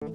Hey,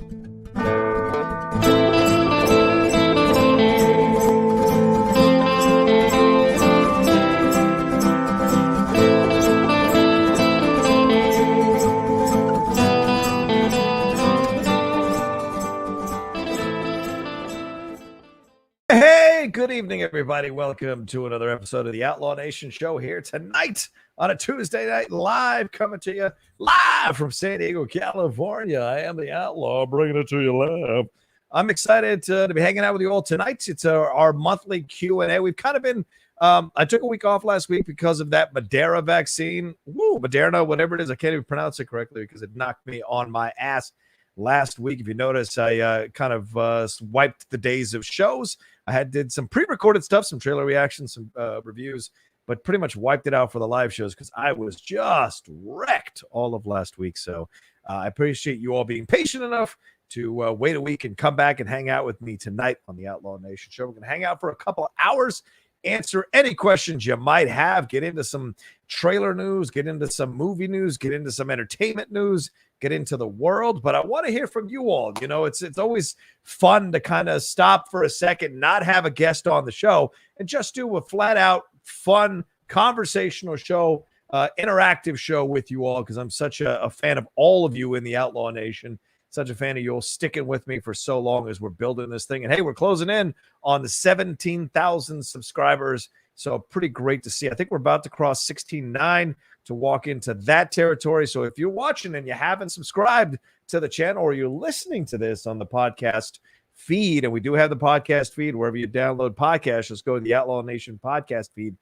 good evening, everybody. Welcome to another episode of the Outlaw Nation Show here tonight on a Tuesday night, live coming to you live from San Diego, California. I am the Outlaw, bringing it to you live. I'm excited to be hanging out with you all tonight. It's our monthly Q&A. We've kind of been, I took a week off last week because of that Moderna vaccine. Moderna, whatever it is. I can't even pronounce it correctly because it knocked me on my ass last week. If you notice, I kind of wiped the days of shows. I did some pre-recorded stuff, some trailer reactions, some reviews, but pretty much wiped it out for the live shows because I was just wrecked all of last week. So I appreciate you all being patient enough to wait a week and come back and hang out with me tonight on the Outlaw Nation Show. We're going to hang out for a couple of hours, answer any questions you might have, get into some trailer news, get into some movie news, get into some entertainment news, get into the world. But I want to hear from you all. You know, it's always fun to kind of stop for a second, not have a guest on the show, and just do a flat out fun conversational show, interactive show with you all, because I'm such a fan of all of you in the Outlaw Nation. Such a fan of you all sticking with me for so long as we're building this thing. And hey, we're closing in on the 17,000 subscribers. So pretty great to see. I think we're about to cross 16.9 to walk into that territory. So if you're watching and you haven't subscribed to the channel, or you're listening to this on the podcast feed, and we do have the podcast feed wherever you download podcasts, just go to the Outlaw Nation podcast feed.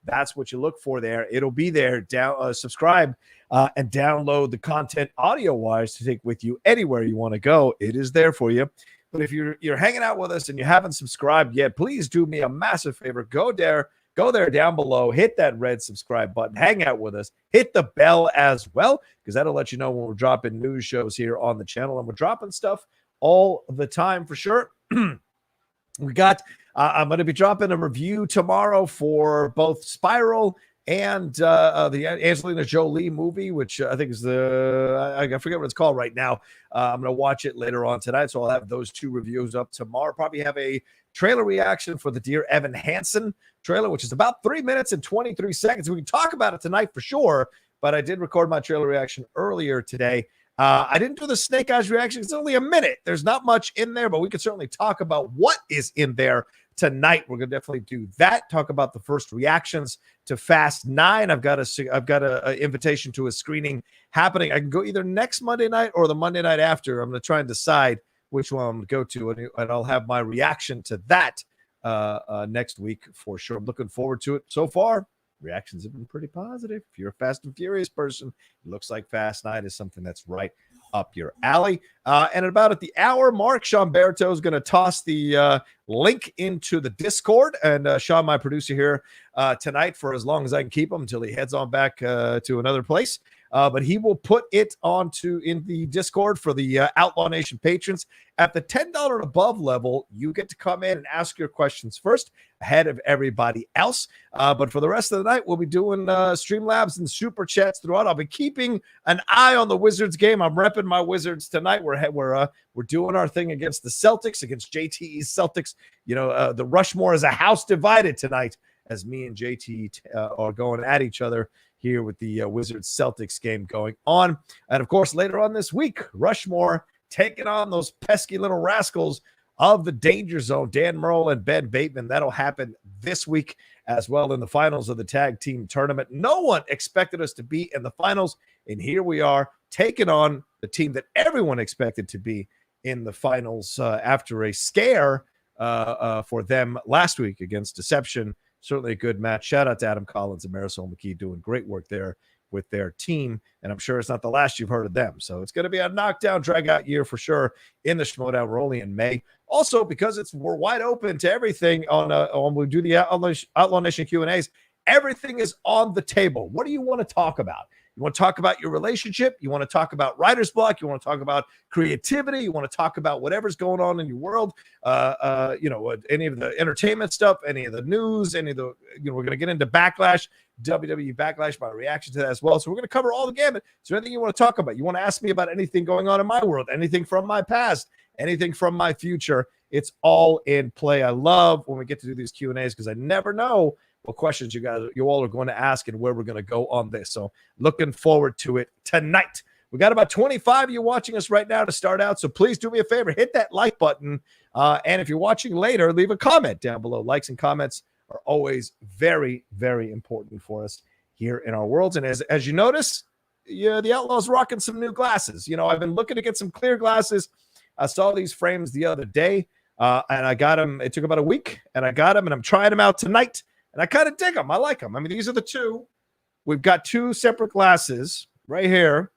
That's what you look for there. It'll be there. Subscribe and download the content audio-wise to take with you anywhere you want to go. It is there for you. But if you're hanging out with us and you haven't subscribed yet, please do me a massive favor. Go there down below, hit that red subscribe button, hang out with us, hit the bell as well, because that'll let you know when we're dropping news shows here on the channel. And we're dropping stuff all the time for sure. I'm going to be dropping a review tomorrow for both Spiral and the Angelina Jolie movie, which I think is I forget what it's called right now. I'm going to watch it later on tonight, so I'll have those two reviews up tomorrow. Probably have a trailer reaction for the Dear Evan Hansen trailer, which is about 3 minutes and 23 seconds. We can talk about it tonight for sure, but I did record my trailer reaction earlier today. I didn't do the Snake Eyes reaction. It's only a minute. There's not much in there, but we could certainly talk about what is in there tonight. We're going to definitely do that. Talk about the first reactions to Fast 9. I've got an invitation to a screening happening. I can go either next Monday night or the Monday night after. I'm going to try and decide which one I'm going to go to, and I'll have my reaction to that next week for sure. I'm looking forward to it. So far, reactions have been pretty positive. If you're a Fast and Furious person, it looks like Fast 9 is something that's right up your alley. And at the hour mark, Sean Berto is going to toss the link into the Discord. And Sean, my producer here tonight, for as long as I can keep him until he heads on back to another place. But he will put it in the Discord for the Outlaw Nation patrons. At the $10 and above level, you get to come in and ask your questions first, ahead of everybody else. But for the rest of the night, we'll be doing Streamlabs and Super Chats throughout. I'll be keeping an eye on the Wizards game. I'm repping my Wizards tonight. We're doing our thing against the Celtics, against JTE's Celtics. You know, the Rushmore is a house divided tonight, as me and JT are going at each other here with the Wizards Celtics game going on. And of course, later on this week, Rushmore taking on those pesky little rascals of the Danger Zone, Dan Merle and Ben Bateman. That'll happen this week as well in the finals of the tag team tournament. No one expected us to be in the finals, and here we are taking on the team that everyone expected to be in the finals after a scare for them last week against Deception. Certainly a good match. Shout out to Adam Collins and Marisol McKee doing great work there with their team. And I'm sure it's not the last you've heard of them. So it's going to be a knockdown, drag-out year for sure in the Schmodown. We're only in May. Also, because we're wide open to everything on we do the Outlaw Nation Q&As, everything is on the table. What do you want to talk about? You want to talk about your relationship. You want to talk about writer's block. You want to talk about creativity. You want to talk about whatever's going on in your world. Any of the entertainment stuff, any of the news, any of the, we're going to get into Backlash, WWE Backlash, my reaction to that as well. So we're going to cover all the gamut. So anything you want to talk about, you want to ask me about anything going on in my world, anything from my past, anything from my future, it's all in play. I love when we get to do these Q&As because I never know what questions you all are going to ask and where we're going to go on this. So looking forward to it tonight. We got about 25 of you watching us right now to start out. So please do me a favor, hit that like button. And if you're watching later, leave a comment down below. Likes and comments are always very, very important for us here in our worlds. And as you notice, the Outlaw's rocking some new glasses. I've been looking to get some clear glasses. I saw these frames the other day and I got them. It took about a week and I got them and I'm trying them out tonight. And I kind of dig them. I like them. I mean, these are the two. We've got two separate glasses right here.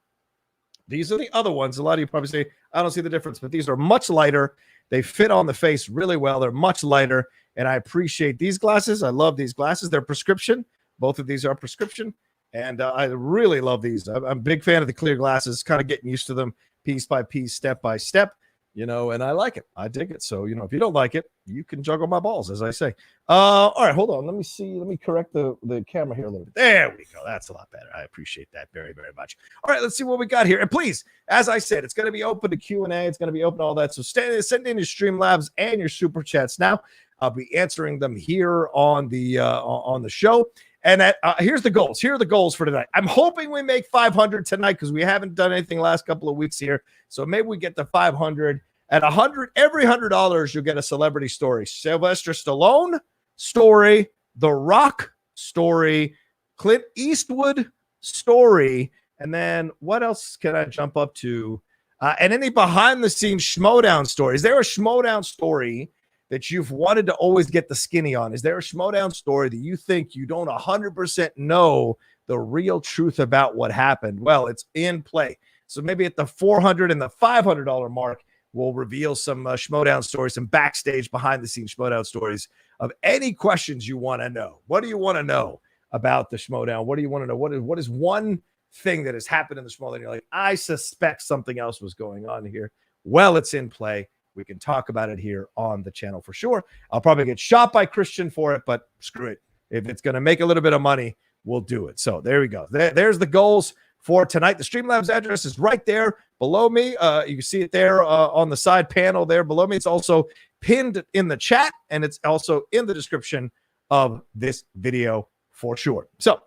These are the other ones. A lot of you probably say, I don't see the difference, but these are much lighter. They fit on the face really well. They're much lighter, and I appreciate these glasses. I love these glasses. They're prescription. Both of these are prescription, and I really love these. I'm a big fan of the clear glasses, kind of getting used to them piece by piece, step by step. And I like it. I dig it. So, if you don't like it, you can juggle my balls, as I say. All right, hold on. Let me see. Let me correct the camera here a little bit. There we go. That's a lot better. I appreciate that very, very much. All right, let's see what we got here. And please, as I said, it's going to be open to Q&A. It's going to be open to all that. So send in your Streamlabs and your Super Chats now. I'll be answering them here on the show. And here's the goals. Here are the goals for tonight. I'm hoping we make 500 tonight because we haven't done anything last couple of weeks here. So maybe we get to 500. At every $100, you'll get a celebrity story. Sylvester Stallone story, The Rock story, Clint Eastwood story, and then what else can I jump up to? And any behind-the-scenes Schmodown stories. Is there a Schmodown story that you've wanted to always get the skinny on? Is there a Schmodown story that you think you don't 100% know the real truth about what happened? Well, it's in play. So maybe at the $400 and the $500 mark, we'll reveal some Schmodown stories, some backstage behind-the-scenes Schmodown stories of any questions you want to know. What do you want to know about the Schmodown? What do you want to know? What is one thing that has happened in the Schmodown? You're like, I suspect something else was going on here. Well, it's in play. We can talk about it here on the channel for sure. I'll probably get shot by Christian for it, but screw it. If it's going to make a little bit of money, we'll do it. So there we go. There's the goals for tonight. The Streamlabs address is right there below me. You can see it there on the side panel there below me. It's also pinned in the chat, and it's also in the description of this video for sure. So,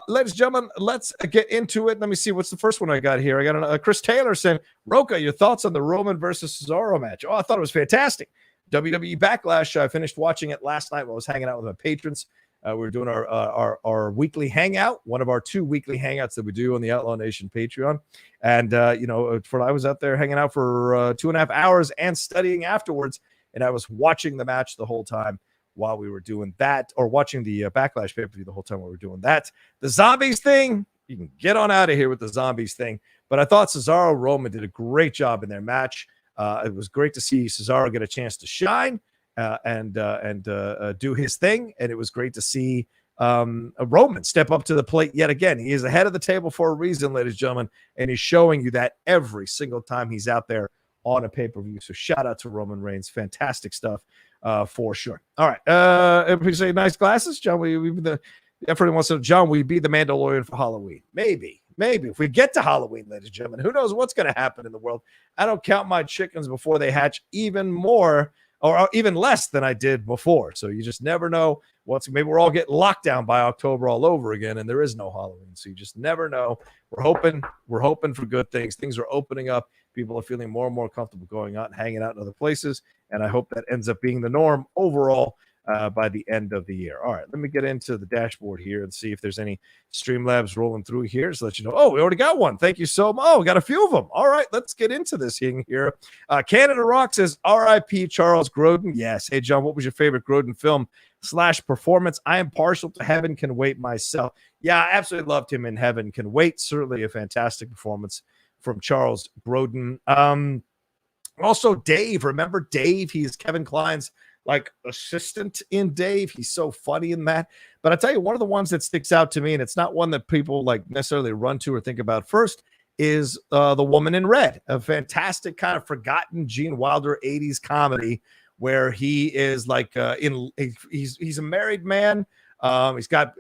ladies and gentlemen, let's get into it. Let me see. What's the first one I got here? I got Chris Taylor saying, Rocha, your thoughts on the Roman versus Cesaro match? Oh, I thought it was fantastic. WWE Backlash. I finished watching it last night while I was hanging out with my patrons. We were doing our weekly hangout, one of our 2 weekly hangouts that we do on the Outlaw Nation Patreon. And, I was out there hanging out for 2.5 hours and studying afterwards. And I was watching the match the whole time while we were doing that, or watching the Backlash pay-per-view the whole time while we were doing that. The zombies thing, you can get on out of here with the zombies thing. But I thought Cesaro Roman did a great job in their match. It was great to see Cesaro get a chance to shine. And do his thing. And it was great to see Roman step up to the plate yet again. He is ahead of the table for a reason, ladies and gentlemen, and he's showing you that every single time he's out there on a pay-per-view. So shout out to Roman Reigns. Fantastic stuff for sure. All right. Everybody say nice glasses. John, everyone wants to know, John, will you be the Mandalorian for Halloween? Maybe. If we get to Halloween, ladies and gentlemen, who knows what's going to happen in the world. I don't count my chickens before they hatch even more or even less than I did before. So you just never know maybe we're all getting locked down by October all over again, and there is no Halloween. So you just never know. We're hoping for good things. Things are opening up. People are feeling more and more comfortable going out and hanging out in other places. And I hope that ends up being the norm overall by the end of the year. All right, let me get into the dashboard here and see if there's any Streamlabs rolling through here. So let you know. Oh, we already got one. Thank you so much. Oh, we got a few of them. All right, let's get into this thing here. Canada Rock says, R.I.P. Charles Grodin. Yes. Hey, John, what was your favorite Grodin film / performance? I am partial to Heaven Can Wait myself. Yeah, I absolutely loved him in Heaven Can Wait. Certainly a fantastic performance from Charles Grodin. Also, Dave. Remember Dave? He's Kevin Kline's like assistant in Dave. He's so funny in that. But I tell you, one of the ones that sticks out to me, and it's not one that people like necessarily run to or think about first, is The Woman in Red, a fantastic kind of forgotten Gene Wilder 80s comedy where he is like he's a married man. He's got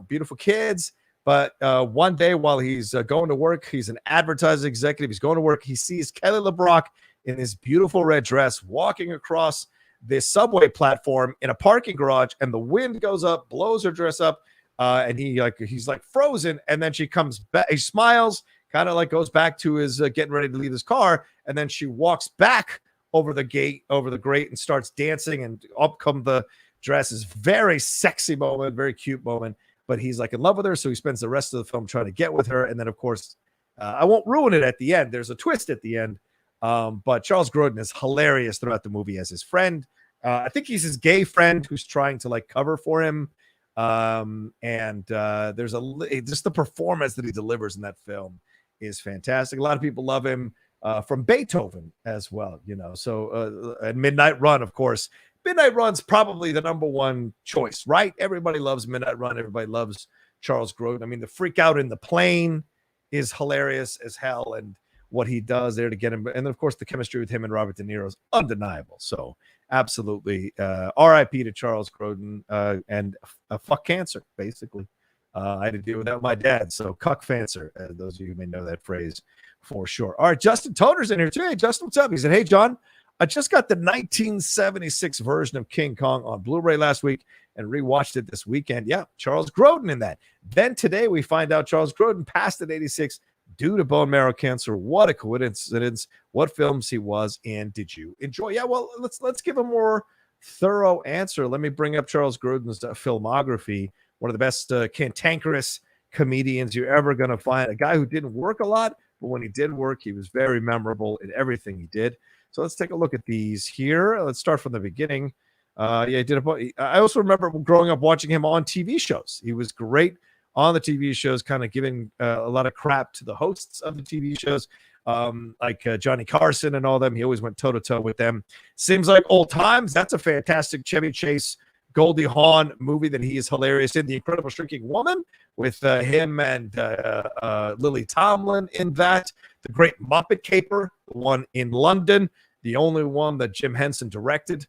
beautiful kids. But one day while he's going to work, he's an advertising executive. He's going to work. He sees Kelly LeBrock in this beautiful red dress walking across this subway platform in a parking garage, and the wind goes up, blows her dress up, and he's like frozen. And then she comes back. He smiles, kind of like goes back to his getting ready to leave his car, and then she walks back over the grate, and starts dancing, and up come the dresses. Very sexy moment, very cute moment. But he's like in love with her, so he spends the rest of the film trying to get with her. And then, of course, I won't ruin it at the end. There's a twist at the end. But Charles Grodin is hilarious throughout the movie as his friend. I think he's his gay friend who's trying to like cover for him. There's just the performance that he delivers in that film is fantastic. A lot of people love him from Beethoven as well, So and Midnight Run, of course. Midnight Run's probably the number one choice, right? Everybody loves Midnight Run. Everybody loves Charles Grodin. I mean, the freak out in the plane is hilarious as hell, and what he does there to get him. And of course, the chemistry with him and Robert De Niro is undeniable. So absolutely RIP to Charles Grodin and fuck cancer, basically. I had to deal with that with my dad. So cuck fancer, those of you who may know that phrase for sure. All right, Justin Toner's in here too. Hey, Justin, what's up? He said, hey, John, I just got the 1976 version of King Kong on Blu-ray last week and rewatched it this weekend. Yeah, Charles Grodin in that. Then today we find out Charles Grodin passed at 86 due to bone marrow cancer. What a coincidence. What films he was in. Did you enjoy? Yeah, well, let's give a more thorough answer. Let me bring up Charles Grodin's filmography. One of the best cantankerous comedians you're ever going to find. A guy who didn't work a lot, but when he did work, he was very memorable in everything he did. So let's take a look at these here. Let's start from the beginning. I also remember growing up watching him on TV shows. He was great on the TV shows, kind of giving a lot of crap to the hosts of the TV shows, like Johnny Carson and all them. He always went toe-to-toe with them. Seems like old times. That's a fantastic Chevy Chase, Goldie Hawn movie that he is hilarious in. The Incredible Shrinking Woman with him and Lily Tomlin in that. The Great Muppet Caper, the one in London, the only one that Jim Henson directed.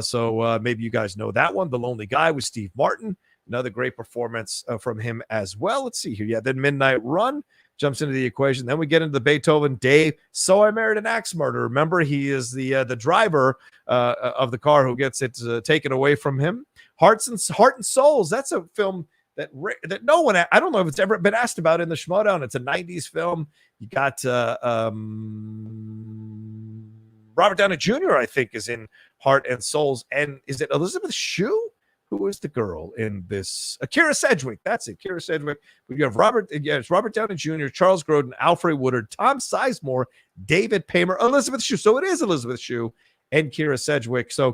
So maybe you guys know that one. The Lonely Guy with Steve Martin. Another great performance from him as well. Let's see here. Yeah, then Midnight Run jumps into the equation. Then we get into the Beethoven Dave. So I Married an Axe Murderer. Remember, he is the driver of the car who gets it taken away from him. Heart and Souls. That's a film that no one, I don't know if it's ever been asked about in the Schmodown. It's a 90s film. You got Robert Downey Jr., I think, is in Heart and Souls. And is it Elizabeth Shue? Who is the girl in this? Kira Sedgwick. That's it. Kira Sedgwick. You have it's Robert Downey Jr., Charles Grodin, Alfred Woodard, Tom Sizemore, David Paymer, Elizabeth Shue. So it is Elizabeth Shue and Kira Sedgwick. So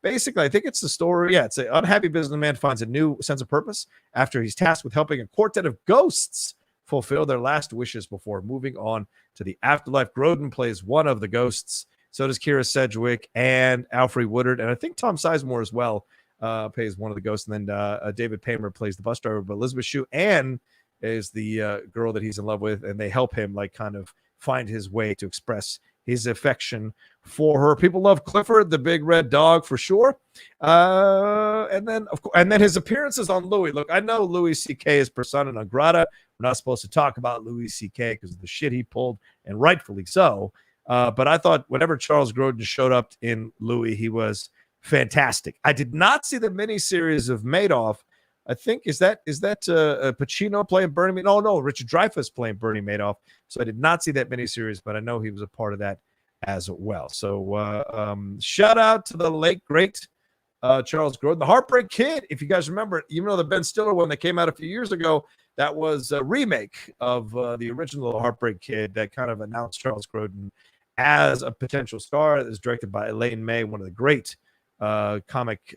basically, I think it's the story. Yeah, it's an unhappy businessman finds a new sense of purpose after he's tasked with helping a quartet of ghosts fulfill their last wishes before moving on to the afterlife. Grodin plays one of the ghosts. So does Kira Sedgwick and Alfred Woodard. And I think Tom Sizemore as well plays one of the ghosts. And then David Paymer plays the bus driver. But Elizabeth Shue Anne is the girl that he's in love with. And they help him like kind of find his way to express his affection for her. People love Clifford, the big red dog, for sure. And then his appearances on Louis. Look, I know Louis C.K. is persona non grata. We're not supposed to talk about Louis C.K. because of the shit he pulled, and rightfully so. But I thought whenever Charles Grodin showed up in Louis, he was fantastic. I did not see the miniseries of Madoff. I think is that Pacino playing Bernie? No, Richard Dreyfuss playing Bernie Madoff. So I did not see that miniseries, but I know he was a part of that as well. So shout out to the late great Charles Grodin, the Heartbreak Kid. If you guys remember, even though the Ben Stiller one that came out a few years ago, that was a remake of the original Heartbreak Kid that kind of announced Charles Grodin as a potential star. It was directed by Elaine May, one of the great comedic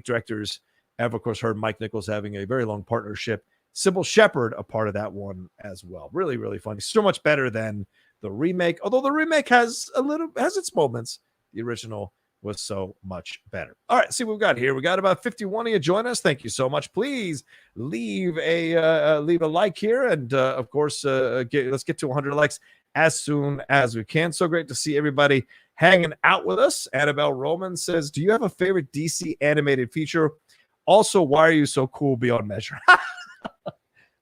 directors. I've, of course, heard Mike Nichols having a very long partnership. Sybil Shepherd, a part of that one as well. Really, really funny. So much better than the remake, although the remake has its moments. The original was so much better. All right, see what we've got here. We got about 51 of you join us. Thank you so much. Please leave a like here, and of course, let's get to 100 likes as soon as we can. So great to see everybody hanging out with us. Annabelle Roman says, "Do you have a favorite DC animated feature? Also, why are you so cool beyond measure?"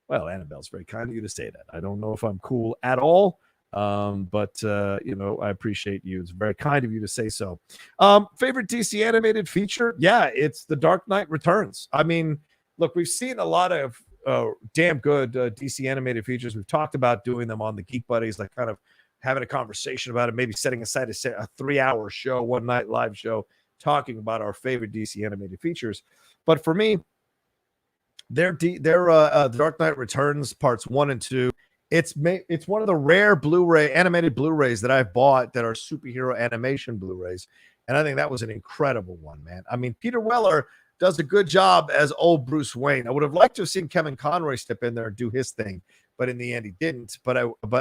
Well, Annabelle's very kind of you to say that. I don't know if I'm cool at all. But I appreciate you. It's very kind of you to say so. Favorite DC animated feature? Yeah, it's The Dark Knight Returns. I mean, look, we've seen a lot of damn good DC animated features. We've talked about doing them on the Geek Buddies, like kind of having a conversation about it, maybe setting aside a 3-hour show, one night live show, talking about our favorite DC animated features. But for me, The Dark Knight Returns parts 1 and 2. It's one of the rare animated Blu-rays that I've bought that are superhero animation Blu-rays. And I think that was an incredible one, man. I mean, Peter Weller does a good job as old Bruce Wayne. I would have liked to have seen Kevin Conroy step in there and do his thing, but in the end he didn't. But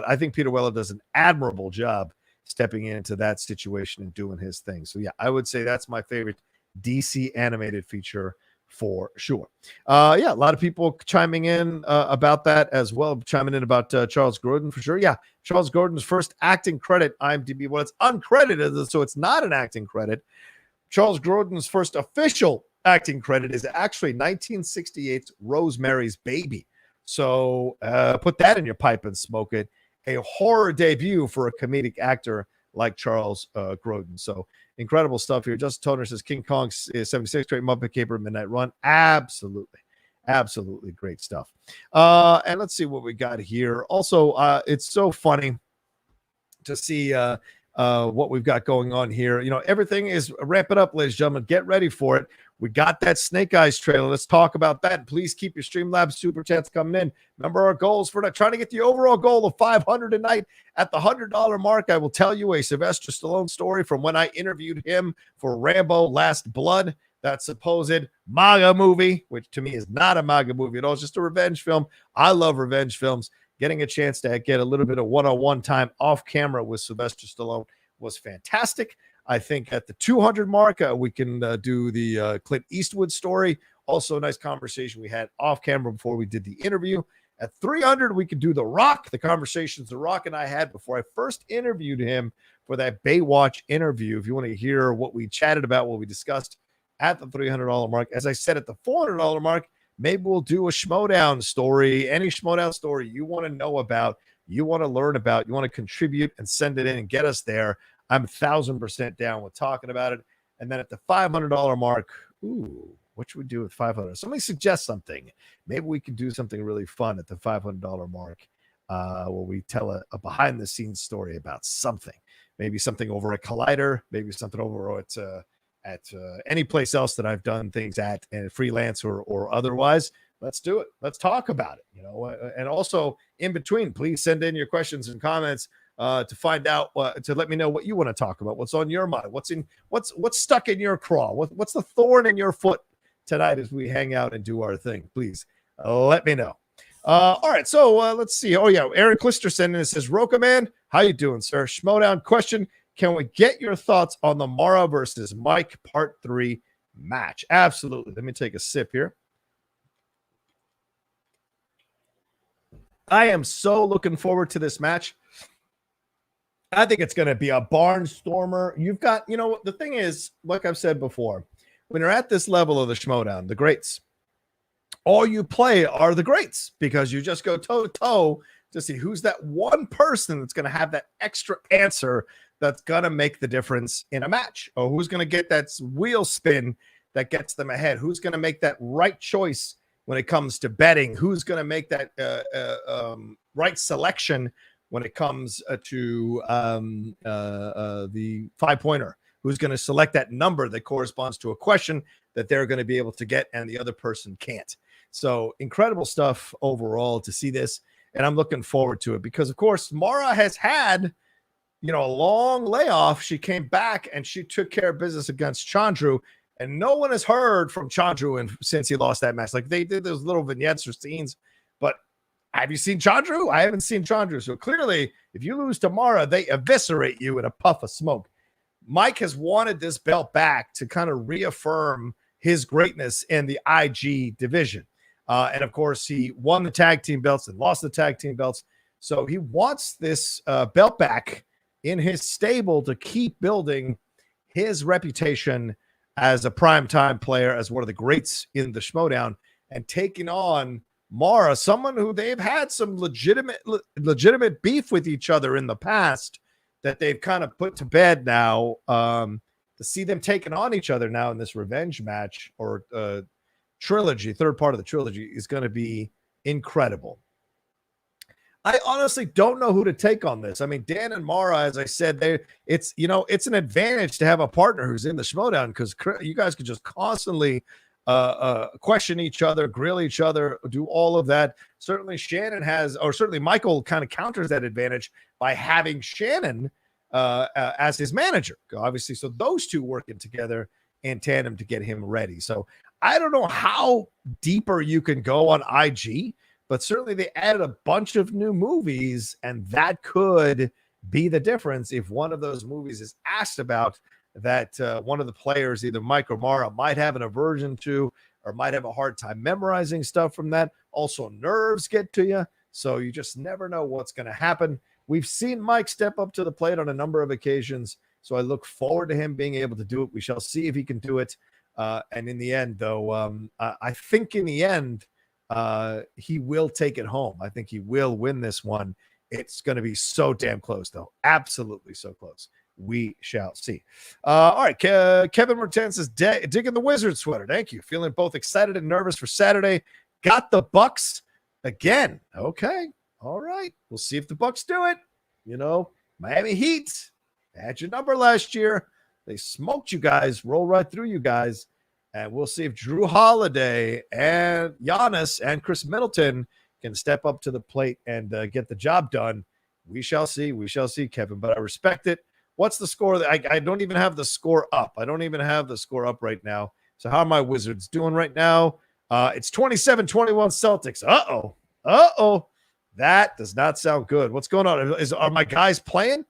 I think Peter Weller does an admirable job stepping into that situation and doing his thing. So yeah, I would say that's my favorite DC animated feature for sure. A lot of people chiming in about that as well, chiming in about Charles Grodin for sure. Yeah, Charles Grodin's first acting credit, IMDb. Well, it's uncredited, so it's not an acting credit. Charles Grodin's first official acting credit is actually 1968's Rosemary's Baby. So put that in your pipe and smoke it. A horror debut for a comedic actor like Charles Grodin. So incredible stuff here. Justin Toner says King Kong 76, great Muppet Caper Midnight Run. Absolutely great stuff. And let's see what we got here. Also, it's so funny to see what we've got going on here. Everything is ramping up, ladies and gentlemen. Get ready for it. We got that Snake Eyes trailer. Let's talk about that. Please keep your Streamlabs super chats coming in. Remember our goals for trying to get the overall goal of 500 tonight. At the $100 mark, I will tell you a Sylvester Stallone story from when I interviewed him for Rambo Last Blood, that supposed MAGA movie, which to me is not a MAGA movie at all. It's just a revenge film. I love revenge films. Getting a chance to get a little bit of one-on-one time off camera with Sylvester Stallone was fantastic. I think at the 200 mark, we can do the Clint Eastwood story. Also, a nice conversation we had off camera before we did the interview. At 300, we could do The Rock, the conversations The Rock and I had before I first interviewed him for that Baywatch interview. If you want to hear what we chatted about, what we discussed at the $300 mark. As I said, at the $400 mark, maybe we'll do a Schmodown story, any Schmodown story you want to know about, you want to learn about, you want to contribute and send it in and get us there. I'm 1,000% down with talking about it. And then at the $500 mark, what should we do with $500? Somebody suggest something. Maybe we can do something really fun at the $500 mark where we tell a behind-the-scenes story about something. Maybe something over at Collider, maybe something over at any place else that I've done things at, and freelance or otherwise. Let's do it. Let's talk about it. And also in between, please send in your questions and comments to find out, to let me know what you want to talk about, what's on your mind, what's stuck in your craw, what's the thorn in your foot tonight as we hang out and do our thing. Please let me know. All right, so let's see. Oh yeah, Aaron Klister sending in, says, Rocha man, how you doing, sir? Schmodown question: can we get your thoughts on the Mara versus Mike Part 3 match? Absolutely. Let me take a sip here. I am so looking forward to this match. I think it's going to be a barnstormer. You've got, the thing is, like I've said before, when you're at this level of the Schmodown, the greats, all you play are the greats because you just go toe-to-toe to see who's that one person that's going to have that extra answer that's going to make the difference in a match, or who's going to get that wheel spin that gets them ahead, who's going to make that right choice when it comes to betting, who's going to make that right selection when it comes to the 5-pointer, who's going to select that number that corresponds to a question that they're going to be able to get and the other person can't. So incredible stuff overall to see this, and I'm looking forward to it because, of course, Mara has had a long layoff. She came back and she took care of business against Chandru, and no one has heard from Chandru since he lost that match. Like, they did those little vignettes or scenes, but have you seen Chandru? I haven't seen Chandru. So clearly, if you lose to Mara, they eviscerate you in a puff of smoke. Mike has wanted this belt back to kind of reaffirm his greatness in the IG division. And of course, he won the tag team belts and lost the tag team belts. So he wants this belt back in his stable to keep building his reputation as a primetime player, as one of the greats in the Schmodown, and taking on Mara, someone who they've had some legitimate beef with each other in the past that they've kind of put to bed now. To see them taking on each other now in this revenge match or trilogy, third part of the trilogy, is going to be incredible. I honestly don't know who to take on this. I mean, Dan and Mara, as I said, it's an advantage to have a partner who's in the Schmodown, because you guys could just constantly question each other, grill each other, do all of that. Certainly Shannon has, or certainly Michael kind of counters that advantage by having Shannon as his manager, obviously. So those two working together in tandem to get him ready. So I don't know how deeper you can go on IG, but certainly they added a bunch of new movies, and that could be the difference if one of those movies is asked about, that one of the players, either Mike or Mara, might have an aversion to, or might have a hard time memorizing stuff from that. Also, nerves get to you, so you just never know what's going to happen. We've seen Mike step up to the plate on a number of occasions, so I look forward to him being able to do it. We shall see if he can do it. And in the end, though, I think in the end, he will take it home. I think he will win this one. It's going to be so damn close, though. Absolutely so close. We shall see. All right. Kevin Mertens says, digging the Wizard sweater. Thank you. Feeling both excited and nervous for Saturday. Got the Bucks again. Okay. All right. We'll see if the Bucks do it. Miami Heat had your number last year. They smoked you guys, roll right through you guys. And we'll see if Drew Holiday and Giannis and Chris Middleton can step up to the plate and get the job done. We shall see. We shall see, Kevin. But I respect it. What's the score? I don't even have the score up. I don't even have the score up right now. So how are my Wizards doing right now? It's 27-21 Celtics. Uh-oh. That does not sound good. What's going on? Are my guys playing?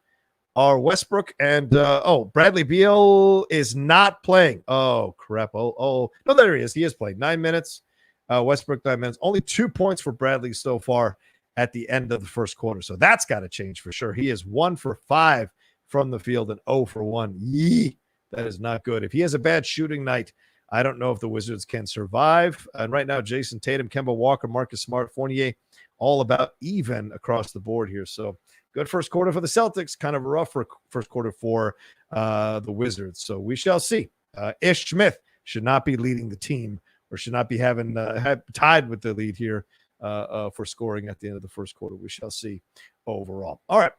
Are Westbrook and Bradley Beal is not playing. Oh, crap. Oh. No, there he is. He is playing. 9 minutes. Westbrook, 9 minutes. Only 2 points for Bradley so far at the end of the first quarter. So that's got to change for sure. He is 1 for 5 from the field and 0 for 1. Yee, that is not good. If he has a bad shooting night, I don't know if the Wizards can survive. And right now, Jason Tatum, Kemba Walker, Marcus Smart, Fournier, all about even across the board here. So good first quarter for the Celtics, kind of a rough first quarter for the Wizards. So we shall see. Ish Smith should not be leading the team, or should not be having tied with the lead here for scoring at the end of the first quarter. We shall see overall. All right.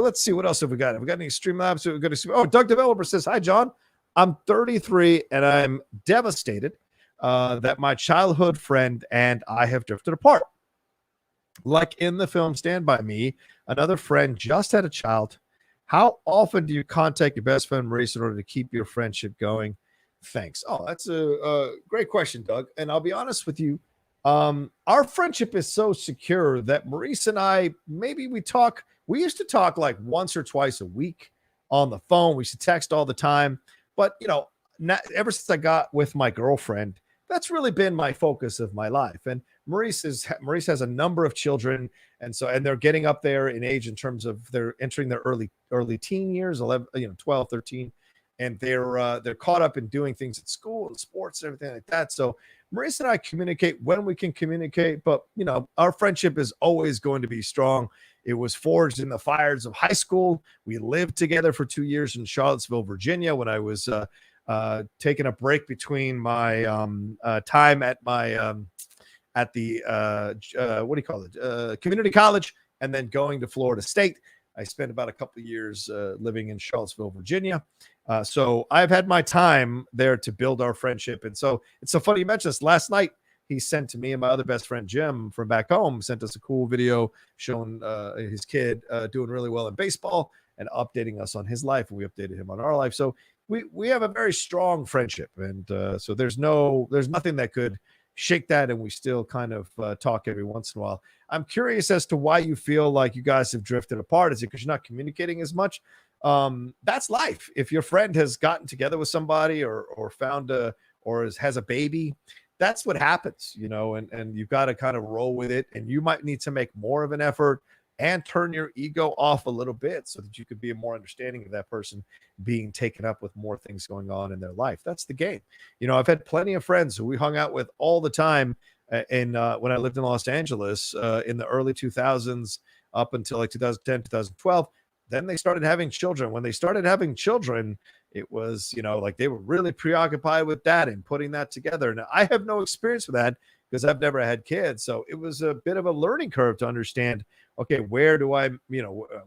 Let's see. What else have we got? Have we got any Streamlabs? We're going to see. Oh, Doug Developer says, hi, John. I'm 33 and I'm devastated that my childhood friend and I have drifted apart. Like in the film Stand By Me, another friend just had a child. How often do you contact your best friend, Maurice, in order to keep your friendship going? Thanks. Oh, that's a great question, Doug. And I'll be honest with you. Our friendship is so secure that Maurice and I, maybe we used to talk like once or twice a week on the phone. We used to text all the time. But, ever since I got with my girlfriend, that's really been my focus of my life. And Maurice has a number of children, and they're getting up there in age in terms of they're entering their early teen years, 11, 12, 13, and they're caught up in doing things at school and sports and everything like that. So Maurice and I communicate when we can communicate, but our friendship is always going to be strong. It was forged in the fires of high school. We lived together for 2 years in Charlottesville, Virginia, when I was taking a break between my time at my community college, and then going to Florida State. I spent about a couple of years living in Charlottesville, Virginia. So I've had my time there to build our friendship. And so it's so funny you mentioned this. Last night, he sent to me and my other best friend, Jim, from back home, sent us a cool video showing his kid doing really well in baseball and updating us on his life. And we updated him on our life. So we have a very strong friendship. And so there's nothing that could shake that. And we still kind of talk every once in a while. I'm curious as to why you feel like you guys have drifted apart. Is it because you're not communicating as much? That's life. If your friend has gotten together with somebody or found has a baby, that's what happens, and you've got to kind of roll with it. And you might need to make more of an effort and turn your ego off a little bit so that you could be more understanding of that person being taken up with more things going on in their life. That's the game. I've had plenty of friends who we hung out with all the time when I lived in Los Angeles in the early 2000s up until like 2010, 2012. Then they started having children. When they started having children, it was, like they were really preoccupied with that and putting that together. And I have no experience with that because I've never had kids. So it was a bit of a learning curve to understand, okay, where do I,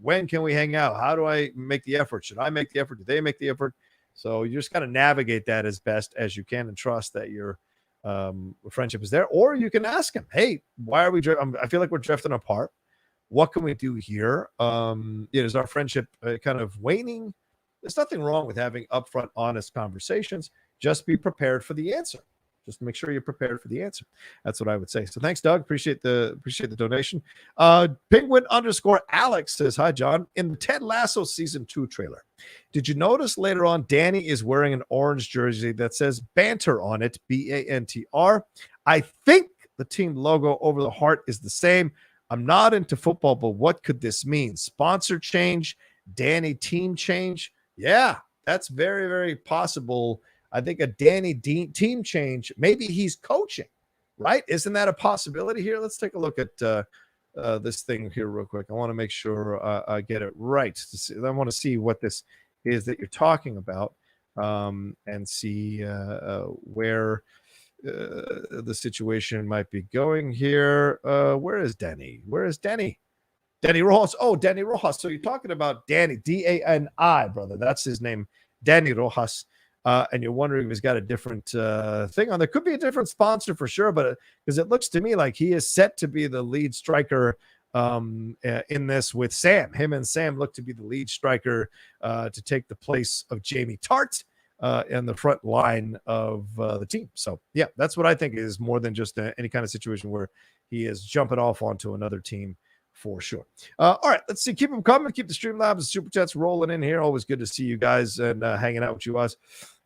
when can we hang out? How do I make the effort? Should I make the effort? Do they make the effort? So you just got to navigate that as best as you can and trust that your friendship is there. Or you can ask them, hey, why are we, I feel like we're drifting apart. What can we do here? Is our friendship kind of waning? There's nothing wrong with having upfront, honest conversations. Just be prepared for the answer. Just make sure you're prepared for the answer. That's what I would say. So thanks, Doug. Appreciate the donation. Penguin_Alex says, hi, John. In the Ted Lasso season 2 trailer, did you notice later on Danny is wearing an orange jersey that says banter on it, BANTR? I think the team logo over the heart is the same. I'm not into football, but what could this mean? Sponsor change, Danny team change? Yeah, that's very, very possible. I think a Danny team change, maybe he's coaching, right? Isn't that a possibility here? Let's take a look at this thing here real quick. I want to make sure I get it right. I want to see what this is that you're talking about and see where the situation might be going here. Where is Danny? Danny Rojas. Oh, Danny Rojas. So you're talking about Danny, D-A-N-I, brother. That's his name, Danny Rojas. And you're wondering if he's got a different thing on. There could be a different sponsor for sure, but because it looks to me like he is set to be the lead striker in this with Sam. Him and Sam look to be the lead striker to take the place of Jamie Tart in the front line of the team. So, yeah, that's what I think is more than just any kind of situation where he is jumping off onto another team for sure. All right, let's see. Keep them coming. Keep the Streamlabs and Super Chats rolling in here. Always good to see you guys and hanging out with you guys.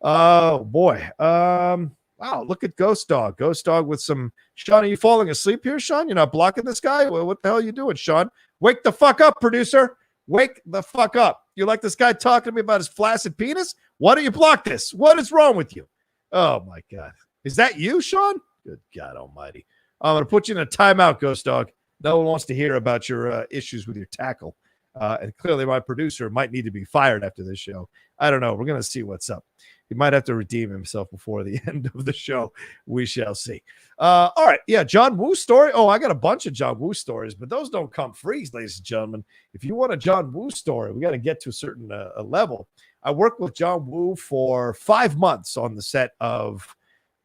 Oh, boy. Wow, look at Ghost Dog. Ghost Dog with some... Sean, are you falling asleep here, Sean? You're not blocking this guy? Well, what the hell are you doing, Sean? Wake the fuck up, producer. Wake the fuck up. You like this guy talking to me about his flaccid penis? Why don't you block this? What is wrong with you? Oh, my God. Is that you, Sean? Good God almighty. I'm going to put you in a timeout, Ghost Dog. No one wants to hear about your issues with your tackle. And clearly my producer might need to be fired after this show. I don't know. We're going to see what's up. He might have to redeem himself before the end of the show. We shall see. All right. Yeah, John Woo story. Oh, I got a bunch of John Woo stories, but those don't come free, ladies and gentlemen. If you want a John Woo story, we got to get to a certain level. I worked with John Woo for 5 months on the set of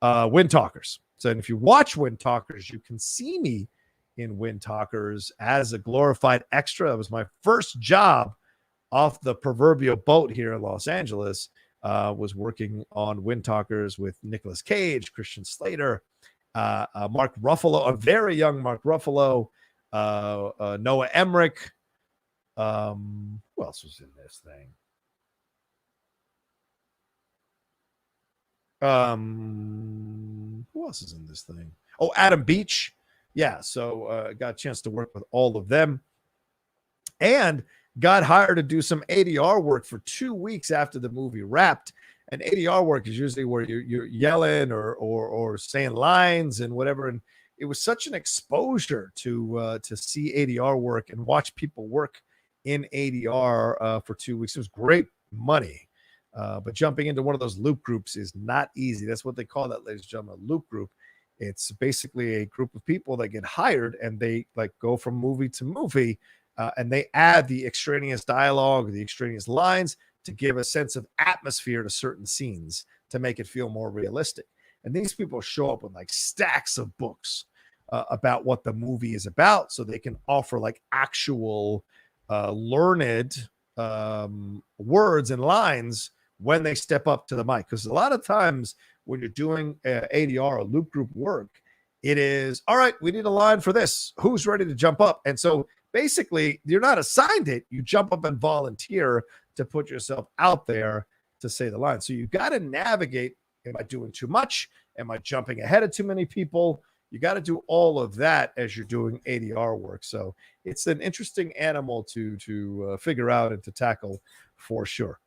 Wind Talkers. So if you watch Wind Talkers, you can see me in Wind Talkers as a glorified extra. That was my first job off the proverbial boat here in Los Angeles. Was working on Wind Talkers with Nicolas Cage, Christian Slater, Mark Ruffalo, a very young Mark Ruffalo, Noah Emmerich. Who else was in this thing? Who else is in this thing? Oh, Adam Beach. Yeah, so got a chance to work with all of them and got hired to do some ADR work for 2 weeks after the movie wrapped. And ADR work is usually where you're yelling or saying lines and whatever. And it was such an exposure to see ADR work and watch people work in ADR for 2 weeks. It was great money. But jumping into one of those loop groups is not easy. That's what they call that, ladies and gentlemen, a loop group. It's basically a group of people that get hired and they like go from movie to movie and they add the extraneous dialogue, the extraneous lines to give a sense of atmosphere to certain scenes to make it feel more realistic. And these people show up with like stacks of books about what the movie is about so they can offer like actual learned words and lines when they step up to the mic. Because a lot of times when you're doing ADR or loop group work, it is, all right, we need a line for this. Who's ready to jump up? And so basically you're not assigned it. You jump up and volunteer to put yourself out there to say the line. So you got to navigate. Am I doing too much? Am I jumping ahead of too many people? You got to do all of that as you're doing ADR work. So it's an interesting animal to figure out and to tackle for sure.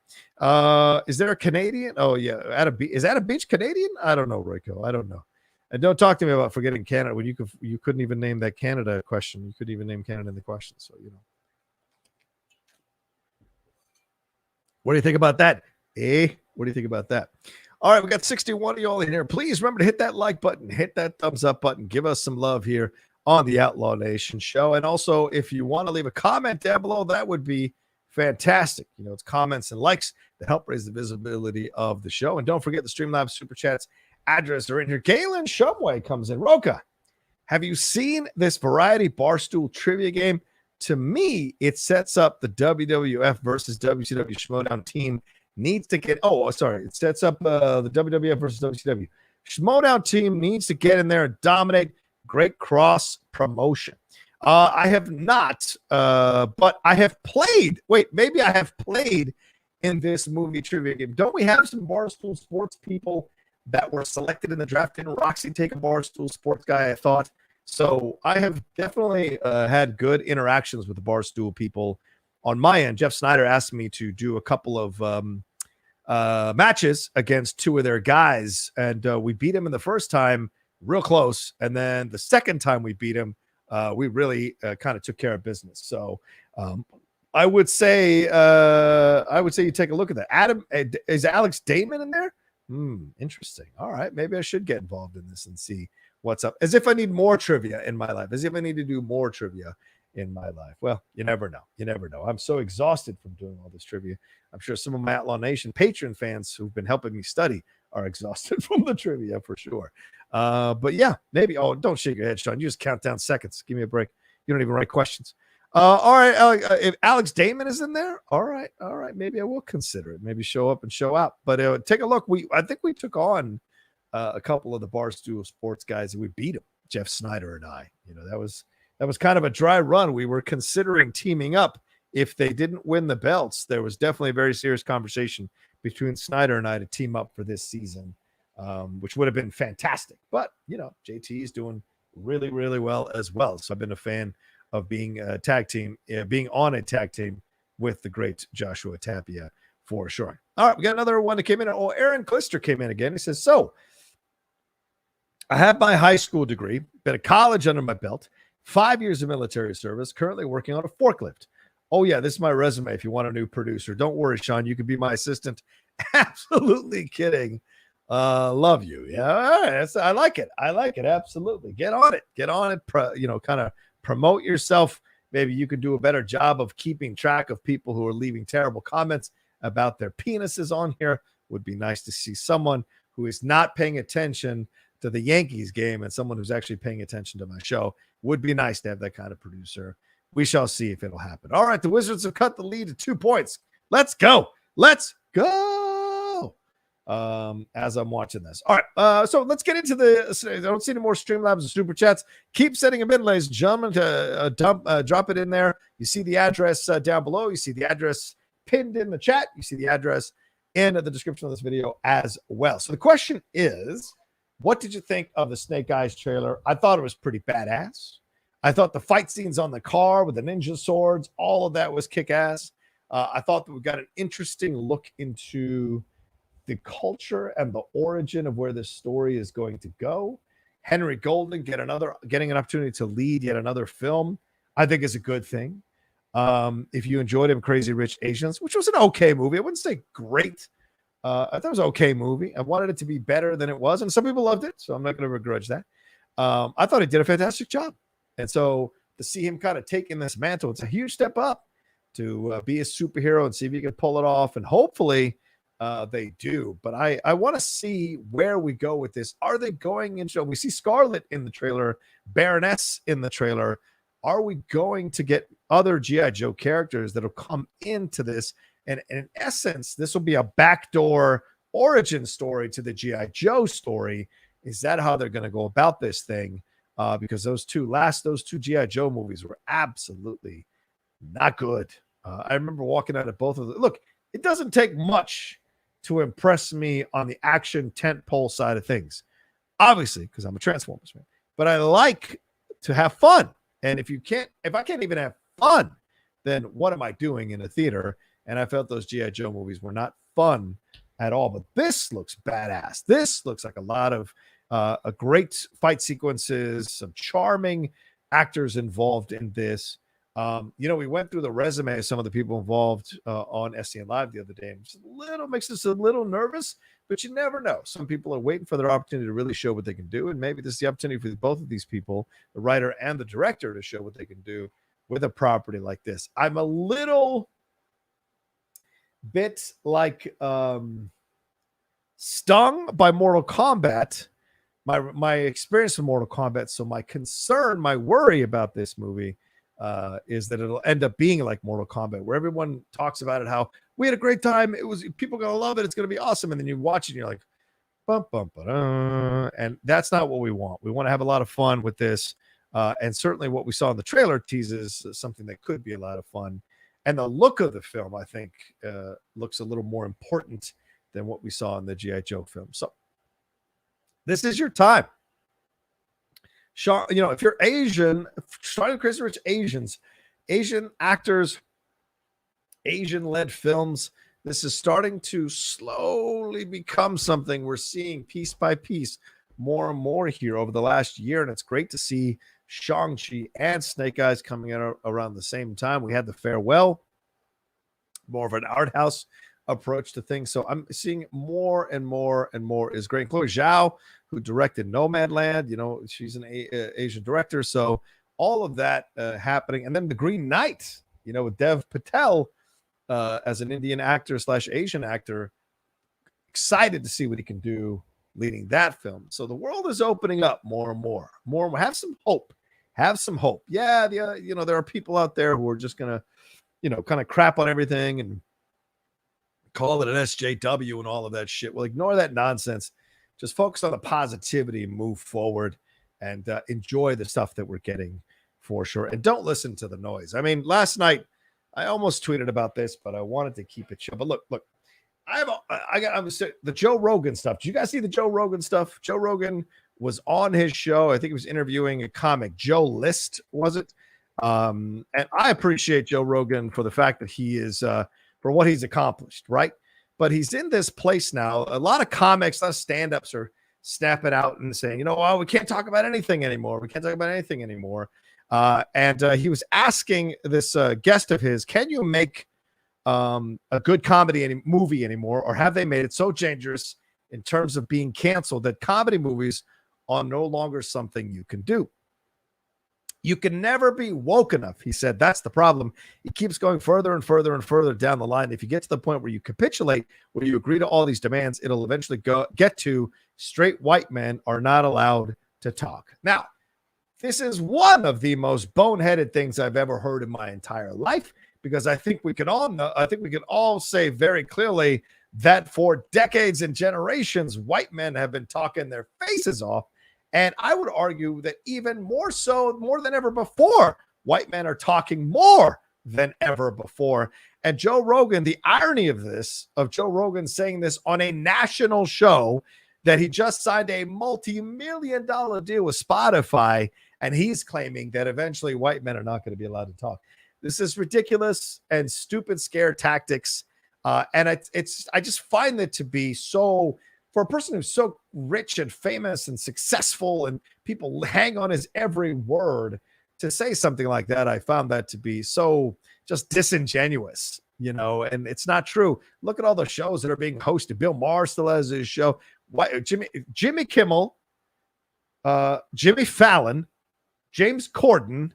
Is there a Canadian? Oh yeah, is that a beach Canadian? I don't know, Royko. I don't know. And don't talk to me about forgetting Canada when you couldn't even name that Canada question. You couldn't even name Canada in the question. So what do you think about that? What do you think about that? All right, we got 61 of y'all in here. Please remember to hit that like button, hit that thumbs up button, give us some love here on the Outlaw Nation show. And also, if you want to leave a comment down below, that would be fantastic. It's comments and likes that help raise the visibility of the show. And don't forget the Streamlabs Super Chats address are in here. Galen Shumway comes in. Rocha, have you seen this variety barstool trivia game? To me, it sets up the WWF versus WCW Schmodown team needs to get. It sets up the WWF versus WCW Schmodown team needs to get in there and dominate. Great cross promotion. I have not, but I have played. Wait, maybe I have played in this movie trivia game. Don't we have some Barstool Sports people that were selected in the draft? Didn't Roxy take a Barstool Sports guy, I thought? So I have definitely had good interactions with the Barstool people on my end. Jeff Snyder asked me to do a couple of matches against two of their guys, and we beat him in the first time real close. And then the second time we beat him, we really kind of took care of business. So I would say you take a look at that. Adam, is Alex Damon in there? Interesting. All right, maybe I should get involved in this and see what's up. As if I need more trivia in my life. As if I need to do more trivia in my life. Well, you never know. You never know. I'm so exhausted from doing all this trivia. I'm sure some of my Outlaw Nation patron fans who've been helping me study are exhausted from the trivia for sure. But yeah, maybe. Oh, don't shake your head, Sean. You just count down seconds. Give me a break. You don't even write questions. All right. If Alex Damon is in there, all right. Maybe I will consider it. Maybe show up and show out. But take a look. I think we took on a couple of the Barstool Sports guys, and we beat them. Jeff Snyder and I. That was kind of a dry run. We were considering teaming up if they didn't win the belts. There was definitely a very serious conversation between Snyder and I to team up for this season, which would have been fantastic. But JT is doing really, really well as well. So I've been a fan of being on a tag team with the great Joshua Tapia for sure. All right, we got another one that came in. Oh, Aaron Klister came in again. He says, so I have my high school degree, been at college under my belt, 5 years of military service, currently working on a forklift. Oh, yeah, this is my resume if you want a new producer. Don't worry, Sean. You can be my assistant. Absolutely kidding. Love you. Yeah, all right. I like it. Absolutely. Get on it. Kind of promote yourself. Maybe you could do a better job of keeping track of people who are leaving terrible comments about their penises on here. Would be nice to see someone who is not paying attention to the Yankees game and someone who's actually paying attention to my show. Would be nice to have that kind of producer. We shall see if it'll happen. All right, the Wizards have cut the lead to 2 points. Let's go. As I'm watching this. All right, so let's get into I don't see any more Streamlabs and Super Chats. Keep sending them in, ladies and gentlemen, to drop it in there. You see the address down below. You see the address pinned in the chat. You see the address in the description of this video as well. So the question is, what did you think of the Snake Eyes trailer? I thought it was pretty badass. I thought the fight scenes on the car with the ninja swords, all of that was kick-ass. I thought that we got an interesting look into the culture and the origin of where this story is going to go. Henry Golden getting an opportunity to lead yet another film, I think is a good thing. If you enjoyed him, Crazy Rich Asians, which was an okay movie. I wouldn't say great. I thought it was an okay movie. I wanted it to be better than it was, and some people loved it, so I'm not going to begrudge that. I thought he did a fantastic job. And so to see him kind of taking this mantle, it's a huge step up to be a superhero and see if you can pull it off. And hopefully they do. But I want to see where we go with this. Are they going into, we see Scarlet in the trailer, Baroness in the trailer. Are we going to get other G.I. Joe characters that will come into this? And in essence, this will be a backdoor origin story to the G.I. Joe story. Is that how they're going to go about this thing? because those two G.I. Joe movies were absolutely not good. I remember walking out of both of them. Look, it doesn't take much to impress me on the action tentpole side of things, obviously, because I'm a Transformers fan. But I like to have fun. And if I can't even have fun, then what am I doing in a theater? And I felt those G.I. Joe movies were not fun at all. But this looks badass. This looks like a lot of a great fight sequences, some charming actors involved in this. We went through the resume of some of the people involved on SCN Live the other day, and makes us a little nervous, but you never know. Some people are waiting for their opportunity to really show what they can do, and maybe this is the opportunity for both of these people, the writer and the director, to show what they can do with a property like this. I'm a little bit like stung by Mortal Kombat, my experience with Mortal Kombat. So my worry about this movie is that it'll end up being like Mortal Kombat, where everyone talks about it, how we had a great time. People are going to love it. It's going to be awesome. And then you watch it and you're like, bum, bum, ba-da. And that's not what we want. We want to have a lot of fun with this. And certainly what we saw in the trailer teases something that could be a lot of fun. And the look of the film, I think, looks a little more important than what we saw in the G.I. Joe film. So this is your time. Sean, if you're Asian, starting Crazy Rich Asians, Asian actors, Asian-led films, this is starting to slowly become something we're seeing piece by piece more and more here over the last year. And it's great to see Shang-Chi and Snake Eyes coming out around the same time. We had The Farewell, more of an art house approach to things. So I'm seeing more and more and more is great. Chloe Zhao, who directed Nomadland, she's an Asian director. So all of that happening. And then The Green Knight, with Dev Patel as an Indian actor / Asian actor. Excited to see what he can do leading that film. So the world is opening up more and more. Have some hope. Yeah, there are people out there who are just going to, kind of crap on everything and call it an SJW and all of that shit. Well, ignore that nonsense. Just focus on the positivity and move forward and enjoy the stuff that we're getting for sure. And don't listen to the noise. I mean, last night I almost tweeted about this, but I wanted to keep it chill. But look, I'm the Joe Rogan stuff. Did you guys see the Joe Rogan stuff? Joe Rogan was on his show. I think he was interviewing a comic, Joe List, was it? And I appreciate Joe Rogan for the fact that he is for what he's accomplished, right? But he's in this place now. A lot of comics, a lot of stand-ups are snapping out and saying, we can't talk about anything anymore. And he was asking this guest of his, can you make a good comedy movie anymore, or have they made it so dangerous in terms of being canceled that comedy movies are no longer something you can do? You can never be woke enough, he said. That's the problem. It keeps going further and further and further down the line. If you get to the point where you capitulate, where you agree to all these demands, it'll eventually get to straight white men are not allowed to talk. Now, this is one of the most boneheaded things I've ever heard in my entire life, because I think we can all say very clearly that for decades and generations, white men have been talking their faces off. And I would argue that even more than ever before, white men are talking more than ever before. And Joe Rogan, the irony of Joe Rogan saying this on a national show, that he just signed a multi-million-dollar deal with Spotify, and he's claiming that eventually white men are not going to be allowed to talk. This is ridiculous and stupid scare tactics. And I just find that to be so, for a person who's so rich and famous and successful and people hang on his every word, to say something like that, I found that to be so just disingenuous, and it's not true. Look at all the shows that are being hosted. Bill Maher still has his show. Jimmy Kimmel, Jimmy Fallon, James Corden,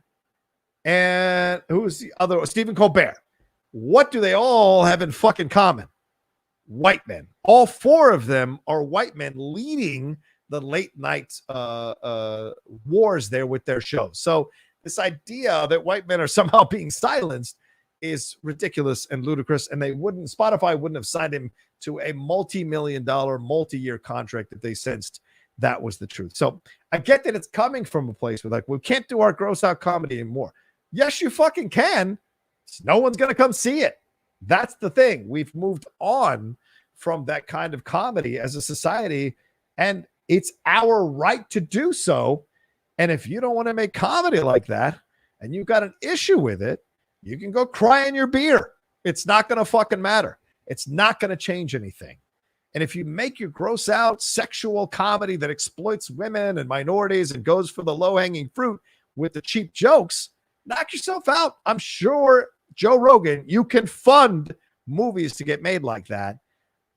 and who's the other? Stephen Colbert. What do they all have in fucking common? White men. All four of them are white men leading the late night wars there with their shows. So this idea that white men are somehow being silenced is ridiculous and ludicrous. And Spotify wouldn't have signed him to a multi-million-dollar, multi-year contract if they sensed that was the truth. So I get that it's coming from a place where like, we can't do our gross out comedy anymore. Yes, you fucking can. No one's going to come see it. That's the thing. We've moved on from that kind of comedy as a society, and it's our right to do so. And if you don't want to make comedy like that and you've got an issue with it, you can go cry in your beer. It's not going to fucking matter. It's not going to change anything. And if you make your gross out sexual comedy that exploits women and minorities and goes for the low hanging fruit with the cheap jokes, knock yourself out. I'm sure, Joe Rogan, you can fund movies to get made like that.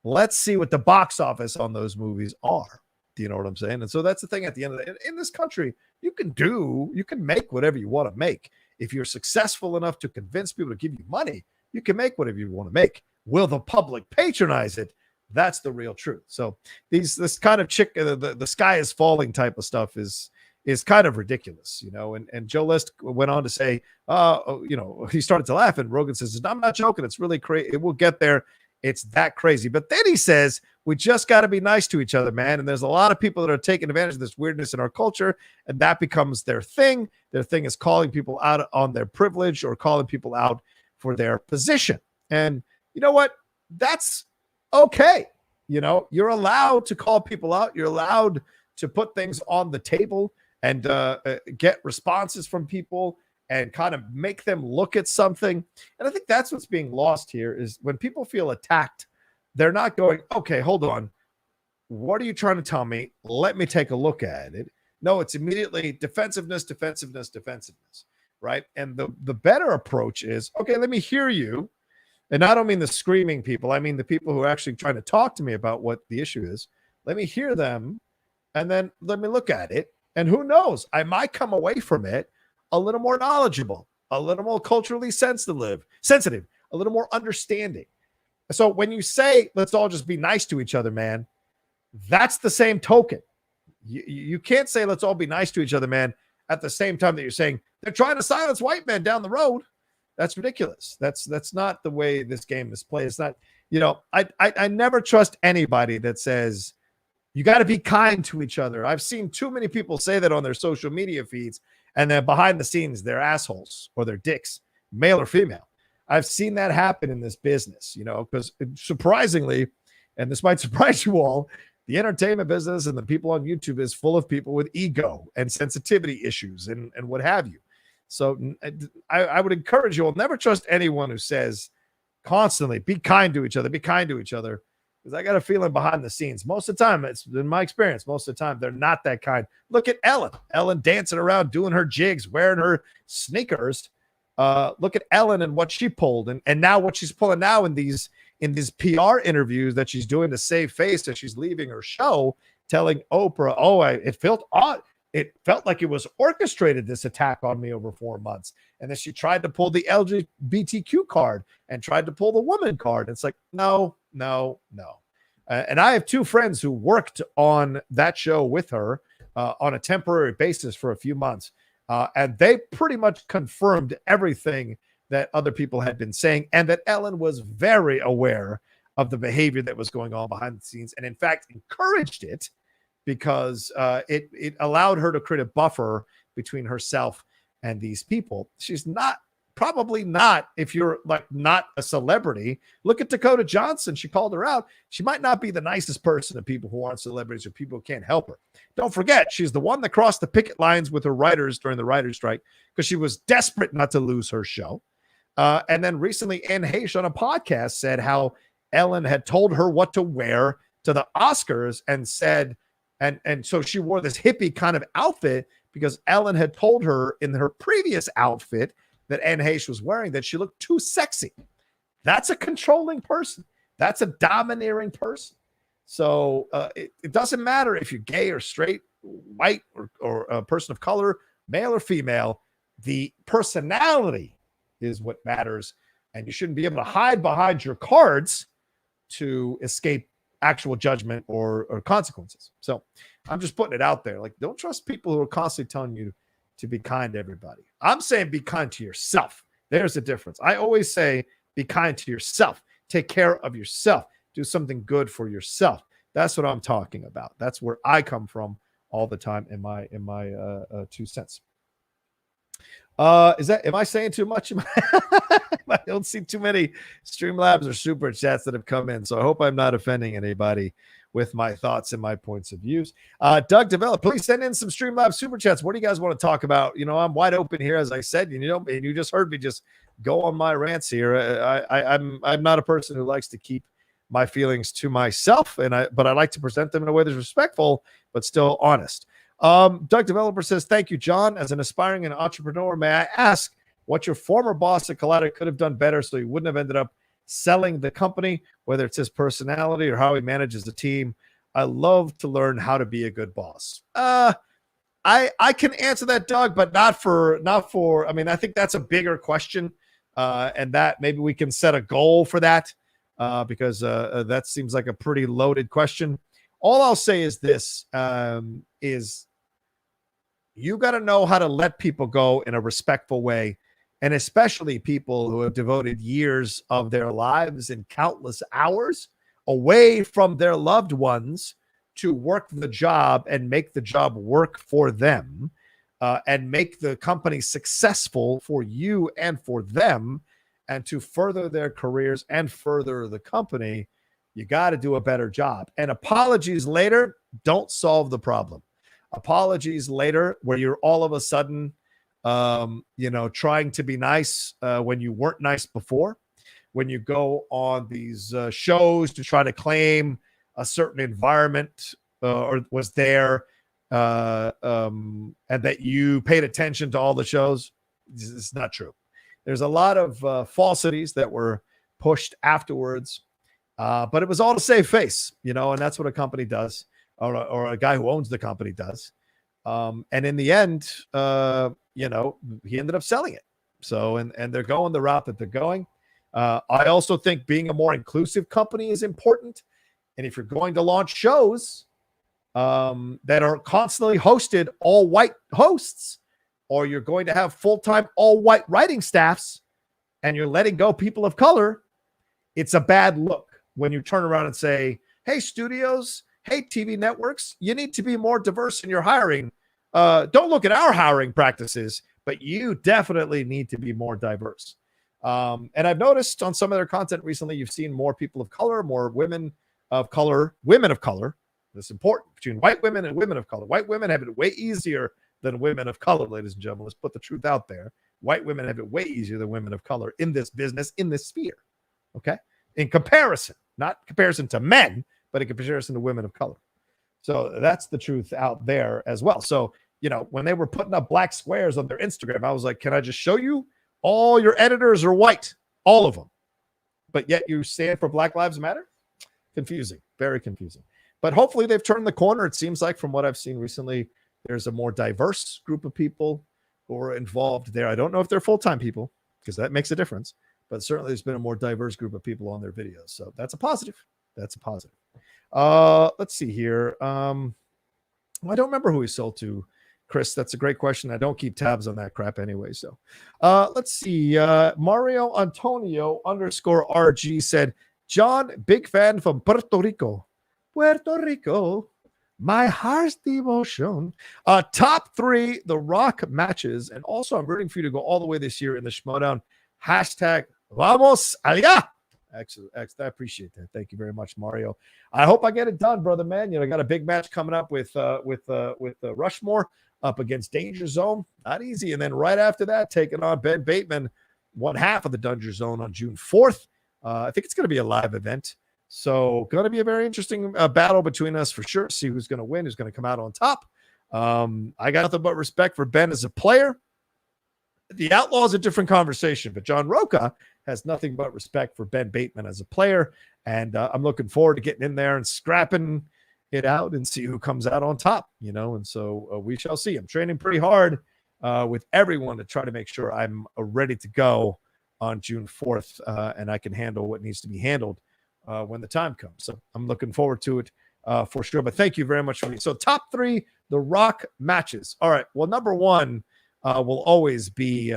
Let's see what the box office on those movies are. Do you know what I'm saying? And so that's the thing at the end of the, in this country, you can make whatever you want to make. If you're successful enough to convince people to give you money, you can make whatever you want to make. Will the public patronize it? That's the real truth. So this kind of the sky is falling type of stuff is kind of ridiculous, you know. And Joe List went on to say, you know, he started to laugh, and Rogan says, I'm not joking. It's really crazy. It will get there. It's that crazy. But then he says, we just got to be nice to each other, man. And there's a lot of people that are taking advantage of this weirdness in our culture, and that becomes their thing. Their thing is calling people out on their privilege or calling people out for their position. And you know what? That's okay. You know, you're allowed to call people out. You're allowed to put things on the table and get responses from people and kind of make them look at something. And I think that's what's being lost here is when people feel attacked, they're not going, okay, hold on. What are you trying to tell me? Let me take a look at it. No, it's immediately defensiveness, right? And the better approach is, okay, let me hear you. And I don't mean the screaming people. I mean the people who are actually trying to talk to me about what the issue is. Let me hear them, and then let me look at it. And who knows? I might come away from it a little more knowledgeable, a little more culturally sensitive, a little more understanding. So when you say, let's all just be nice to each other, man, that's the same token. You can't say, let's all be nice to each other, man, at the same time that you're saying they're trying to silence white men down the road. That's ridiculous. That's not the way this game is played. It's not, you know, I never trust anybody that says you got to be kind to each other. I've seen too many people say that on their social media feeds, and then behind the scenes, they're assholes or they're dicks, male or female. I've seen that happen in this business, you know, because surprisingly, and this might surprise you all, the entertainment business and the people on YouTube is full of people with ego and sensitivity issues and what have you. So I would encourage you all, never trust anyone who says constantly, be kind to each other, Because I got a feeling behind the scenes, most of the time, it's in my experience, most of the time, they're not that kind. Look at Ellen dancing around, doing her jigs, wearing her sneakers. Look at Ellen and what she pulled. And now what she's pulling now in these PR interviews that she's doing to save face as she's leaving her show, telling Oprah, it felt odd. It felt like it was orchestrated, this attack on me over 4 months. And then she tried to pull the LGBTQ card and tried to pull the woman card. It's like, no. And I have two friends who worked on that show with her on a temporary basis for a few months. And they pretty much confirmed everything that other people had been saying, and that Ellen was very aware of the behavior that was going on behind the scenes, and in fact encouraged it, because it allowed her to create a buffer between herself and these people. She's probably not, if you're like not a celebrity. Look at Dakota Johnson. She called her out. She might not be the nicest person to people who aren't celebrities or people who can't help her. Don't forget, she's the one that crossed the picket lines with her writers during the writer's strike because she was desperate not to lose her show. And then recently, Anne Heche on a podcast said how Ellen had told her what to wear to the Oscars and said, and so she wore this hippie kind of outfit because Ellen had told her in her previous outfit that Anne Heche was wearing that she looked too sexy. That's a controlling person. That's a domineering person. So it doesn't matter if you're gay or straight, white or a person of color, male or female. The personality is what matters, and you shouldn't be able to hide behind your cards to escape actual judgment or consequences. So I'm just putting it out there. Like, don't trust people who are constantly telling you to be kind to everybody. I'm saying be kind to yourself. There's a difference. I always say be kind to yourself. Take care of yourself. Do something good for yourself. That's what I'm talking about. That's where I come from all the time in my 2 cents. Am I saying too much? I don't see too many Streamlabs or super chats that have come in, so I hope I'm not offending anybody with my thoughts and my points of views. Doug Develop, please send in some Streamlabs super chats. What do you guys want to talk about? I'm wide open here, as I said. And you just heard me just go on my rants here. I'm not a person who likes to keep my feelings to myself, but I like to present them in a way that's respectful but still honest. Doug Developer says, thank you, John. As an aspiring entrepreneur, may I ask what your former boss at Collider could have done better so he wouldn't have ended up selling the company, whether it's his personality or how he manages the team? I love to learn how to be a good boss. I can answer that, Doug, but not for. I mean, I think that's a bigger question, and that maybe we can set a goal for that, because that seems like a pretty loaded question. All I'll say is this: is you got to know how to let people go in a respectful way, and especially people who have devoted years of their lives and countless hours away from their loved ones to work the job and make the job work for them, and make the company successful for you and for them, and to further their careers and further the company. You got to do a better job. And apologies later don't solve the problem. Apologies later, where you're all of a sudden, trying to be nice when you weren't nice before, when you go on these shows to try to claim a certain environment or was there, and that you paid attention to all the shows. It's not true. There's a lot of falsities that were pushed afterwards, but it was all to save face, and that's what a company does. Or a guy who owns the company does. And in the end, he ended up selling it. So, and they're going the route that they're going. I also think being a more inclusive company is important. And if you're going to launch shows that are constantly hosted all white hosts, or you're going to have full-time all white writing staffs, and you're letting go people of color, it's a bad look when you turn around and say, hey, studios, hey, TV networks, you need to be more diverse in your hiring. Don't look at our hiring practices, but you definitely need to be more diverse. And I've noticed on some of their content recently, you've seen more people of color, more women of color. That's important, between white women and women of color. White women have it way easier than women of color, ladies and gentlemen. Let's put the truth out there. White women have it way easier than women of color in this business, in this sphere. Okay? In comparison, not comparison to men, but in comparison to women of color. So that's the truth out there as well. So, when they were putting up black squares on their Instagram, I was like, can I just show you all your editors are white, all of them, but yet you stand for Black Lives Matter? Confusing, very confusing. But hopefully they've turned the corner. It seems like, from what I've seen recently, there's a more diverse group of people who are involved there. I don't know if they're full-time people, because that makes a difference, but certainly there's been a more diverse group of people on their videos. So that's a positive. That's a positive. Let's see here. I don't remember who he sold to, Chris. That's a great question. I don't keep tabs on that crap anyway. So let's see. Mario Antonio _RG said, John, big fan from Puerto Rico. Puerto Rico, my heart's devotion. Top 3 The Rock matches. And also, I'm rooting for you to go all the way this year in the Schmodown. Hashtag Vamos allá. Excellent. I appreciate that. Thank you very much, Mario. I hope I get it done, brother, man. I got a big match coming up with Rushmore up against Danger Zone. Not easy. And then right after that, taking on Ben Bateman, one half of the Danger Zone on June 4th. I think it's going to be a live event. So going to be a very interesting battle between us for sure. See who's going to win, who's going to come out on top. I got nothing but respect for Ben as a player. The Outlaw is a different conversation, but John Rocha has nothing but respect for Ben Bateman as a player. And I'm looking forward to getting in there and scrapping it out and see who comes out on top, and so we shall see. I'm training pretty hard with everyone to try to make sure I'm ready to go on June 4th, and I can handle what needs to be handled when the time comes. So I'm looking forward to it for sure. But thank you very much for me. So top 3, The Rock matches. All right. Well, number 1 will always be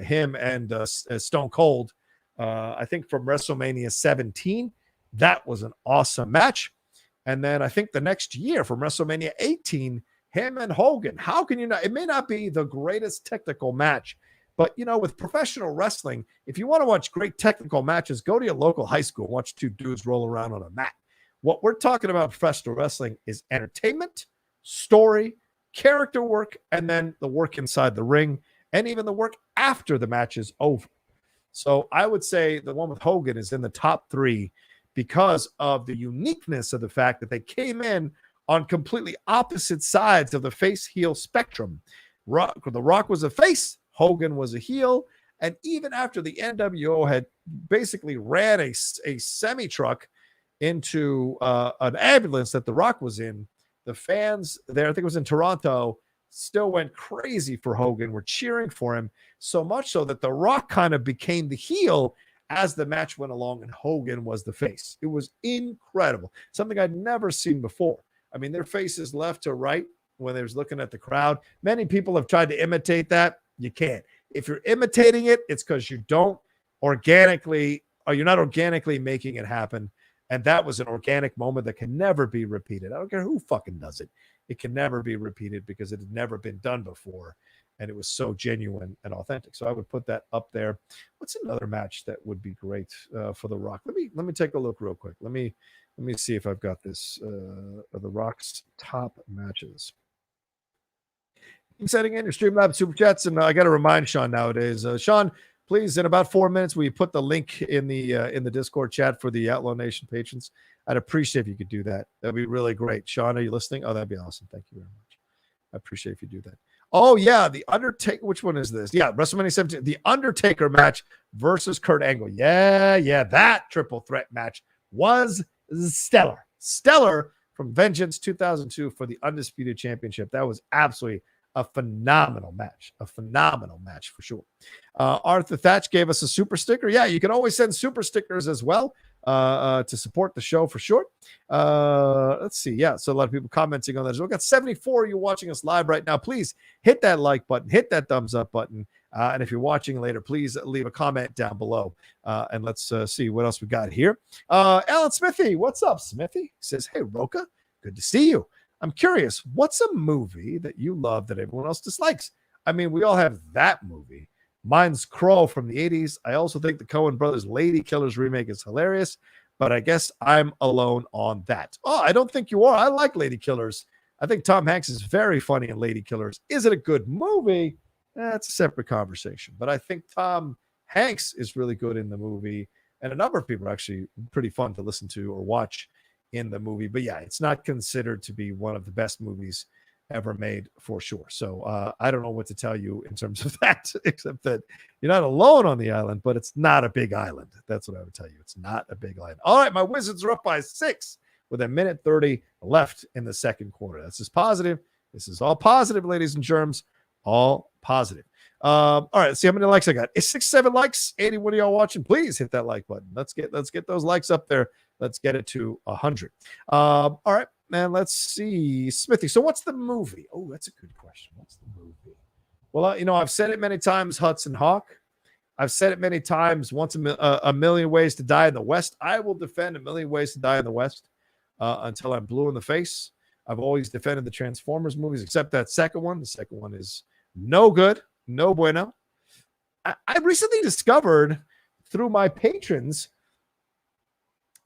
him and Stone Cold. I think from WrestleMania 17, that was an awesome match. And then I think the next year from WrestleMania 18, him and Hogan. How can you not? It may not be the greatest technical match, but with professional wrestling, if you want to watch great technical matches, go to your local high school and watch two dudes roll around on a mat. What we're talking about professional wrestling is entertainment, story, character work, and then the work inside the ring, and even the work after the match is over. So I would say the one with Hogan is in the top 3 because of the uniqueness of the fact that they came in on completely opposite sides of the face-heel spectrum. The Rock was a face, Hogan was a heel, and even after the NWO had basically ran a semi-truck into an ambulance that the Rock was in, the fans there, I think it was in Toronto, still went crazy for Hogan, were cheering for him, so much so that the Rock kind of became the heel as the match went along and Hogan was the face. It was incredible. Something I'd never seen before. I mean, their faces left to right when they was looking at the crowd. Many people have tried to imitate that. You can't. If you're imitating it, it's because you don't organically, or you're not organically making it happen. And that was an organic moment that can never be repeated. I don't care who fucking does it. It can never be repeated because it had never been done before. And it was so genuine and authentic. So I would put that up there. What's another match that would be great for The Rock? Let me take a look real quick. Let me see if I've got this. The Rock's top matches. Keep setting in your Streamlabs Super Chats, and I got to remind Sean nowadays. Sean, please, in about 4 minutes, will you put the link in the Discord chat for the Outlaw Nation patrons? I'd appreciate if you could do that. That'd be really great. Sean, are you listening? Oh, that'd be awesome. Thank you very much. I appreciate if you do that. Oh, yeah, the Undertaker. Which one is this? Yeah, WrestleMania 17. The Undertaker match versus Kurt Angle. Yeah, that triple threat match was stellar. Stellar from Vengeance 2002 for the Undisputed Championship. That was absolutely a phenomenal match for sure. Arthur Thatch gave us a super sticker. Yeah, you can always send super stickers as well to support the show for sure. Let's see. Yeah, so a lot of people commenting on that. We've got 74 of you watching us live right now. Please hit that like button, hit that thumbs up button. And if you're watching later, please leave a comment down below. And let's see what else we got here. Alan Smithy, what's up, Smithy? He says, hey, Rocha, good to see you. I'm curious, what's a movie that you love that everyone else dislikes? I mean, we all have that movie. Mine's Crow from the 80s. I also think the Coen Brothers Lady Killers remake is hilarious, but I guess I'm alone on that. Oh, I don't think you are. I like Lady Killers. I think Tom Hanks is very funny in Lady Killers. Is it a good movie? That's a separate conversation. But I think Tom Hanks is really good in the movie, and a number of people are actually pretty fun to listen to or watch in the movie. But yeah, it's not considered to be one of the best movies ever made for sure. So I don't know what to tell you in terms of that, except that you're not alone on the island, but it's not a big island. That's what I would tell you. It's not a big island. All right, my Wizards are up by 6 with 1:30 left in the second quarter. That's just positive. This is all positive, ladies and germs. All positive. All right, let's see how many likes I got. It's 67 likes. 80, what are y'all watching? Please hit that like button. Let's get those likes up there. Let's get it to 100. All right, man. Let's see, Smithy. So, what's the movie? Oh, that's a good question. What's the movie? Well, I've said it many times. Hudson Hawk. I've said it many times. Once a million ways to die in the West. I will defend A Million Ways to Die in the West until I'm blue in the face. I've always defended the Transformers movies, except that second one. The second one is no good, no bueno. I recently discovered through my patrons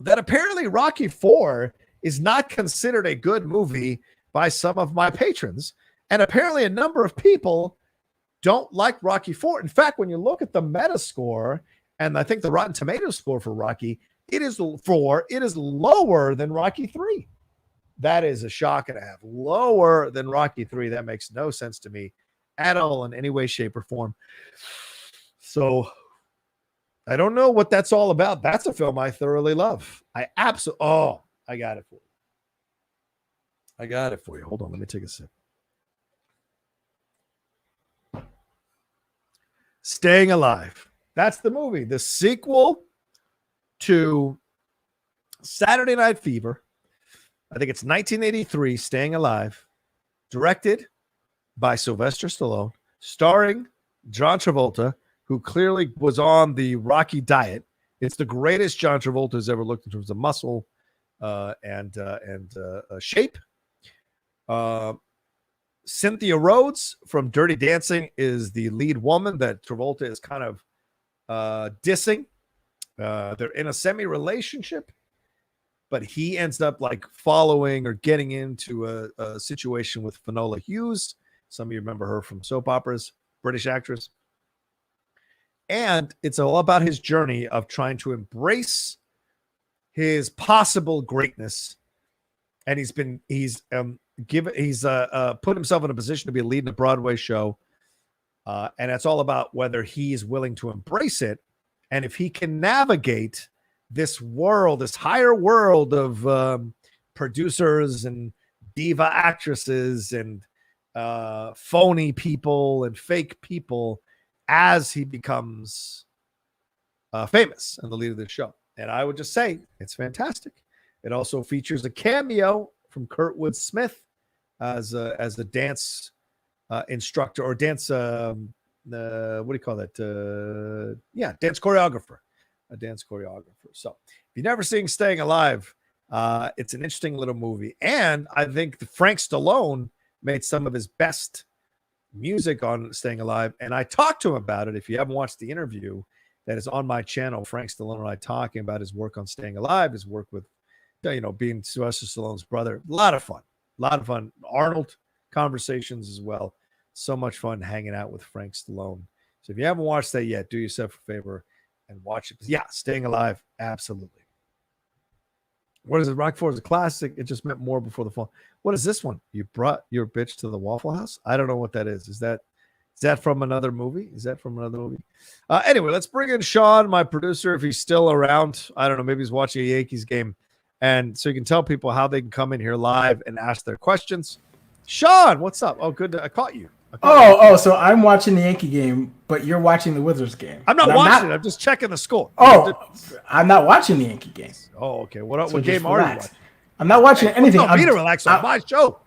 that apparently Rocky IV is not considered a good movie by some of my patrons. And apparently a number of people don't like Rocky IV. In fact, when you look at the Metascore, and I think the Rotten Tomatoes score for Rocky, it is lower than Rocky III. That is a shock and a half. Lower than Rocky III. That makes no sense to me at all in any way, shape, or form. So I don't know what that's all about. That's a film I thoroughly love. I got it for you. Hold on, let me take a sip. Staying Alive. That's the movie. The sequel to Saturday Night Fever. I think it's 1983, Staying Alive. Directed by Sylvester Stallone. Starring John Travolta, who clearly was on the Rocky diet. It's the greatest John Travolta has ever looked in terms of muscle and Shape. Cynthia Rhodes from Dirty Dancing is the lead woman that Travolta is kind of dissing. They're in a semi-relationship, but he ends up like following or getting into a situation with Finola Hughes. Some of you remember her from soap operas, British actress. And it's all about his journey of trying to embrace his possible greatness. And he's put himself in a position to be leading a Broadway show. And it's all about whether he's willing to embrace it. And if he can navigate this world, this higher world of producers and diva actresses and phony people and fake people as he becomes famous and the lead of the show. And I would just say it's fantastic. It also features a cameo from Kurtwood Smith as a dance instructor or dance what do you call that? Dance choreographer. A dance choreographer. So if you've never seen Staying Alive, it's an interesting little movie. And I think Frank Stallone made some of his best music on Staying Alive. And I talked to him about it. If you haven't watched the interview that is on my channel, Frank Stallone and I talking about his work on Staying Alive, his work with, being Sylvester Stallone's brother. A lot of fun. Arnold conversations as well. So much fun hanging out with Frank Stallone. So if you haven't watched that yet, do yourself a favor and watch it. Yeah, Staying Alive, absolutely. What is it? Rockford is a classic. It just meant more before the fall. What is this one? You brought your bitch to the Waffle House? I don't know what that is. Is that from another movie? Anyway, let's bring in Sean, my producer, if he's still around. I don't know. Maybe he's watching a Yankees game. And so you can tell people how they can come in here live and ask their questions. Sean, what's up? Oh, good. I caught you. So I'm watching the Yankee game, but you're watching the Wizards game. I'm not watching it. I'm just checking the score. I'm not watching the Yankee game. Oh, okay. What game are you watching? I'm not watching anything. I'm to relax on my show.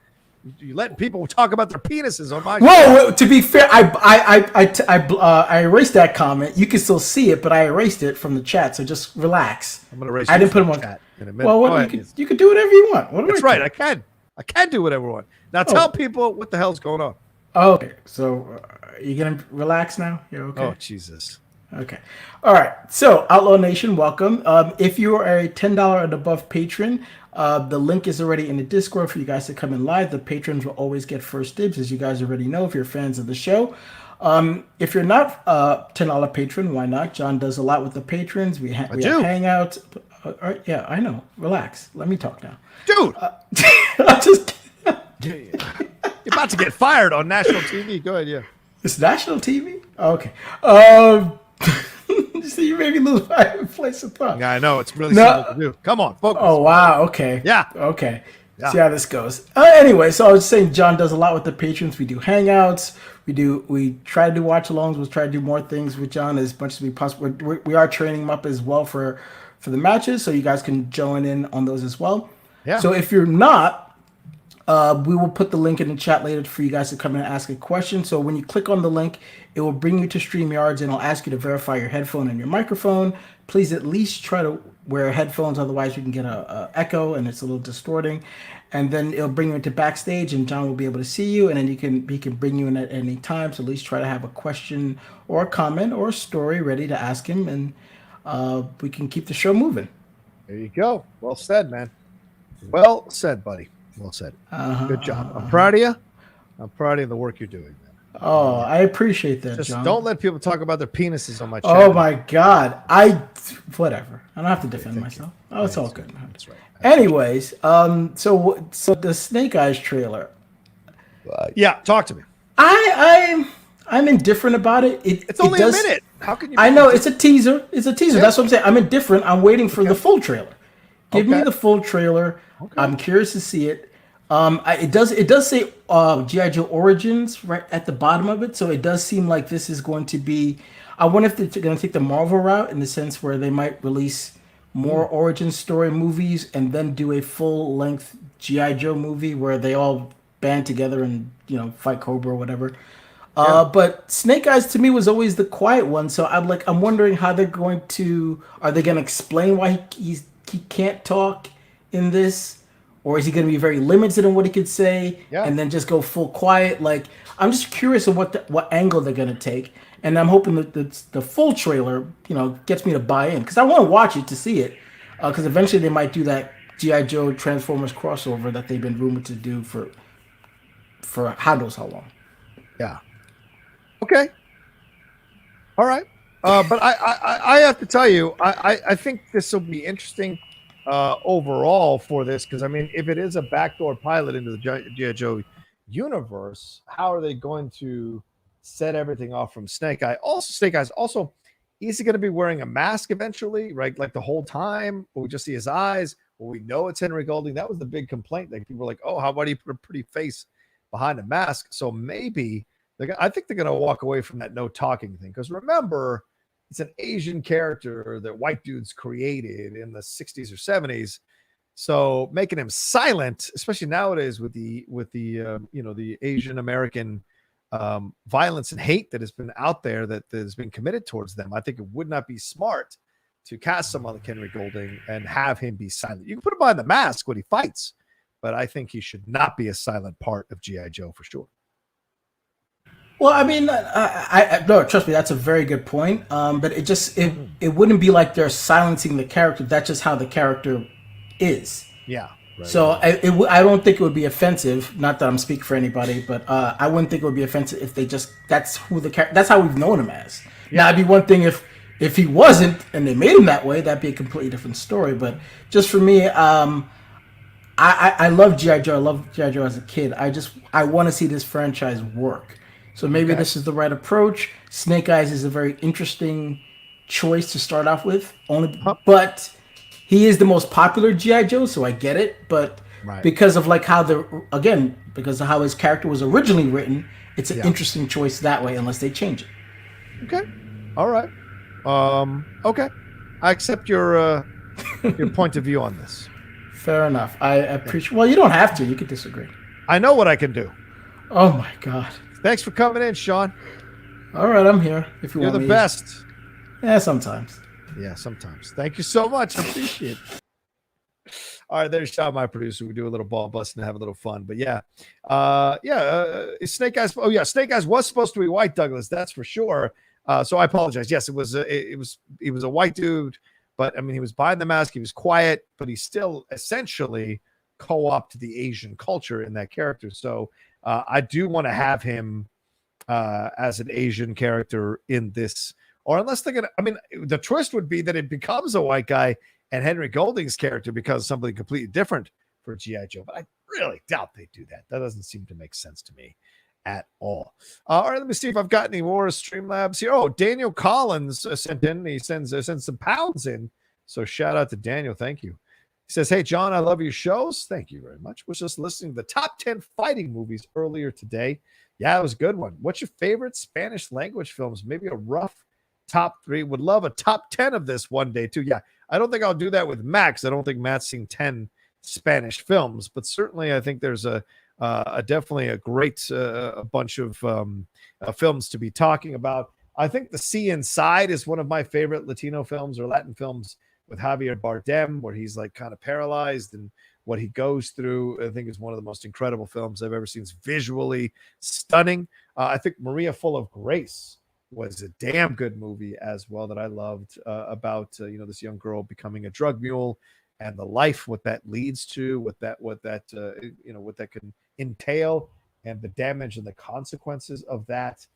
You letting people talk about their penises on my show. Well, to be fair, I erased that comment. You can still see it, but I erased it from the chat. So just relax. I'm gonna erase. I didn't put them on chat in a minute. Well, you can do whatever you want. That's right. I can do whatever I want. Now tell people what the hell's going on. Okay, so you gonna relax now? You're okay. Oh Jesus. Okay. All right. So Outlaw Nation, welcome. If you are a $10 and above patron, the link is already in the Discord for you guys to come in live. The patrons will always get first dibs, as you guys already know if you're fans of the show. If you're not a $10 patron, why not? John does a lot with the patrons. We have hangouts. Yeah, I know. Relax. Let me talk now. Dude! I'm just You're about to get fired on national TV. Go ahead, yeah. It's national TV? Okay. So you made me lose my place of thought. Yeah, I know. It's really simple to do. Come on, focus. Oh, wow. Okay. Yeah. Okay. Yeah. See how this goes. Anyway, so I was saying John does a lot with the patrons. We do hangouts. We try to do watch-alongs. We'll try to do more things with John as much as we possibly. We are training him up as well for the matches, so you guys can join in on those as well. Yeah. So if you're not, we will put the link in the chat later for you guys to come in and ask a question. So when you click on the link, it will bring you to StreamYards and it'll ask you to verify your headphone and your microphone. Please at least try to wear headphones, otherwise you can get a echo and it's a little distorting. And then it'll bring you into backstage and John will be able to see you, and then he can bring you in at any time. So at least try to have a question or a comment or a story ready to ask him, and we can keep the show moving. There you go. Well said, man. Well said, buddy. Well said. Good job. I'm proud of you. I'm proud of the work you're doing, man. Oh, I appreciate that, Just John. Don't let people talk about their penises on my channel. Oh my God. Whatever. I don't have to defend myself. Oh, it's all good, man. That's right. Anyways, so the Snake Eyes trailer. Yeah, talk to me. I'm indifferent about it. It's only a minute. How can you? I know it's a teaser. It's a teaser. Yeah. That's what I'm saying. I'm indifferent. I'm waiting for the full trailer. Give me the full trailer. Okay. I'm curious to see it. It does say G.I. Joe Origins right at the bottom of it, so it does seem like this is going to be. I wonder if they're going to take the Marvel route in the sense where they might release more origin story movies and then do a full length G.I. Joe movie where they all band together and fight Cobra or whatever. Yeah. But Snake Eyes to me was always the quiet one, so I'm wondering how they're going to. Are they going to explain why he can't talk in this, or is he going to be very limited in what he could say Yeah. and then just go full quiet? Like, I'm just curious of what angle they're going to take, and I'm hoping that the full trailer, gets me to buy in because I want to watch it to see it, because eventually they might do that GI Joe Transformers crossover that they've been rumored to do for how knows how long. Yeah. Okay. All right. But I have to tell you, I think this will be interesting overall for this because I mean, if it is a backdoor pilot into the G.I. Joe universe, how are they going to set everything off from Snake Eye? Also, Snake Eyes. Also, is he going to be wearing a mask eventually? Right, like the whole time? Will we just see his eyes? Will we know it's Henry Golding? That was the big complaint. Like people were like, "Oh, how about he put a pretty face behind a mask?" So maybe I think they're going to walk away from that no talking thing because remember it's an Asian character that white dudes created in the 60s or 70s. So making him silent, especially nowadays with the the Asian American violence and hate that has been out there that has been committed towards them, I think it would not be smart to cast someone like Henry Golding and have him be silent. You can put him behind the mask when he fights, but I think he should not be a silent part of GI Joe for sure. Well, I mean, no, trust me, that's a very good point. But it wouldn't be like they're silencing the character. That's just how the character is. Yeah. Right. So I don't think it would be offensive. Not that I'm speaking for anybody, but I wouldn't think it would be offensive if they just that's how we've known him as. Yeah. Now, it'd be one thing if he wasn't and they made him that way. That'd be a completely different story. But just for me, I love GI Joe. I love GI Joe as a kid. I want to see this franchise work. So maybe this is the right approach. Snake Eyes is a very interesting choice to start off with. But he is the most popular GI Joe, so I get it. But because of like because of how his character was originally written, it's an interesting choice that way, unless they change it. Okay, all right. Okay, I accept your point of view on this. Fair enough. I appreciate. Well, you don't have to. You could disagree. I know what I can do. Oh my God. Thanks for coming in, Sean. All right, I'm here. If you You're want the best. Yeah, sometimes. Yeah, sometimes. Thank you so much. I appreciate it. All right, there's Sean, my producer. We do a little ball busting and have a little fun. But Snake Eyes. Oh yeah, Snake Eyes was supposed to be white, Douglas. That's for sure. So I apologize. Yes, it was a white dude, but I mean he was behind the mask. He was quiet, but he still essentially co-opted the Asian culture in that character. So I do want to have him as an Asian character in this, or unless they're gonna. I mean, the twist would be that it becomes a white guy and Henry Golding's character becomes something completely different for GI Joe. But I really doubt they do that. That doesn't seem to make sense to me at all. All right, let me see if I've got any more Streamlabs here. Oh, Daniel Collins sent in. He sends some pounds in. So shout out to Daniel. Thank you. He says, "Hey, John, I love your shows. Thank you very much. Was just listening to the top 10 fighting movies earlier today. Yeah, it was a good one. What's your favorite Spanish language films? Maybe a rough top 3. Would love a top 10 of this one day, too." Yeah, I don't think I'll do that with Max. I don't think Matt's seen 10 Spanish films, but certainly I think there's definitely a great a bunch of films to be talking about. I think The Sea Inside is one of my favorite Latino films or Latin films, with Javier Bardem, where he's like kind of paralyzed and what he goes through. I think is one of the most incredible films I've ever seen. It's visually stunning. I think Maria Full of Grace was a damn good movie as well that I loved, about this young girl becoming a drug mule and the life, what that leads to, what that can entail, and the damage and the consequences of that.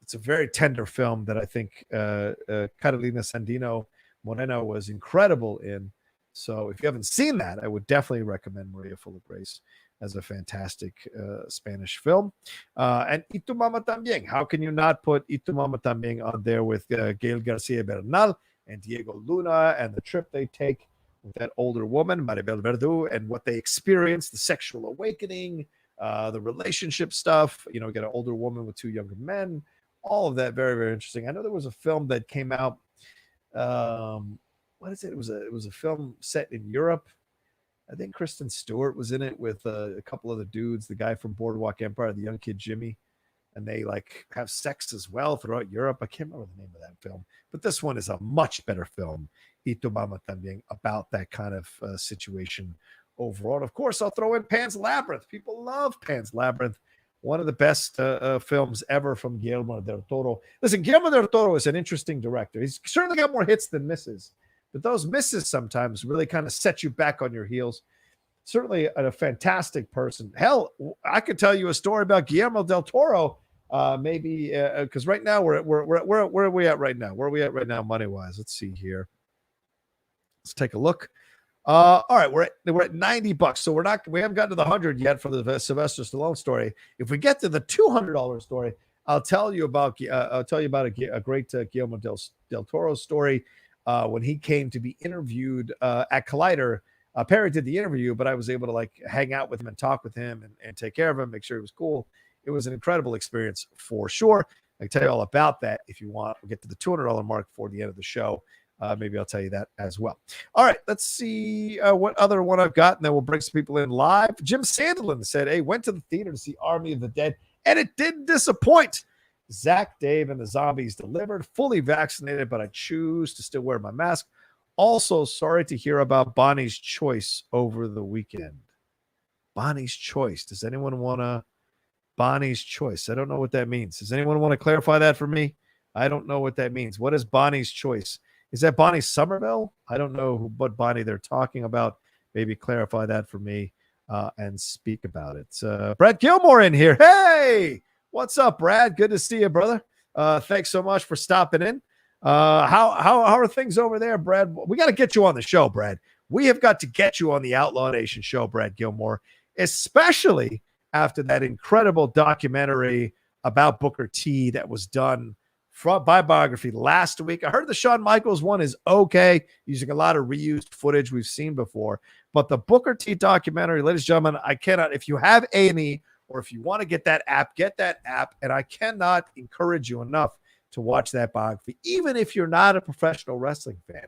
It's a very tender film that I think Carolina Sandino Moreno was incredible in. So if you haven't seen that, I would definitely recommend Maria Full of Grace as a fantastic Spanish film. And Y Tu Mama También. How can you not put Y Tu Mama También on there with Gael Garcia Bernal and Diego Luna and the trip they take with that older woman, Maribel Verdú, and what they experience, the sexual awakening, the relationship stuff. We got an older woman with 2 younger men. All of that very, very interesting. I know there was a film that came out. What is it? It was a film set in Europe. I think Kristen Stewart was in it with a couple of the dudes, the guy from Boardwalk Empire, the young kid Jimmy. and they like have sex as well throughout Europe. I can't remember the name of that film, but this one is a much better film. Ito Mama Tambien, about that kind of situation overall. And of course, I'll throw in Pan's Labyrinth. People love Pan's Labyrinth. One of the best films ever from Guillermo del Toro. Listen, Guillermo del Toro is an interesting director. He's certainly got more hits than misses, but those misses sometimes really kind of set you back on your heels. Certainly a fantastic person. Hell, I could tell you a story about Guillermo del Toro. Maybe because right now where are we at right now? Where are we at right now, money wise? Let's see here. Let's take a look. All right, we're at $90, so we haven't gotten to the 100 yet for the Sylvester Stallone story. If we get to the $200 story, I'll tell you about a great Guillermo del Toro story when he came to be interviewed at Collider. Perry did the interview, but I was able to like hang out with him and talk with him and take care of him, make sure he was cool. It was an incredible experience for sure. I can tell you all about that if you want. We'll get to the $200 mark for the end of the show. Maybe I'll tell you that as well. All right, let's see what other one I've got, and then we'll bring some people in live. Jim Sandelin said, hey, went to the theater to see Army of the Dead, and it didn't disappoint. Zach, Dave, and the zombies delivered, fully vaccinated, but I choose to still wear my mask. Also, sorry to hear about Bonnie's Choice over the weekend. Bonnie's Choice. Does anyone want to? Bonnie's Choice. I don't know what that means. Does anyone want to clarify that for me? I don't know what that means. What is Bonnie's Choice? Is that Bonnie Somerville? I don't know what Bonnie they're talking about. Maybe clarify that for me and speak about it. Brad Gilmore in here. Hey, what's up, Brad? Good to see you, brother. Thanks so much for stopping in. How are things over there, Brad? We got to get you on the show, Brad. We have got to get you on the Outlaw Nation show, Brad Gilmore, especially after that incredible documentary about Booker T that was done by Biography last week. I heard the Shawn Michaels one is okay, using a lot of reused footage we've seen before. But the Booker T documentary, ladies and gentlemen, I cannot, if you have A&E or if you want to get that app, and I cannot encourage you enough to watch that biography, even if you're not a professional wrestling fan.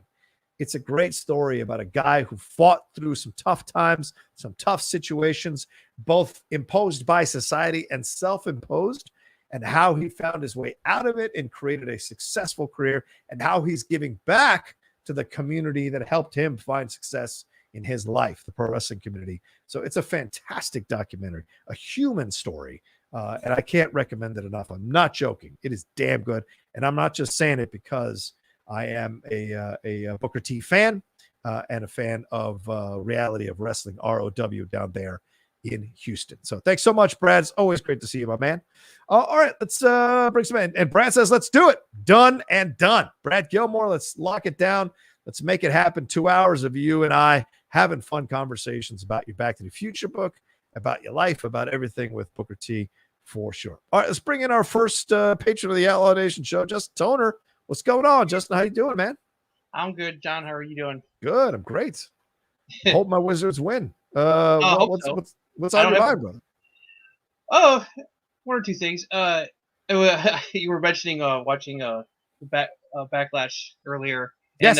It's a great story about a guy who fought through some tough times, some tough situations, both imposed by society and self-imposed, and how he found his way out of it and created a successful career, and how he's giving back to the community that helped him find success in his life, the pro wrestling community. So it's a fantastic documentary, a human story, and I can't recommend it enough. I'm not joking. It is damn good, and I'm not just saying it because I am a Booker T fan and a fan of Reality of Wrestling, ROW, down there in Houston. So thanks so much, Brad. It's always great to see you, my man. All right, let's bring some in. And Brad says, let's do it. Done and done. Brad Gilmore, let's lock it down. Let's make it happen. 2 hours of you and I having fun conversations about your Back to the Future book, about your life, about everything with Booker T for sure. All right, let's bring in our first patron of the Outlaw Nation show, Justin Toner. What's going on, Justin? How you doing, man? I'm good, John. How are you doing? Good. I'm great. Hope my Wizards win. What's on your mind, brother? Oh, one or two things. You were mentioning watching Backlash earlier. Yes.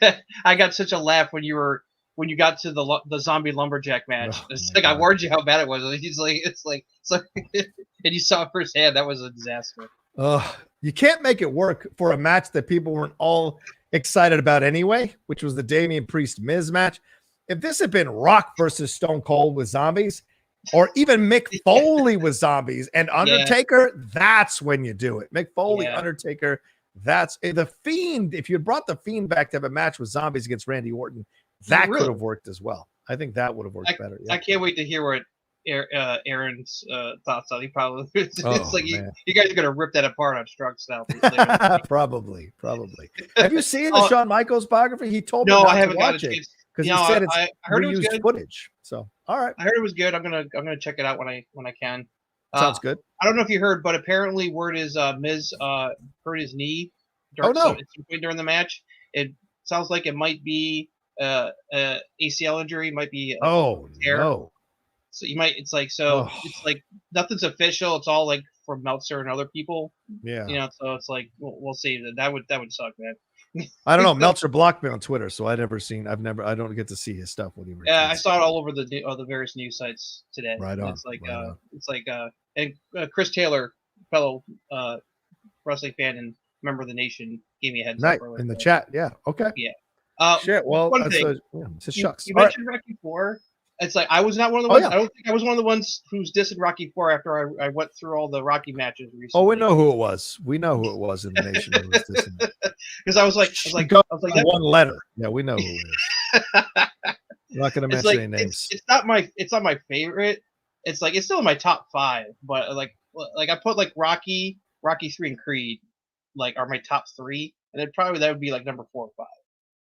And, I got such a laugh when you got to the zombie lumberjack match. Oh, it's like God. I warned you how bad it was. It's like and you saw it firsthand. That was a disaster. You can't make it work for a match that people weren't all excited about anyway, which was the Damian Priest Miz match. If this had been Rock versus Stone Cold with zombies, or even Mick Foley with zombies and Undertaker, that's when you do it. Mick Foley, Undertaker, that's the Fiend. If you had brought the Fiend back to have a match with zombies against Randy Orton, that could have worked as well. I think that would have worked better. Yeah. I can't wait to hear what Aaron's thoughts on. He probably it's like you guys are gonna rip that apart on Strong Style. Probably. Have you seen the Shawn Michaels biography? He told me no, not I haven't to watch it because he said it's reused footage. So all right, I heard it was good. I'm gonna check it out when I can. Sounds good. I don't know if you heard, but apparently word is Miz hurt his knee during the match. It sounds like it might be ACL injury, might be tear. No. So it's like nothing's official. It's all like from Meltzer and other people. Yeah. So it's like we'll see. That would suck, man. I don't know. Meltzer blocked me on Twitter, so I don't get to see his stuff when he retweets. Yeah, I saw it all over the various news sites today. Right on. And Chris Taylor fellow wrestling fan and member of the nation gave me a heads Night up earlier. in the chat. Yeah. Okay. Yeah. Shit. Well, one that's thing. shucks. You mentioned Rocky 4. It's like I was not one of the ones. I don't think I was one of the ones who's dissing Rocky 4 after I went through all the Rocky matches recently. Oh, we know who it was. We know who it was in the nation who was dissing. Because I was like, one letter. Yeah, we know who it is. I'm not going to mention any names. It's not my favorite. It's like it's still in my top 5, but like I put like Rocky 3, and Creed like are my top 3, and then probably that would be like number 4 or 5.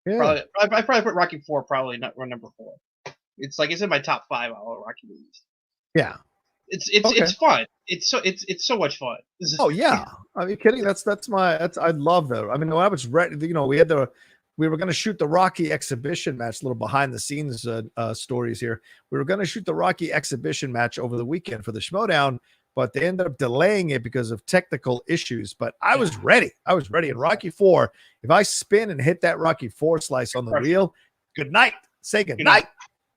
Yeah. I probably put Rocky 4 probably not number 4. It's like it's in my top 5 all Rocky movies. Yeah. It's fun. It's so much fun. Oh yeah. Are you kidding? I love that. I mean, when I was ready, we were going to shoot the Rocky exhibition match, little behind the scenes stories here. We were going to shoot the Rocky exhibition match over the weekend for the Schmodown, but they ended up delaying it because of technical issues. But I was ready. In Rocky 4, if I spin and hit that Rocky 4 slice on the reel, good night. Say good night.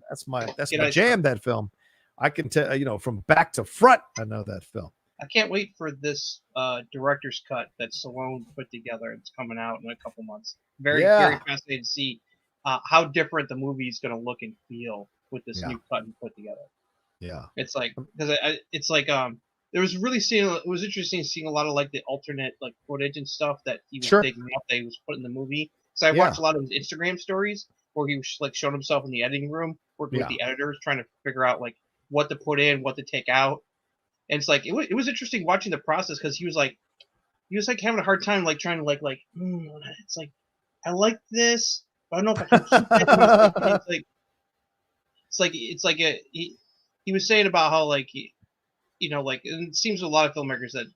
That's my jam, that film. I can tell, from back to front, I know that film. I can't wait for this director's cut that Stallone put together. It's coming out in a couple months. Very fascinated to see how different the movie is going to look and feel with this new cut and put together. Yeah, it's like because it was interesting seeing a lot of like the alternate like footage and stuff that he was taking off that he was put in the movie. So I watched a lot of his Instagram stories where he was like showing himself in the editing room working with the editors trying to figure out like what to put in, what to take out. And it's like it was interesting watching the process because he was like having a hard time like trying to it's like I like this, but I don't know if I can keep it. He was saying about how like and it seems to a lot of filmmakers that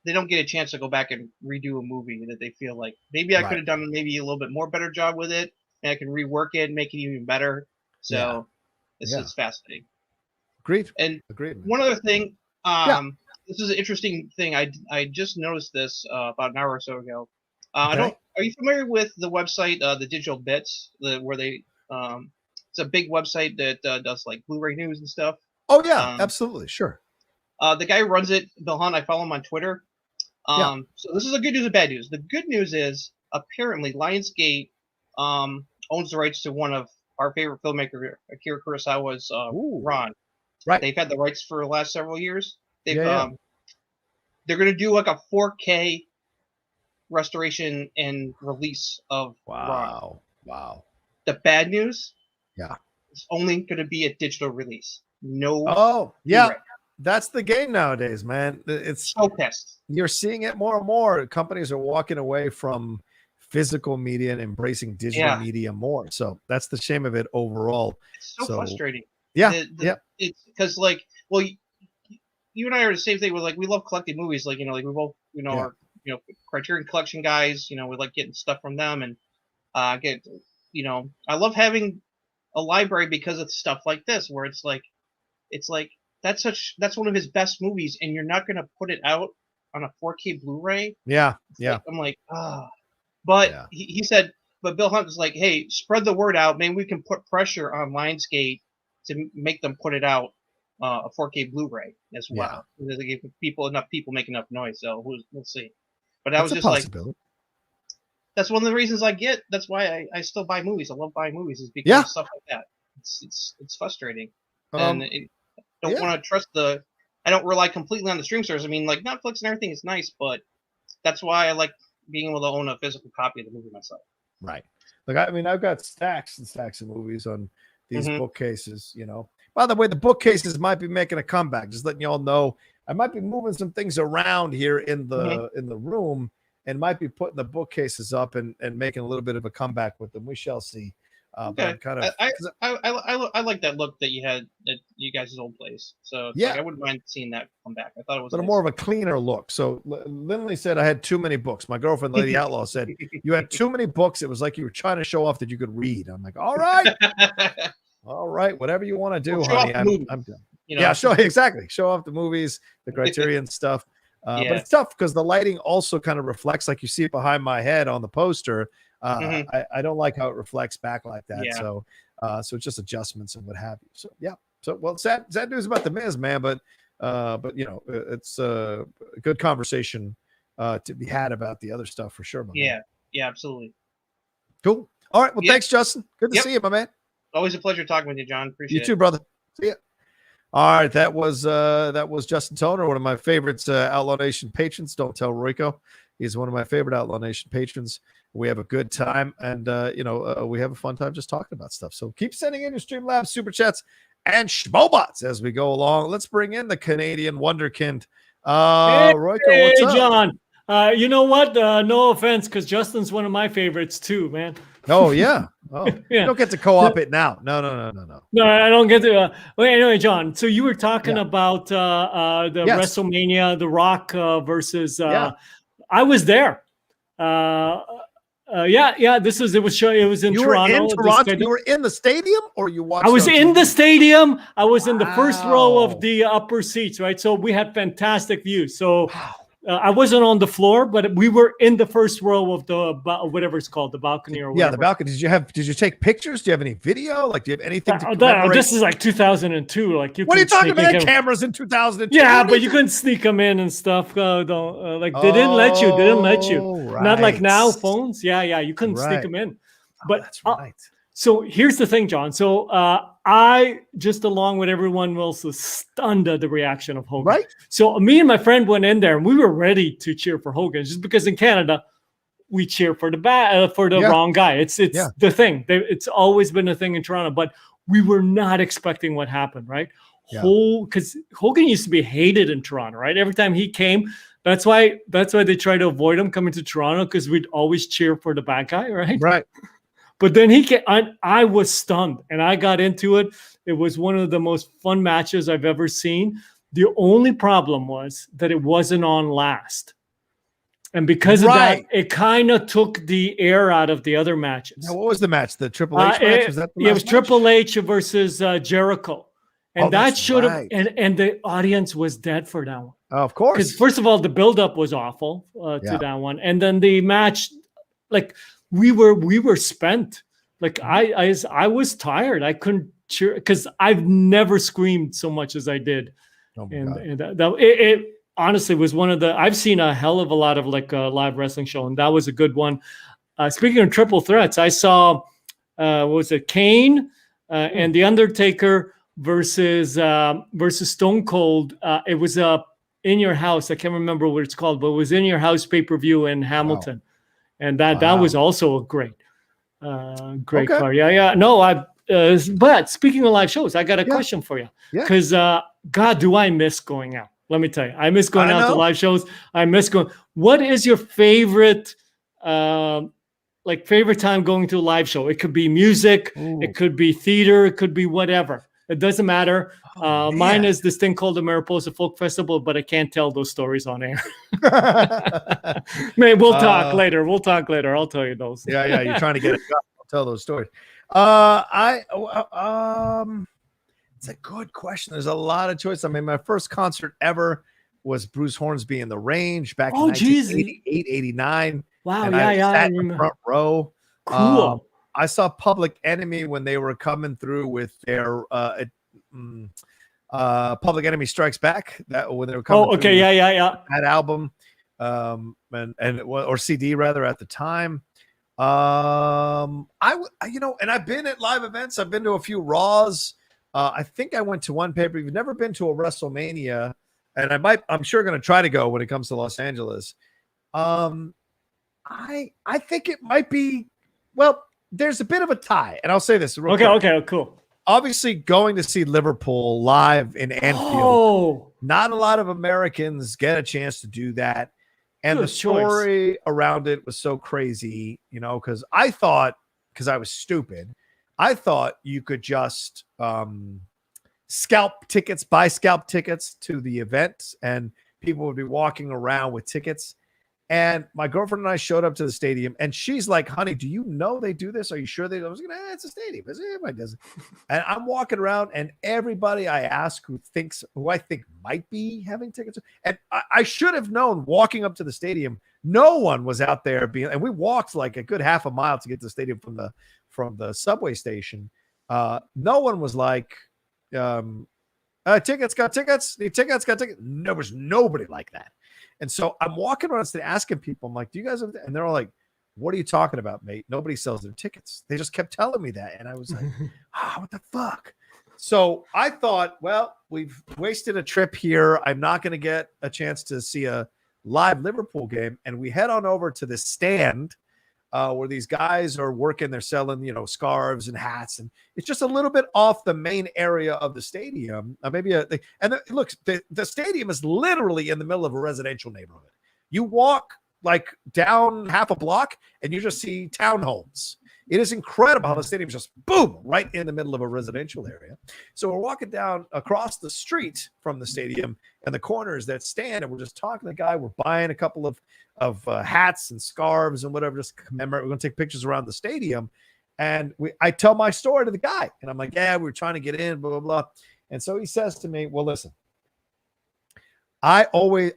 they don't get a chance to go back and redo a movie that they feel like maybe I could have done maybe a little bit more better job with it and I can rework it and make it even better. So it's fascinating. Agreed. And one other thing, this is an interesting thing. I just noticed this about an hour or so ago. Are you familiar with the website, the Digital Bits, where they it's a big website that does like Blu-ray news and stuff? Oh yeah, absolutely, sure. The guy who runs it, Bill Hunt, I follow him on Twitter. So this is the good news and bad news. The good news is apparently Lionsgate owns the rights to one of our favorite filmmaker, Akira Kurosawa's Ron. Right. They've had the rights for the last several years. They're going to do like a 4K restoration and release of Ron. Wow. The bad news? Yeah. It's only going to be a digital release. No. Oh, yeah. That's the game nowadays, man. It's so pissed. You're seeing it more and more. Companies are walking away from physical media and embracing digital media more. So that's the shame of it overall. It's so frustrating. Yeah. It's because you and I are the same thing. We're like, we love collecting movies. Like, we both, are, Criterion Collection guys, we like getting stuff from them and I love having a library because of stuff like this, where it's like, that's one of his best movies and you're not going to put it out on a 4K Blu-ray. Yeah. I'm like, but he said, but Bill Hunt was like, hey, spread the word out. Maybe we can put pressure on Lionsgate to make them put it out a 4K Blu-ray as well. They give enough people make enough noise, so we'll see. But I was just like, that's one of the reasons I get. That's why I still buy movies. I love buying movies is because of stuff like that. It's frustrating, and don't want to trust I don't rely completely on the stream service. I mean, like Netflix and everything is nice, but that's why I like being able to own a physical copy of the movie myself. Right. Like I've got stacks and stacks of movies on these bookcases, By the way, the bookcases might be making a comeback. Just letting you all know, I might be moving some things around here in the room and might be putting the bookcases up and making a little bit of a comeback with them. We shall see. But I like that look that you had at you guys' old place. So I wouldn't mind seeing that come back. I thought it was more of a cleaner look. So Lindley said I had too many books. My girlfriend, Lady Outlaw, said you had too many books. It was like you were trying to show off that you could read. I'm like, all right. All right, whatever you want to do, honey. I'm done. Show off the movies, the Criterion stuff. But it's tough because the lighting also kind of reflects, like you see it behind my head on the poster. I don't like how it reflects back like that. So it's just adjustments and what have you. So sad news about the Miz, man. But But it's a good conversation to be had about the other stuff for sure. Yeah, absolutely. Cool. All right. Well, thanks, Justin. Good to see you, my man. Always a pleasure talking with you, John. Appreciate it. You too, brother. See ya. All right, that was Justin Toner, one of my favorites, Outlaw Nation patrons. Don't tell Royko. He's one of my favorite Outlaw Nation patrons. We have a good time, and we have a fun time just talking about stuff. So keep sending in your Streamlabs super chats and schmobots as we go along. Let's bring in the Canadian Wonderkind, Royko. What's up, John? You know what? No offense, because Justin's one of my favorites too, man. Oh yeah. Oh, yeah. You don't get to co-op it now. No. No, I don't get to. Well, anyway, John. So you were talking about the WrestleMania, The Rock versus. I was there. This was. It was in you Toronto. Were in Toronto. You were in the stadium, or you watched? I was in the stadium. I was in the first row of the upper seats. Right, so we had fantastic views. So. I wasn't on the floor, but we were in the first row of the whatever it's called, the balcony or whatever. Yeah, the balcony. Did you take pictures? Do you have any video? Like, do you have anything to this is like 2002. Like, what are you talking about? Cameras in 2002. Yeah, but you couldn't sneak them in and stuff. They didn't let you. They didn't let you. Right. Not like now, phones. Yeah, you couldn't sneak them in. But that's right. So here's the thing, John. So I, just along with everyone else, was stunned at the reaction of Hogan. Right. So me and my friend went in there, and we were ready to cheer for Hogan, just because in Canada we cheer for the wrong guy. It's the thing. It's always been a thing in Toronto, but we were not expecting what happened, right? Yeah. Because Hogan used to be hated in Toronto, right? Every time he came, that's why they try to avoid him coming to Toronto, because we'd always cheer for the bad guy, right? Right. But then he came, I was stunned, and I got into it. It was one of the most fun matches I've ever seen. The only problem was that it wasn't on last. And because of that, it kind of took the air out of the other matches. Now, what was the match? The Triple H match? Was that the last it was match? Triple H versus Jericho. And that should have, and the audience was dead for that one. Of course. Because first of all, the buildup was awful to that one. And then the match, like, we were spent. Like I was tired. I couldn't cheer because I've never screamed so much as I did. Oh and it honestly was one of the. I've seen a hell of a lot of like a live wrestling show, and that was a good one. Speaking of triple threats, I saw what was it, Kane and the Undertaker versus Stone Cold. It was in your house. I can't remember what it's called, but it was in your house pay-per-view in Hamilton. Wow. And that was also a great card. Yeah. No, but speaking of live shows, I got a question for you. Because God, do I miss going out? Let me tell you, I miss going out to live shows. I miss going. What is your favorite, favorite time going to a live show? It could be music, it could be theater, it could be whatever. It doesn't matter. Mine is this thing called the Mariposa Folk Festival, but I can't tell those stories on air. Man, we'll talk later. We'll talk later. I'll tell you those. Yeah. You're trying to get it. I'll tell those stories. It's a good question. There's a lot of choices. I mean, my first concert ever was Bruce Hornsby in the Range back in 1988, 89. Wow. And I sat in the front row. Cool. I saw Public Enemy when they were coming through with their Public Enemy Strikes Back. That when they were coming. Oh, okay, yeah. That album, or CD rather at the time. And I've been at live events. I've been to a few Raws. I think I went to one pay-per-view. Never been to a WrestleMania, and I'm sure going to try to go when it comes to Los Angeles. I think it might be. Well, there's a bit of a tie, and I'll say this. Okay, cool. Obviously, going to see Liverpool live in Anfield. Not a lot of Americans get a chance to do that, and the story around it was so crazy. Because I was stupid. I thought you could just buy scalp tickets to the event, and people would be walking around with tickets. And my girlfriend and I showed up to the stadium, and she's like, "Honey, do you know they do this? Are you sure they do?" I was like, "It's a stadium. Everybody does it." And I'm walking around, and everybody I ask who I think might be having tickets, and I should have known walking up to the stadium, no one was out there and we walked like a good half a mile to get to the stadium from the subway station. No one was like, tickets, got tickets, need tickets, got tickets. There was nobody like that. And so I'm walking around asking people, I'm like, do you guys have, and they're all like, what are you talking about, mate? Nobody sells their tickets. They just kept telling me that. And I was like, what the fuck? So I thought, well, we've wasted a trip here. I'm not going to get a chance to see a live Liverpool game. And we head on over to the stand where these guys are working. They're selling, scarves and hats. And it's just a little bit off the main area of the stadium. Look, the stadium is literally in the middle of a residential neighborhood. You walk like down half a block and you just see townhomes. It is incredible how the stadium is just boom right in the middle of a residential area. So we're walking down across the street from the stadium and the corners that stand, and we're just talking to the guy. We're buying a couple of hats and scarves and whatever, just commemorate. We're going to take pictures around the stadium. And I tell my story to the guy, and I'm like, yeah, we were trying to get in, blah, blah, blah. And so he says to me, well, listen, I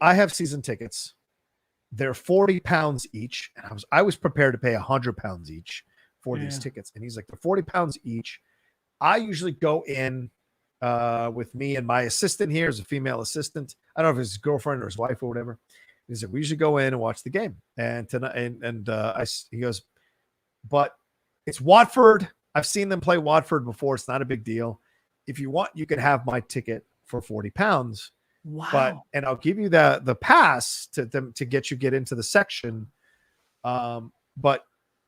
have season tickets. They're 40 pounds each. And I was prepared to pay 100 pounds each for these tickets. And he's like, they're 40 pounds each. I usually go in with me and my assistant here is a female assistant. I don't know if it's his girlfriend or his wife or whatever. He said, we usually go in and watch the game. And tonight, he goes, but it's Watford. I've seen them play Watford before. It's not a big deal. If you want, you can have my ticket for 40 pounds. Wow. And I'll give you the pass to get into the section. But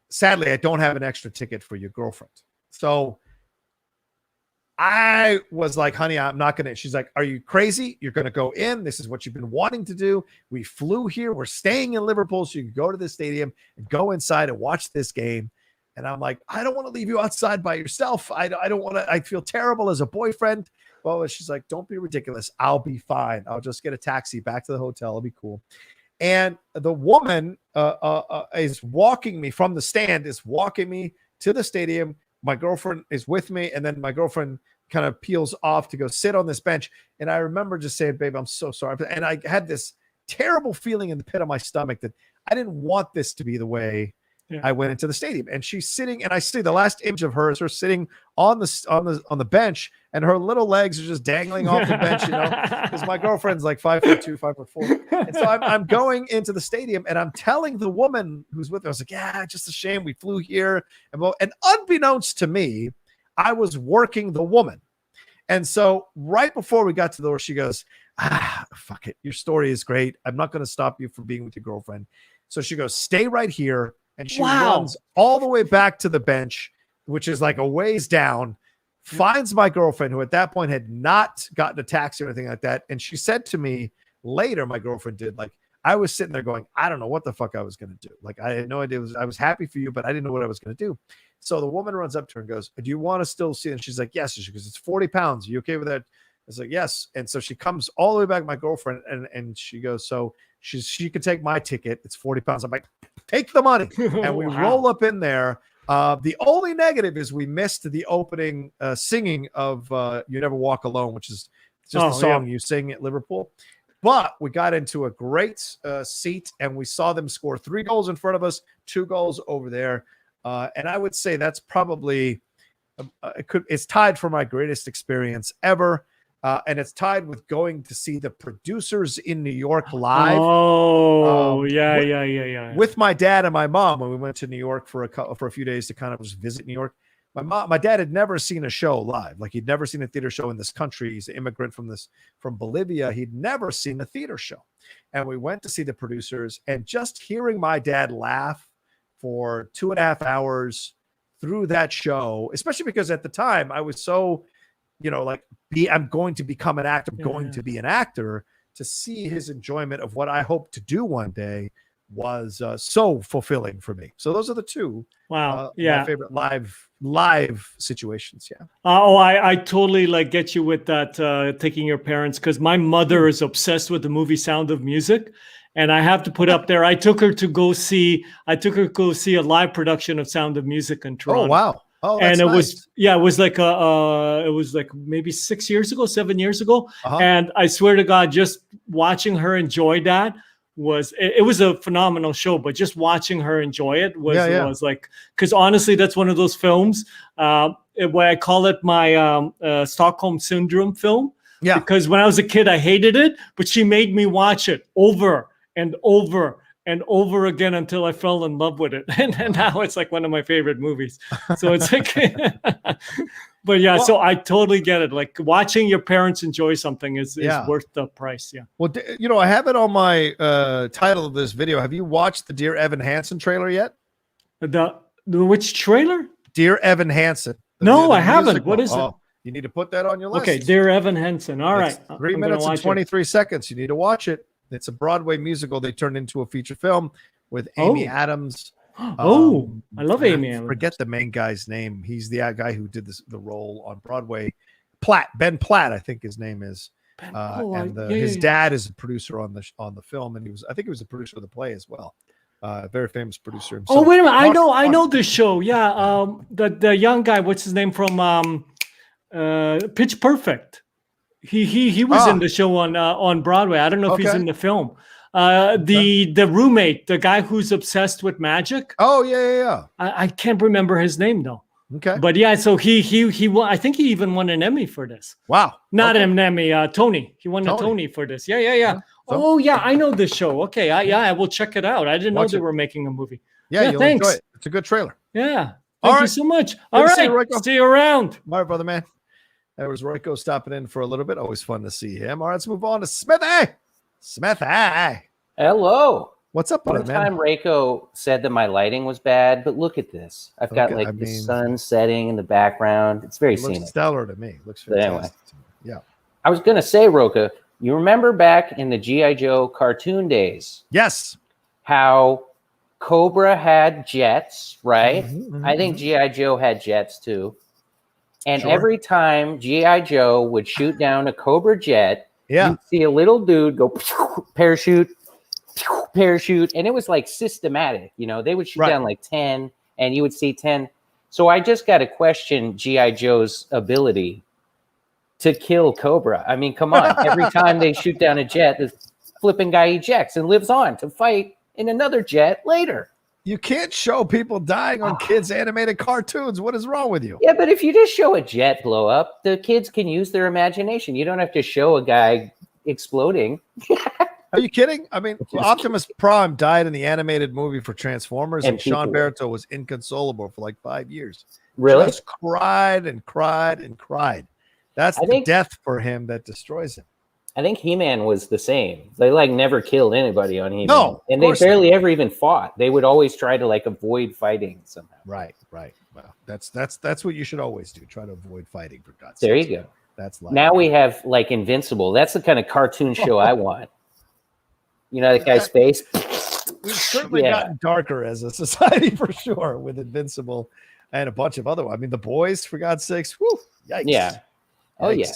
sadly, I don't have an extra ticket for your girlfriend. So I was like, honey, I'm not going to. She's like, are you crazy? You're going to go in. This is what you've been wanting to do. We flew here. We're staying in Liverpool so you can go to the stadium and go inside and watch this game. And I'm like, I don't want to leave you outside by yourself. I don't want to. I feel terrible as a boyfriend. Well, she's like, don't be ridiculous. I'll be fine. I'll just get a taxi back to the hotel. It'll be cool. And the woman is walking me from the stand, is walking me to the stadium. My girlfriend is with me. And then my girlfriend kind of peels off to go sit on this bench. And I remember just saying, babe, I'm so sorry. And I had this terrible feeling in the pit of my stomach that I didn't want this to be the way I went into the stadium. And she's sitting, and I see the last image of her is her sitting on the bench, and her little legs are just dangling off the bench, because my girlfriend's like 5'2", 5'4". And so I'm going into the stadium, and I'm telling the woman who's with me, I was like, yeah, just a shame we flew here. And unbeknownst to me, I was working the woman. And so right before we got to the door, she goes, fuck it. Your story is great. I'm not going to stop you from being with your girlfriend. So she goes, stay right here. And she runs all the way back to the bench, which is like a ways down, finds my girlfriend, who at that point had not gotten a taxi or anything like that. And she said to me later, my girlfriend did, like, I was sitting there going, I don't know what the fuck I was going to do. Like, I had no idea. I was happy for you, but I didn't know what I was going to do. So the woman runs up to her and goes, do you want to still see it? And she's like, yes. And she goes, it's 40 pounds. Are you okay with that? I was like, yes. And so she comes all the way back, my girlfriend, and she goes, so she could take my ticket. It's 40 pounds. I'm like, take the money. And we roll up in there. The only negative is we missed the opening singing of You Never Walk Alone, which is just the song you sing at Liverpool. But we got into a great seat, and we saw them score 3 goals in front of us, 2 goals over there. And I would say that's probably it's tied for my greatest experience ever. And it's tied with going to see the Producers in New York live. Oh, yeah. With my dad and my mom when we went to New York for a few days to kind of just visit New York. My dad had never seen a show live. Like, he'd never seen a theater show in this country. He's an immigrant from Bolivia. He'd never seen a theater show. And we went to see the Producers, and just hearing my dad laugh for 2.5 hours through that show, especially because at the time I was so, I'm going to become an actor. I'm going to be an actor. To see his enjoyment of what I hope to do one day was so fulfilling for me. So those are the two. Wow. My favorite live situations. Yeah. I totally get you with that, taking your parents, because my mother is obsessed with the movie Sound of Music. And I have to put up there, I took her to go see a live production of Sound of Music in Toronto. Oh, wow. Oh, and it nice. it was like maybe 7 years ago. Uh-huh. And I swear to God, just watching her enjoy that was a phenomenal show, but just watching her enjoy it was like, because honestly, that's one of those films, where I call it my Stockholm Syndrome film, Yeah. Because when I was a kid, I hated it, but she made me watch it over and over and over again until I fell in love with it. And now it's like one of my favorite movies. So it's like, but yeah, so I totally get it. Like watching your parents enjoy something is worth the price. Yeah. Well, I have it on my title of this video. Have you watched the Dear Evan Hansen trailer yet? The which trailer? Dear Evan Hansen. No, I haven't. What is it? You need to put that on your list. Okay, Dear Evan Hansen. All right. 3 minutes and 23 seconds. You need to watch it. It's a Broadway musical they turned into a feature film with Amy Adams. I love Amy Adams. Forget the main guy's name. He's the guy who did the role on Broadway. Ben Platt, I think his name is. His dad is a producer on the film, and I think he was a producer of the play as well. Very famous producer himself. Oh, wait a minute. I know this show. Yeah. The young guy, what's his name from Pitch Perfect? He was in the show on Broadway. I don't know if he's in the film. The roommate, the guy who's obsessed with magic. Oh yeah. I can't remember his name though. Okay. But yeah, so he won. I think he even won an Emmy for this. Wow. Not an Emmy, Tony. He won a Tony for this. Yeah. Oh yeah, I know this show. Okay, I will check it out. I didn't know they were making a movie. Yeah, you'll thanks. enjoy it. It's a good trailer. Yeah. Thank you so much. All right. See you around. All right, brother man. That was Royko stopping in for a little bit. Always fun to see him. All right, let's move on to Smithy. Smithy. Hello. What's up, brother man? One time Reiko said that my lighting was bad, but look at this. I've got the sun setting in the background. It's very scenic. Looks stellar to me. Looks fantastic. Anyway, yeah. I was going to say, Rocha, you remember back in the G.I. Joe cartoon days? Yes. How Cobra had jets, right? I think G.I. Joe had jets too. And every time G.I. Joe would shoot down a Cobra jet, you'd see a little dude go parachute, and it was like systematic. They would shoot down like 10, and you would see 10. So I just got to question G.I. Joe's ability to kill Cobra. I mean, come on. Every time they shoot down a jet, the flipping guy ejects and lives on to fight in another jet later. You can't show people dying on kids' animated cartoons. What is wrong with you? Yeah, but if you just show a jet blow up, the kids can use their imagination. You don't have to show a guy exploding. Are you kidding? I mean, Optimus Prime died in the animated movie for Transformers, and Sean Barretto was inconsolable for like 5 years. Really? Just cried and cried and cried. That's the death for him that destroys him. I think He-Man was the same. They never killed anybody on He-Man. No, and they barely ever even fought. They would always try to avoid fighting somehow. Right. Well, that's what you should always do. Try to avoid fighting, for God's sake. There you go. That's life. Now we have Invincible. That's the kind of cartoon show I want. You know that guy's face? We've certainly gotten darker as a society for sure with Invincible and a bunch of other ones. I mean, The Boys, for God's sakes. Whew, yikes. Yeah. Oh, yeah.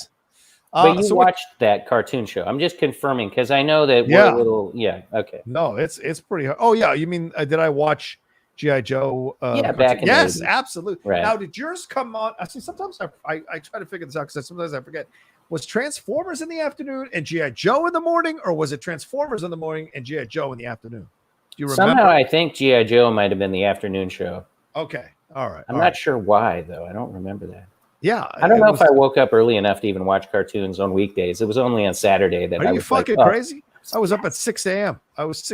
But you watched that cartoon show. I'm just confirming because I know that we're a little, okay. No, it's pretty hard. Oh, yeah. You mean, did I watch G.I. Joe? Back in Yes, absolutely. Right. Now, did yours come on? See, sometimes I try to figure this out because sometimes I forget. Was Transformers in the afternoon and G.I. Joe in the morning, or was it Transformers in the morning and G.I. Joe in the afternoon? Do you remember? Somehow I think G.I. Joe might have been the afternoon show. Okay. All right. I'm not sure why, though. I don't remember that. Yeah. I don't know if I woke up early enough to even watch cartoons on weekdays. It was only on Saturday that I was. Are you fucking crazy? I was up at 6 a.m. I was up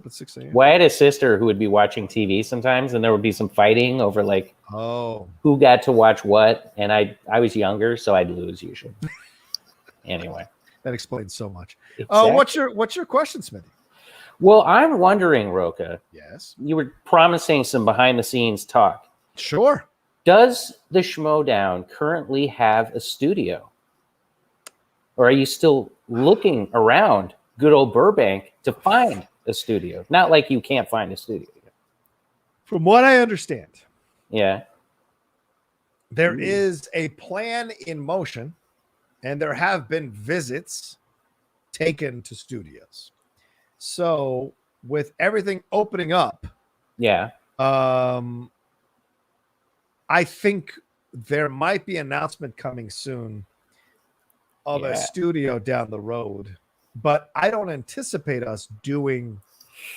at 6 a.m. Well, I had a sister who would be watching TV sometimes, and there would be some fighting over who got to watch what. And I was younger, so I'd lose usually. Anyway. That explains so much. Exactly. What's your question, Smithy? Well, I'm wondering, Rocha. Yes. You were promising some behind the scenes talk. Sure. Does the Schmodown currently have a studio? Or are you still looking around good old Burbank to find a studio? Not like you can't find a studio. From what I understand. Yeah. There is a plan in motion, and there have been visits taken to studios. So with everything opening up, I think there might be an announcement coming soon of a studio down the road, but I don't anticipate us doing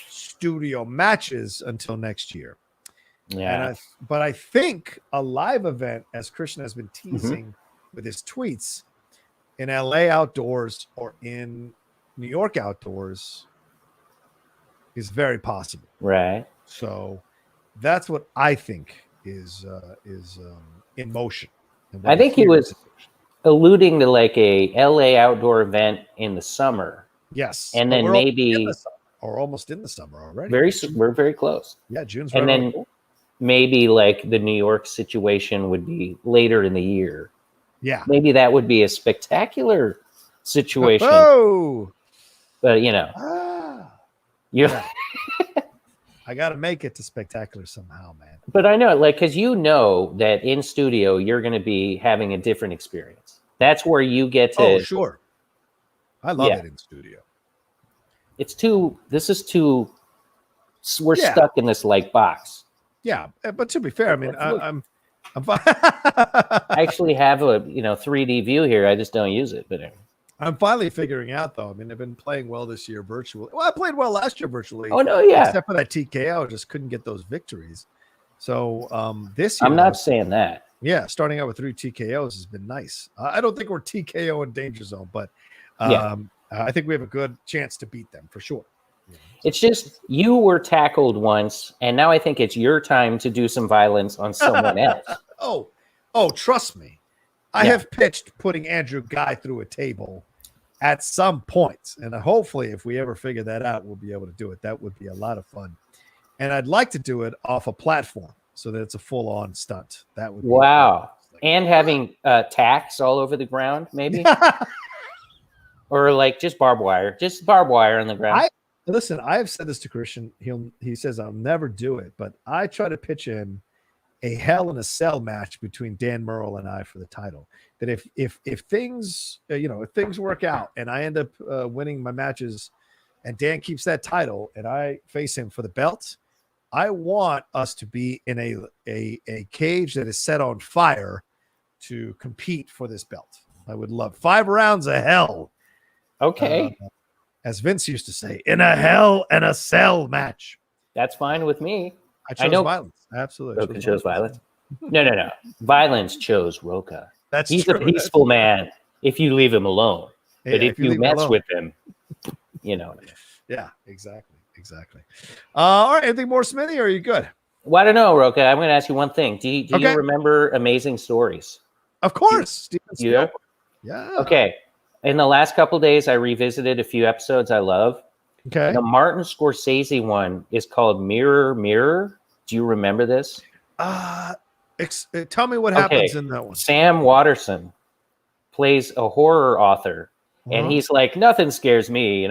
studio matches until next year. Yeah. But I think a live event, as Christian has been teasing with his tweets, in LA outdoors or in New York outdoors is very possible. Right. So that's what I think is in motion. I think he was alluding to like a LA outdoor event in the summer. Yes. And then maybe or almost in the summer already. We're very close. Yeah, June's and then maybe like the New York situation would be later in the year. Yeah. Maybe that would be a spectacular situation. Oh. But yeah. I got to make it to spectacular somehow, man. But I know, like, because you know that in studio, you're going to be having a different experience. That's where you get to. Oh, sure. I love it in studio. We're stuck in this like box. Yeah. But to be fair, I mean, I'm I actually have a 3D view here. I just don't use it. But anyway. I'm finally figuring out, though. I mean, I've been playing well this year virtually. Well, I played well last year virtually. Oh, no, yeah. Except for that TKO, I just couldn't get those victories. So this year... I'm not saying that. Yeah, starting out with 3 TKOs has been nice. I don't think we're TKO in danger zone, but I think we have a good chance to beat them for sure. It's just you were tackled once, and now I think it's your time to do some violence on someone else. Oh, trust me. I have pitched putting Andrew Guy through a table at some point. And hopefully, if we ever figure that out, we'll be able to do it. That would be a lot of fun. And I'd like to do it off a platform so that it's a full-on stunt. That would be wow. And having tacks all over the ground, maybe? Or like just barbed wire on the ground. Listen, I have said this to Christian. He says I'll never do it, but I try to pitch in a Hell in a Cell match between Dan Murrell and I for the title. That if things if things work out and I end up winning my matches, and Dan keeps that title and I face him for the belt, I want us to be in a cage that is set on fire to compete for this belt. I would love 5 rounds of hell. Okay. As Vince used to say, in a Hell in a Cell match. That's fine with me. I chose violence. Absolutely. Rocha chose violence. No. Violence chose Rocha. He's true. a peaceful man if you leave him alone. Yeah, but if you mess with him, you know. Yeah, exactly. All right. Anything more, Smitty, or are you good? Well, I don't know, Rocha. I'm going to ask you one thing. Do you remember Amazing Stories? Of course. Yeah. Okay. In the last couple of days, I revisited a few episodes I love. Okay. The Martin Scorsese one is called Mirror, Mirror. Do you remember this? Tell me what happens in that one. Sam Waterston plays a horror author, and he's like, nothing scares me,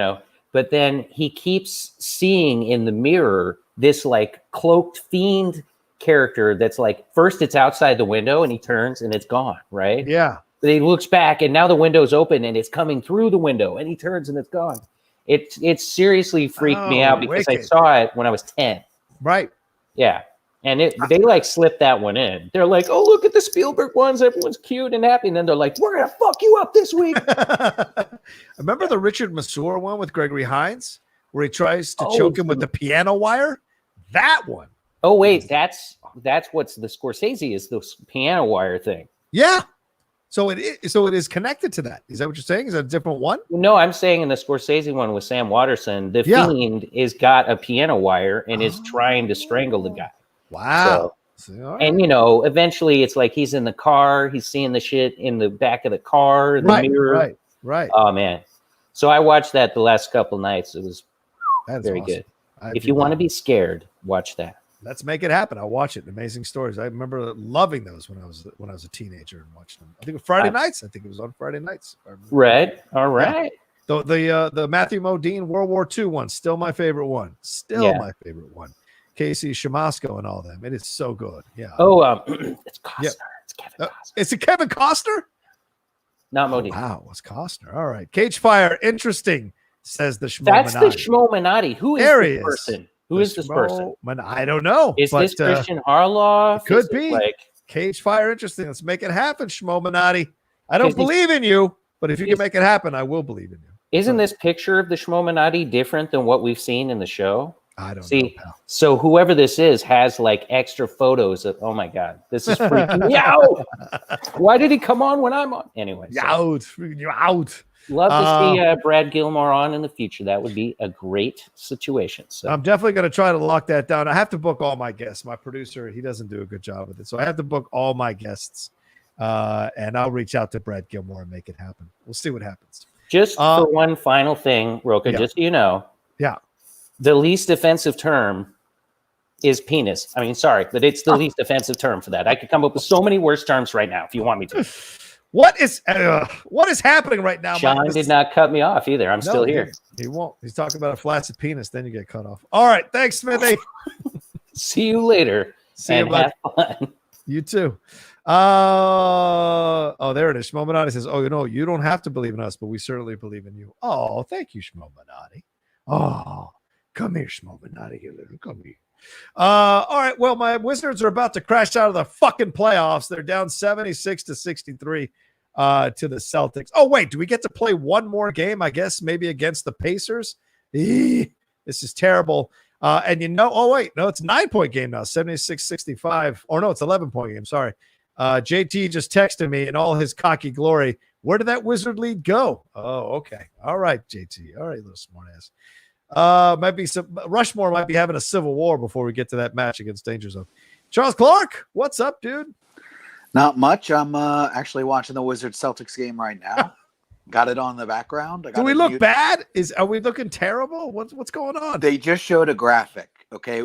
But then he keeps seeing in the mirror this like cloaked fiend character that's like, first it's outside the window and he turns and it's gone, right? Yeah. But he looks back and now the window's open and it's coming through the window and he turns and it's gone. It seriously freaked me out because I saw it when I was 10. Right. Yeah. And they like slipped that one in. They're like, oh, look at the Spielberg ones. Everyone's cute and happy. And then they're like, we're going to fuck you up this week. Remember the Richard Masur one with Gregory Hines where he tries to choke him with the piano wire? That one. Oh, wait. That's what's the Scorsese is, the piano wire thing. Yeah. So it is connected to that. Is that what you're saying? Is that a different one? No, I'm saying in the Scorsese one with Sam Waterston, the fiend is got a piano wire and is trying to strangle the guy. Wow. And eventually it's like he's in the car, he's seeing the shit in the back of the car, the mirror. Right. Oh man. So I watched that the last couple nights. It was very good. If you want to be scared, watch that. Let's make it happen. I'll watch it. Amazing Stories. I remember loving those when I was a teenager and watched them. I think it was Friday nights. I think it was on Friday nights. Right. All right. Yeah. The Matthew Modine World War II one, still my favorite one. My favorite one. Casey Shamasco and all them. It is so good. Yeah. Oh, it's Costner. It's Kevin Costner. Is it Kevin Costner? Not Modine. Wow, it was Costner. All right. Cage Fire. Interesting, says the Schmo That's Minati. the Schmo-Minati. Who is this person? Who is this person? I don't know. Is this Christian Harloff? Could be. Like Cage Fire. Interesting. Let's make it happen, Schmo Minati. I don't believe in you, but if you can make it happen, I will believe in you. Isn't this picture of the Schmo Minati different than what we've seen in the show? I don't See, know, pal. so whoever this is has like extra photos of, oh my God, this is freaking me out. Why did he come on when I'm on? Anyway. You're out. Freaking out. Love to see Brad Gilmore on in the future. That would be a great situation. So I'm definitely going to try to lock that down. I have to book all my guests. My producer, he doesn't do a good job with it. So I have to book all my guests. And I'll reach out to Brad Gilmore and make it happen. We'll see what happens. Just for one final thing, Rocha, just so you know. Yeah. The least offensive term is penis. I mean, sorry, but it's the least offensive term for that. I could come up with so many worse terms right now if you want me to. What is happening right now? Sean did not cut me off either. I'm still here. He won't. He's talking about a flaccid penis. Then you get cut off. All right. Thanks, Smithy. See you later. See you, bud. Have fun. You too. Oh, there it is. Shmominati says, "Oh, you don't have to believe in us, but we certainly believe in you." Oh, thank you, Shmominati. Oh, come here, Shmominati. Come here. All right. Well, my Wizards are about to crash out of the fucking playoffs. They're down 76-63 to the Celtics. Oh, wait, do we get to play one more game? I guess maybe against the Pacers. This is terrible. And oh, wait, no, it's a 9-point game now, 76-65. Or no, it's 11-point game. Sorry. JT just texted me in all his cocky glory. Where did that Wizard lead go? Oh, okay. All right, JT. All right, little smartass. Might be some Rushmore might be having a civil war before we get to that match against Danger Zone. Charles Clark, what's up, dude? Not much. I'm actually watching the Wizards Celtics game right now. Got it on the background. Do we look bad? Are we looking terrible? What's going on? They just showed a graphic. Okay,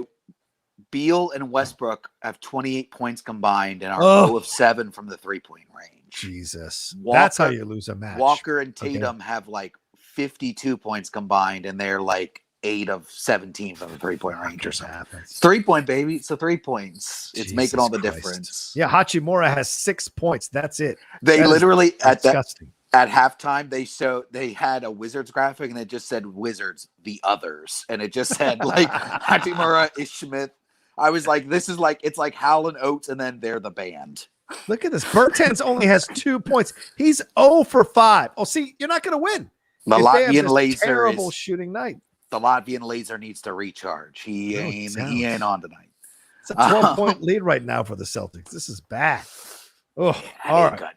Beal and Westbrook have 28 points combined and are 0 of 7 from the 3-point range. Jesus, that's how you lose a match. Walker and Tatum have like 52 points combined, and they're like 8 of 17 from the 3-point range or something. 3-point, baby. It's the 3 points. It's making all the difference. Yeah, Hachimura has 6 points. That's it. They literally disgusting. At halftime, they had a Wizards graphic, and it just said Wizards, the others, and it just said like Hachimura, Ish-Smith. I was like, this is like, it's like Howlin' Oates, and then they're the band. Look at this. Bertans only has 2 points. He's 0 for 5. Oh, see, you're not going to win. The Latvian laser terrible shooting night. The Latvian laser needs to recharge. He ain't on tonight. It's a 12-point lead right now for the Celtics. This is bad. Oh, all right.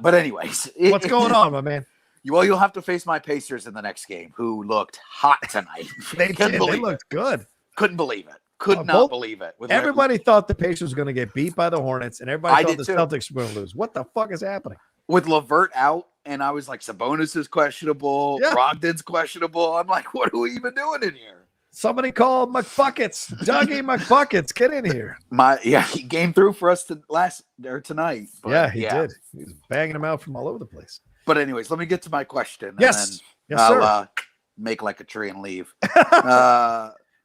But anyways, what's going on, my man? You'll have to face my Pacers in the next game, who looked hot tonight. They looked good. Couldn't believe it. Could not believe it. Everybody thought the Pacers were going to get beat by the Hornets, and everybody thought the Celtics were going to lose. What the fuck is happening? With LeVert out, and I was like, Sabonis is questionable. Yeah. Brogdon's questionable. I'm like, what are we even doing in here? Somebody called McBuckets. Dougie McBuckets, get in here. He came through for us tonight. But he did. He was banging them out from all over the place. But anyways, let me get to my question. Yes. And then I'll make like a tree and leave.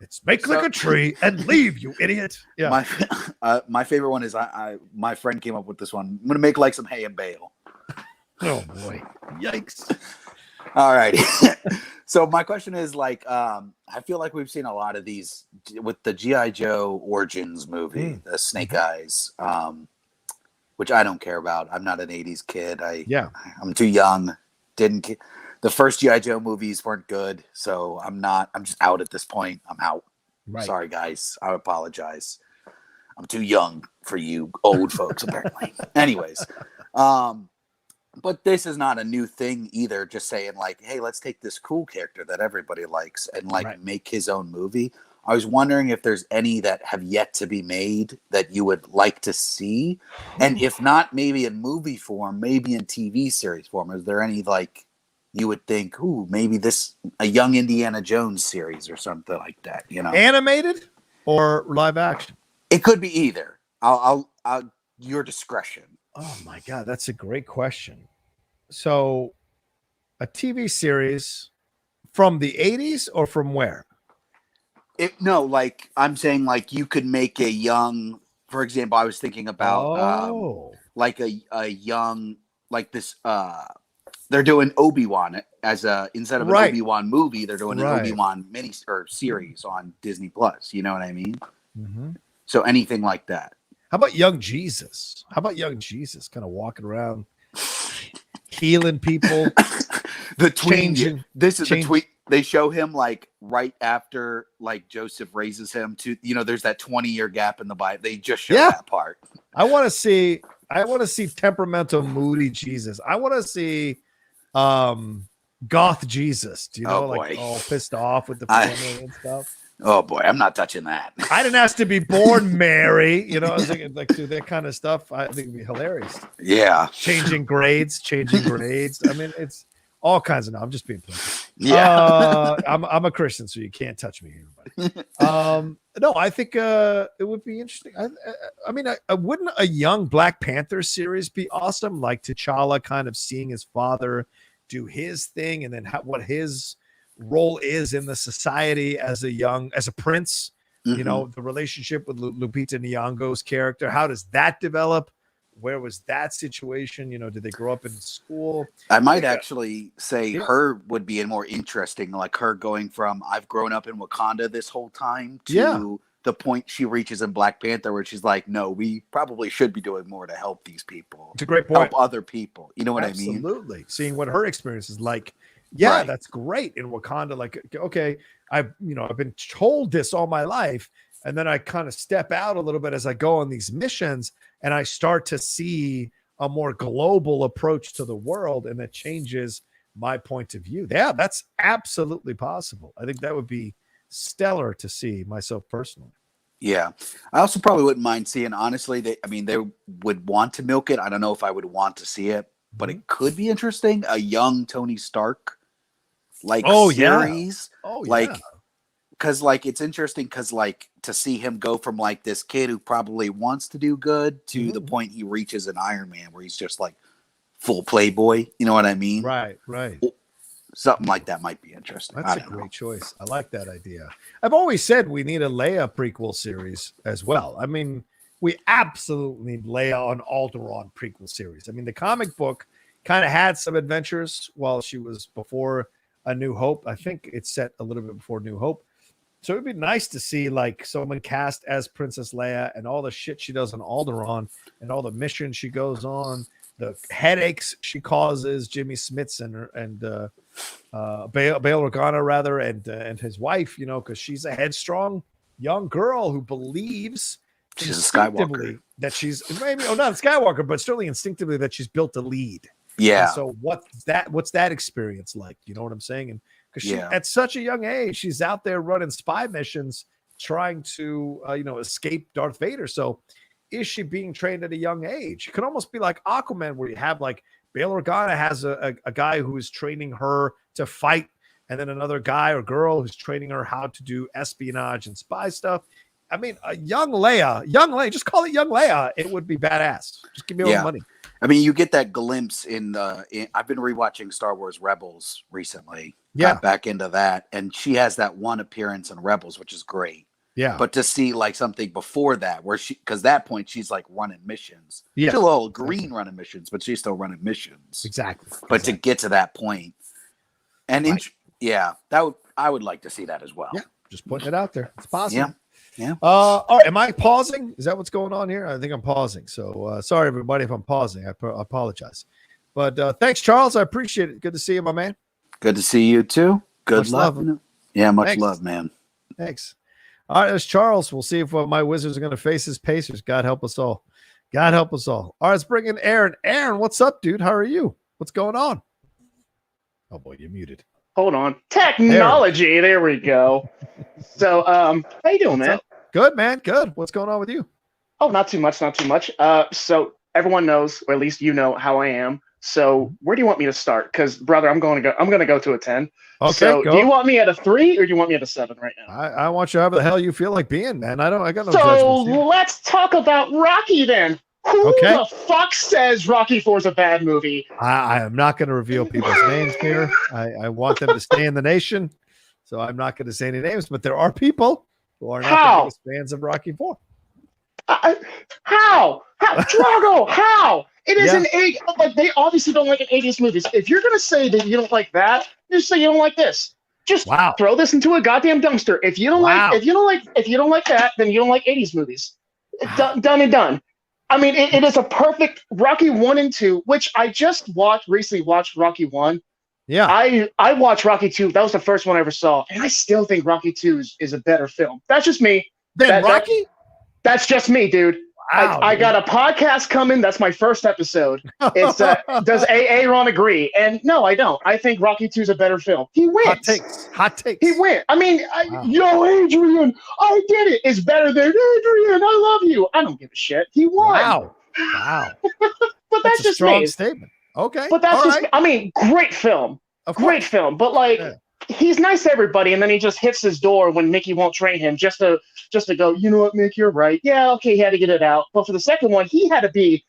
It's make like a tree and leave, you idiot. Yeah. My favorite one is my friend came up with this one. I'm gonna make like some hay and bale. Oh boy. Yikes. All righty. So my question is like, I feel like we've seen a lot of these with the G.I. Joe Origins movie, the Snake Eyes, which I don't care about. I'm not an 80s kid. I'm too young. The first G.I. Joe movies weren't good, so I'm just out at this point. I'm out. Right. Sorry, guys. I apologize. I'm too young for you old folks, apparently. Anyways, but this is not a new thing either. Just saying like, hey, let's take this cool character that everybody likes and make his own movie. I was wondering if there's any that have yet to be made that you would like to see. And if not, maybe in movie form, maybe in TV series form. Is there any like you would think, maybe a young Indiana Jones series or something like that, Animated or live action? It could be either. I'll your discretion. Oh my God, that's a great question. So, a TV series from the 80s or from where? I'm saying like you could make a young, for example, I was thinking about like a young, like this, they're doing Obi-Wan instead of an Obi-Wan movie, they're doing an Obi-Wan mini or series on Disney Plus. You know what I mean? Mm-hmm. So anything like that. How about young Jesus? Kind of walking around, healing people. The tween. This is the they show him like right after like Joseph raises him to, there's that 20-year gap in the Bible. They just show that part. I want to see temperamental, moody Jesus. I want to see goth Jesus. Do you know, like all pissed off with the family and stuff? Oh boy, I'm not touching that. I didn't ask to be born, Mary. I was thinking, like, do that kind of stuff. I think it'd be hilarious. Yeah. Changing grades. I mean, it's all kinds of. No, I'm just being playful. Yeah. I'm a Christian, so you can't touch me, everybody. No, I think it would be interesting. I mean, wouldn't a young Black Panther series be awesome? Like T'Challa kind of seeing his father do his thing, and then what his role is in the society as a prince. The relationship with Lupita Nyong'o's character. How does that develop? Where was that situation? Did they grow up in school? I might actually say her would be more interesting, like her going from I've grown up in Wakanda this whole time to the point she reaches in Black Panther where she's like, no, we probably should be doing more to help these people. It's a great point. Help other people. You know what I mean? Absolutely. Seeing what her experience is like. Yeah, that's great in Wakanda. Like, okay, I've been told this all my life. And then I kind of step out a little bit as I go on these missions and I start to see a more global approach to the world. And that changes my point of view. Yeah, that's absolutely possible. I think that would be stellar to see myself personally. Yeah. I also probably wouldn't mind seeing, honestly, they would want to milk it. I don't know if I would want to see it, but it could be interesting. A young Tony Stark series. Because it's interesting because to see him go from like this kid who probably wants to do good to the point he reaches in Iron Man where he's just like full playboy. You know what I mean? Right. Something like that might be interesting. That's a great choice. I like that idea. I've always said we need a Leia prequel series as well. I mean, we absolutely need Leia on Alderaan prequel series. I mean, the comic book kind of had some adventures while she was before A New Hope. I think it's set a little bit before New Hope. So it'd be nice to see like someone cast as Princess Leia and all the shit she does on Alderaan and all the missions she goes on, the headaches she causes Jimmy Smits and Bail Organa rather, and his wife, because she's a headstrong young girl who believes she's a Skywalker, that she's maybe not a Skywalker, but certainly instinctively that she's built to lead. Yeah. And so what's that experience like? You know what I'm saying? And because she at such a young age, she's out there running spy missions, trying to escape Darth Vader. So is she being trained at a young age? It could almost be like Aquaman, where you have like Bail Organa has a guy who is training her to fight, and then another guy or girl who's training her how to do espionage and spy stuff. I mean, a young Leia, just call it young Leia. It would be badass. Just give me all the money. I mean, you get that glimpse in I've been rewatching Star Wars Rebels recently. Got back into that. And she has that one appearance in Rebels, which is great. Yeah. But to see like something before that where because that point she's like running missions. Yeah. She's a little green running missions, but she's still running missions. Exactly. But to get to that point. And I would like to see that as well. Yeah. Just putting it out there. It's possible. Yeah. All right. Am I pausing? Is that what's going on here? I think I'm pausing. So sorry, everybody, if I'm pausing. I apologize. But thanks, Charles. I appreciate it. Good to see you, my man. Good to see you too. Good luck. Yeah, much love, man. Thanks. All right, that's Charles. We'll see if my Wizards are going to face his Pacers. God help us all. God help us all. All right, let's bring in Aaron. Aaron, what's up, dude? How are you? What's going on? Oh boy, you're muted. Hold on. Technology. There we go. So, how you doing, man? Good, man. Good. What's going on with you? Oh, not too much. So everyone knows, or at least you know how I am. So where do you want me to start? Because, brother, I'm going to go to a 10. Okay. So do you want me at a 3 or do you want me at a 7 right now? I want you however the hell you feel like being, man. I got no So judgments here. let's talk about Rocky then. Who the fuck says Rocky 4 is a bad movie? I am not going to reveal people's names here. I want them to stay in the nation. So I'm not going to say any names, but there are people who are not the biggest fans of Rocky 4. How? Drago, how? It is an 8. Like, they obviously don't like an 80s movies. If you're going to say that you don't like that, just say you don't like this. Just throw this into a goddamn dumpster. If you don't like that, then you don't like 80s movies. Done and done. I mean, it is a perfect Rocky 1 and 2, which I just recently watched Rocky 1. Yeah. I watched Rocky 2. That was the first one I ever saw, and I still think Rocky 2 is a better film. That's just me. Then Rocky? That's just me, dude. Wow, I got a podcast coming. That's my first episode. It's does Aaron agree? And no, I don't. I think Rocky 2 is a better film. He wins. Hot takes. He wins. I mean, Wow. Yo, Adrian, I did it. It's better than Adrian. I love you. I don't give a shit. He won. Wow. But that's a just strong me. statement. Okay. But that's all just. right. I mean, great film. Of Great course. film. But like. Yeah. He's nice to everybody, and then he just hits his door when Mickey won't train him, just to go, you know what, Mick, you're right. Yeah, okay, he had to get it out. But for the second one, he had to be,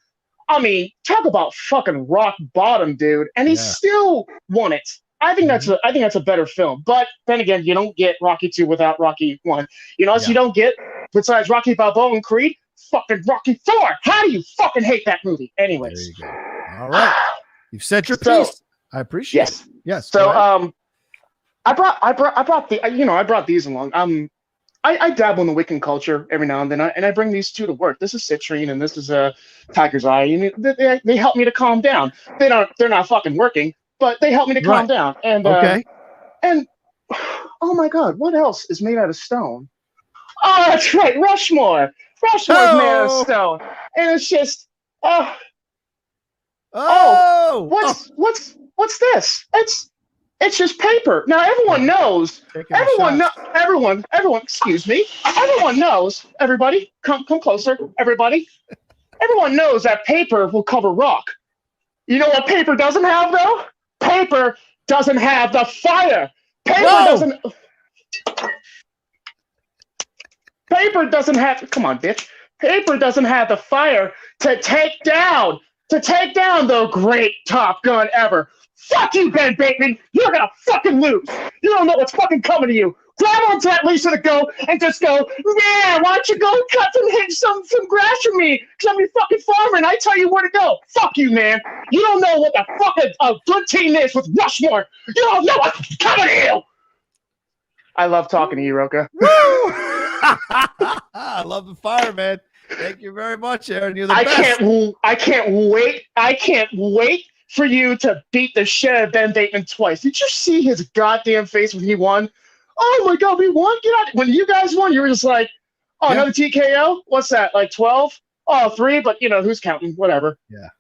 I mean, talk about fucking rock bottom, dude. And he still won it. I think that's a better film. But then again, you don't get Rocky 2 without Rocky 1. You know what you don't get besides Rocky Balboa and Creed? Fucking Rocky 4. How do you fucking hate that movie? Anyways. There you go. All right. You've said your piece. I appreciate it. Yes. So I brought these along. I dabble in the Wiccan culture every now and then, and I bring these two to work. This is citrine, and this is a tiger's eye. And they help me to calm down. They're not fucking working, but they help me to calm down. And and oh my God, what else is made out of stone? Oh, that's right, Rushmore. Rushmore's made out of stone, and it's just what's this? It's just paper. Now everyone knows. Everyone. Excuse me. Everyone knows. Everybody, come closer. Everybody. Everyone knows that paper will cover rock. You know what paper doesn't have though? Paper doesn't have the fire. Paper doesn't have. Come on, bitch. Paper doesn't have the fire to take down the great Top Gun ever. Fuck you, Ben Bateman. You're gonna fucking lose. You don't know what's fucking coming to you. Grab onto that leash and go, man, why don't you go cut some grass for me? Because I'm your fucking farmer and I tell you where to go. Fuck you, man. You don't know what the fucking a good team is with Rushmore. You don't know what's coming to you. I love talking to you, Rocha. I love the fire, man. Thank you very much, Aaron. You're the best. I can't wait for you to beat the shit out of Ben Bateman twice. Did you see his goddamn face when he won? Oh my God, we won? Get out. When you guys won, you were just like, oh, another TKO? What's that, like 12? Oh, 3, but you know, who's counting? Whatever. Yeah.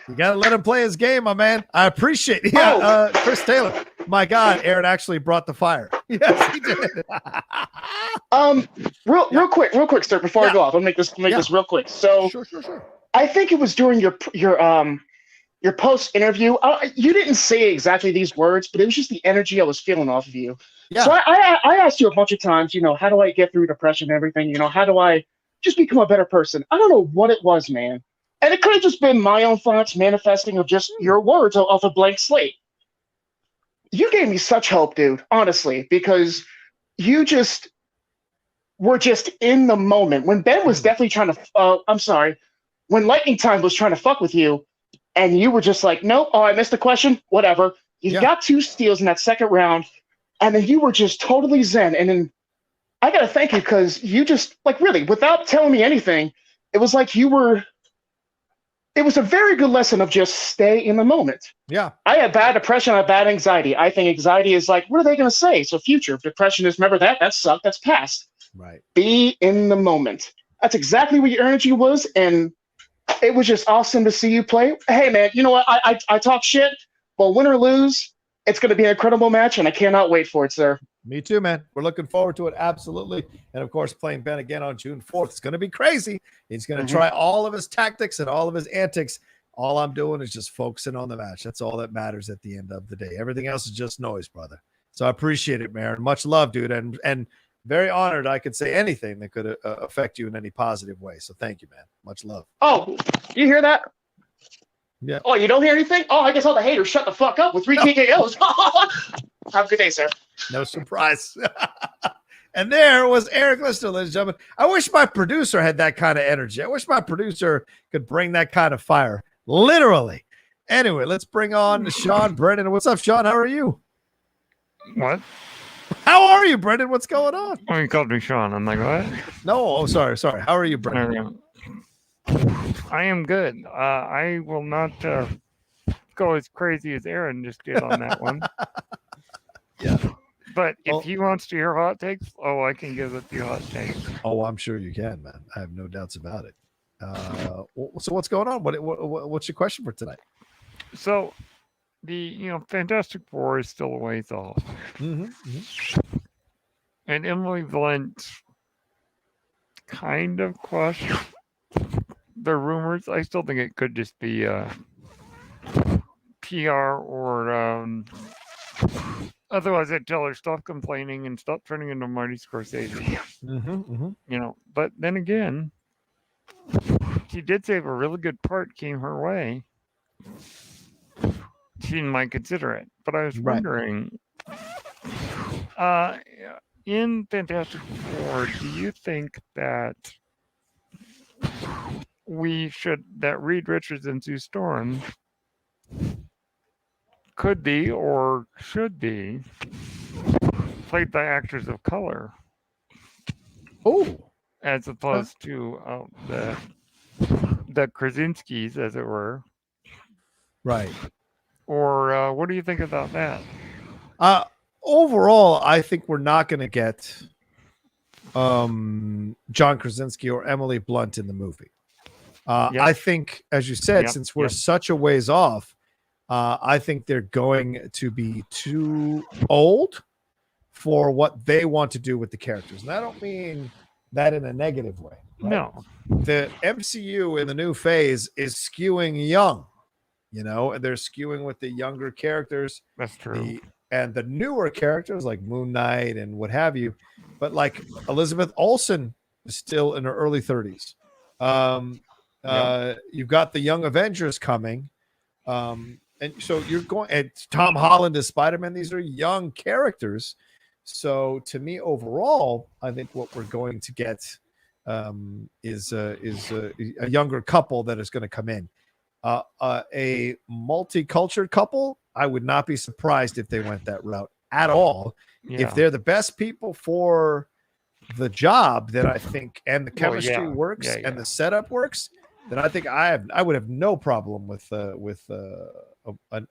You got to let him play his game, my man. I appreciate it. Yeah, Chris Taylor. My God, Aaron actually brought the fire. Yes, he did. Real quick, sir, before I go off, I'll make this real quick. So Sure. I think it was during your post interview. You didn't say exactly these words, but it was just the energy I was feeling off of you. Yeah. So I asked you a bunch of times, you know, how do I get through depression and everything? You know, how do I just become a better person? I don't know what it was, man. And it could have just been my own thoughts manifesting of just your words off a blank slate. You gave me such hope, dude, honestly, because you just were just in the moment. When Ben was definitely trying to, when Lightning Time was trying to fuck with you, and you were just like, nope, oh, I missed the question, whatever. You got 2 steals in that second round, and then you were just totally zen. And then I got to thank you because you just, like, really, without telling me anything, it was like it was a very good lesson of just stay in the moment. Yeah. I had bad depression, I had bad anxiety. I think anxiety is like, what are they going to say? So future. Depression is, remember that sucked, that's past. Right. Be in the moment. That's exactly what your energy was, and it was just awesome to see you play. Hey, man, you know what? I talk shit, but win or lose, it's going to be an incredible match, and I cannot wait for it, sir. Me too, man. We're looking forward to it, absolutely. And, of course, playing Ben again on June 4th. It's going to be crazy. He's going to try all of his tactics and all of his antics. All I'm doing is just focusing on the match. That's all that matters at the end of the day. Everything else is just noise, brother. So I appreciate it, man. Much love, dude. And very honored I could say anything that could affect you in any positive way. So thank you, man. Much love. Oh, you hear that? Yeah. Oh, you don't hear anything? Oh, I guess all the haters shut the fuck up with 3 TKOs. Have a good day, sir. No surprise. And there was Eric Lister, ladies and gentlemen. I wish my producer had that kind of energy. I wish my producer could bring that kind of fire. Literally. Anyway, let's bring on Sean Brennan. What's up, Sean? How are you? What? How are you, Brendan? What's going on? Oh, you called me Sean. I'm like, what? No, oh, sorry. How are you, Brendan? I am good. I will not go as crazy as Aaron just did on that one. Yeah. But if he wants to hear hot takes, I can give a few hot takes. Oh, I'm sure you can, man. I have no doubts about it. So what's going on? What's your question for tonight? So the Fantastic Four is still a ways off. And Emily Blunt kind of crushed the rumors. I still think it could just be PR or otherwise I'd tell her stop complaining and stop turning into Marty Scorsese. But then again, she did say if a really good part came her way, she might consider it. But I was wondering, in Fantastic Four, do you think that Reed Richards and Sue Storm could be or should be played by actors of color? Oh, as opposed to the Krasinskis, as it were. Right. Or what do you think about that? Overall, I think we're not going to get John Krasinski or Emily Blunt in the movie. I think, as you said, since we're such a ways off, I think they're going to be too old for what they want to do with the characters. And I don't mean that in a negative way. Right? No. The MCU in the new phase is skewing young, and they're skewing with the younger characters. That's true. And the newer characters like Moon Knight and what have you. But like Elizabeth Olsen is still in her early 30s. You've got the Young Avengers coming. And so you're going, and Tom Holland as Spider-Man. These are young characters. So to me, overall, I think what we're going to get is a younger couple that is going to come in. A multicultural couple, I would not be surprised if they went that route at all. Yeah. If they're the best people for the job, then I think, and the chemistry works and the setup works, then I think I would have no problem with a